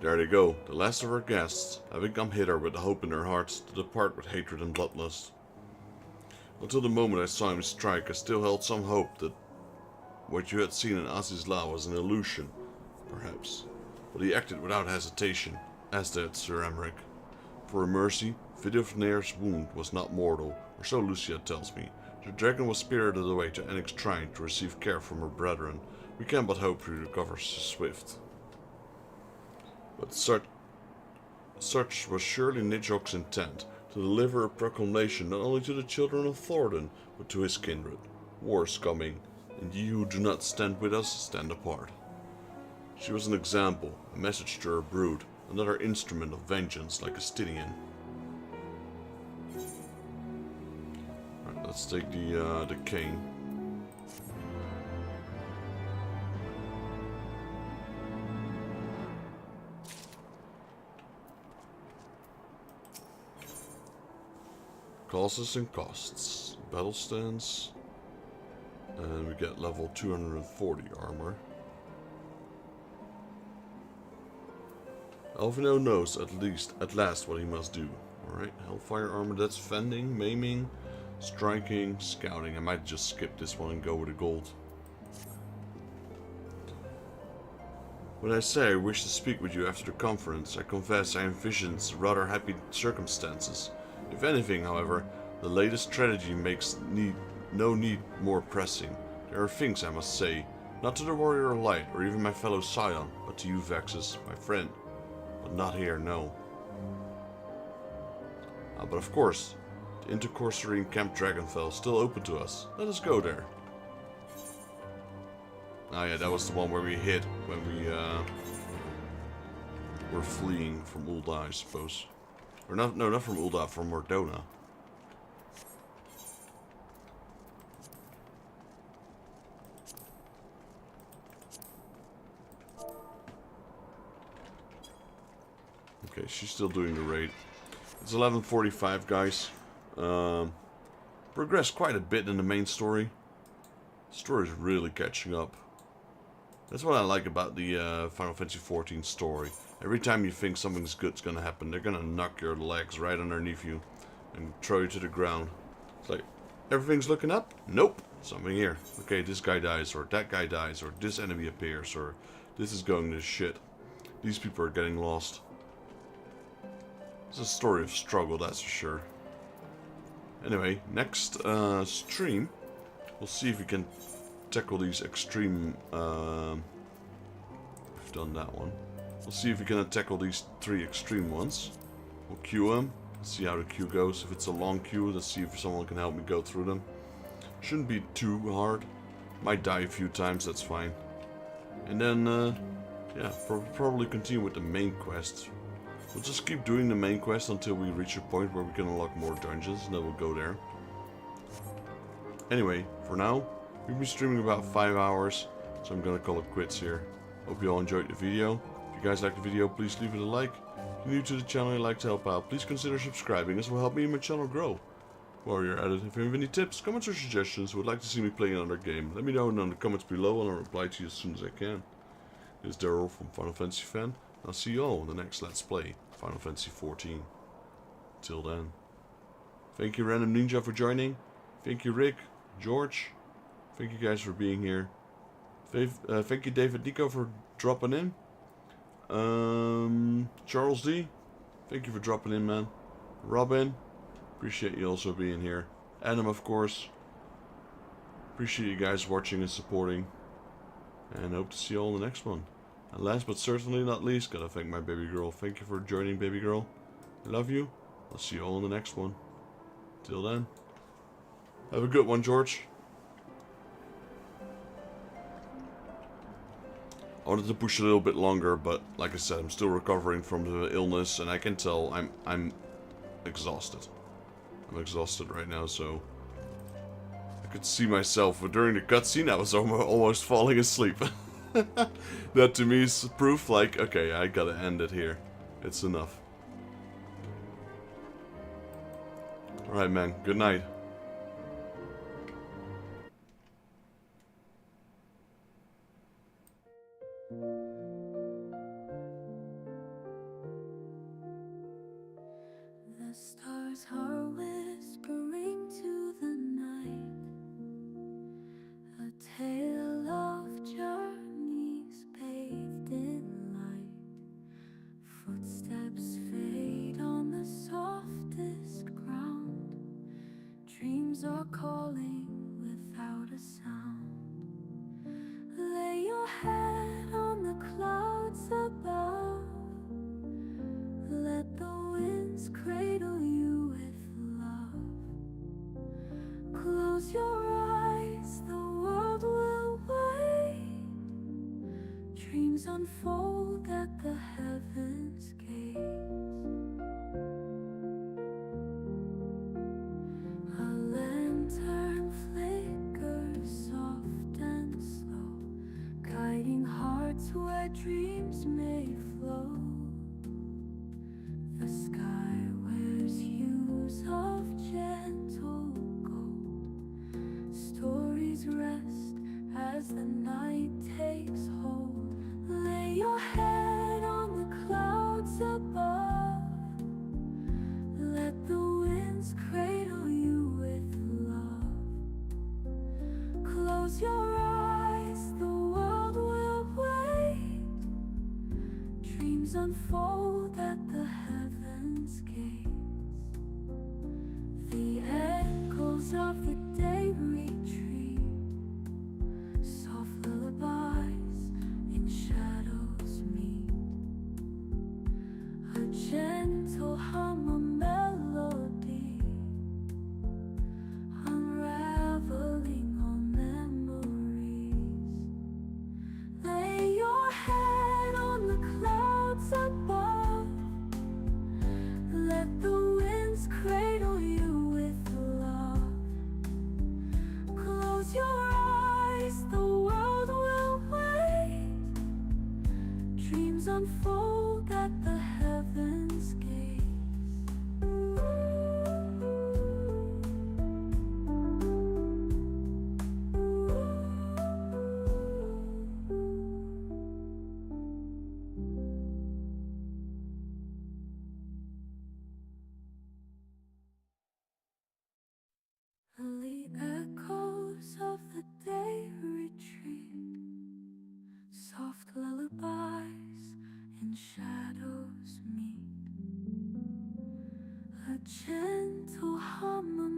There they go, the last of our guests, having come hither with the hope in their hearts to depart with hatred and bloodlust. Until the moment I saw him strike, I still held some hope that what you had seen in Aziz's Law was an illusion, perhaps. But he acted without hesitation, as did Sir Emmerich. For a mercy, Vidofnir's wound was not mortal, or so Lucia tells me. The dragon was spirited away to Enix Shrine to receive care from her brethren. We can but hope he recovers swift. But such was surely Nidhogg's intent, to deliver a proclamation not only to the children of Thornton, but to his kindred. War is coming, and ye who do not stand with us, stand apart. She was an example, a message to her brood, another instrument of vengeance like a Stydian. Alright, let's take the cane. Causes and costs. Battle stance. And we get level 240 armor. Alvino knows at last what he must do. Alright, Hellfire armor, that's fending, maiming, striking, scouting. I might just skip this one and go with the gold. When I say I wish to speak with you after the conference, I confess I envision rather happy circumstances. If anything, however, the latest tragedy makes no need more pressing. There are things I must say, not to the Warrior of Light, or even my fellow Scion, but to you, Vexus, my friend. But not here, no. But of course, the intercursory in Camp Dragonfell is still open to us. Let us go there. Ah yeah, that was the one where we hid when we were fleeing from Ul'dah, I suppose. Or not, no, not from Ul'dah, from Mordona. Okay, she's still doing the raid. It's 11:45, guys. Progressed quite a bit in the main story. The story is really catching up. That's what I like about the Final Fantasy XIV story. Every time you think something's good's gonna happen, they're gonna knock your legs right underneath you and throw you to the ground. It's like, everything's looking up? Nope. Something here. Okay, this guy dies, or that guy dies, or this enemy appears, or this is going to shit. These people are getting lost. It's a story of struggle, that's for sure. Anyway, next stream, we'll see if we can tackle these extreme... we've done that one. We'll see if we can tackle these 3 extreme ones. We'll queue them, see how the queue goes. If it's a long queue, let's see if someone can help me go through them. Shouldn't be too hard. Might die a few times, that's fine. And then, yeah, probably continue with the main quest. We'll just keep doing the main quest until we reach a point where we can unlock more dungeons, and then we'll go there. Anyway, for now, we've been streaming about 5 hours, so I'm gonna call it quits here. Hope you all enjoyed the video. If you guys liked the video, please leave it a like. If you're new to the channel and you'd like to help out, please consider subscribing. This will help me and my channel grow. While you're at it, if you have any tips, comments, or suggestions, would like to see me play another game, let me know in the comments below and I'll reply to you as soon as I can. This is Daryl from Final Fantasy Fan. I'll see you all in the next Let's Play, Final Fantasy XIV. Till then. Thank you Random Ninja for joining. Thank you Rick, George. Thank you guys for being here. Thank you David Nico for dropping in. Charles D. Thank you for dropping in, man. Robin. Appreciate you also being here. Adam, of course. Appreciate you guys watching and supporting. And hope to see you all in the next one. And last but certainly not least, gotta thank my baby girl. Thank you for joining, baby girl. I love you. I'll see you all in the next one. Till then. Have a good one, George. I wanted to push a little bit longer, but like I said, I'm still recovering from the illness, and I can tell I'm exhausted. I'm exhausted right now, so I could see myself. But during the cutscene, I was almost falling asleep. That to me is proof, like, okay, I gotta end it here. It's enough. Alright, man. Good night. The stars are whispering to the night, a tale of journeys bathed in light. Footsteps fade on the softest ground. Dreams are calling without a sound. Lay your head on the clouds above. Let the winds cradle you with love. Close your eyes, the world will wait. Dreams unfold at the heavens' gates. A lantern flickers soft and slow, guiding hearts where dreams may flow. The sky wears hues of gentle gold. Stories rest as the night takes hold. Lay your head on the clouds above. Let the winds cradle you with love. Close your eyes, the world will wait. Dreams unfold at the heavens' gates. The echoes of the day retreat. gentle hum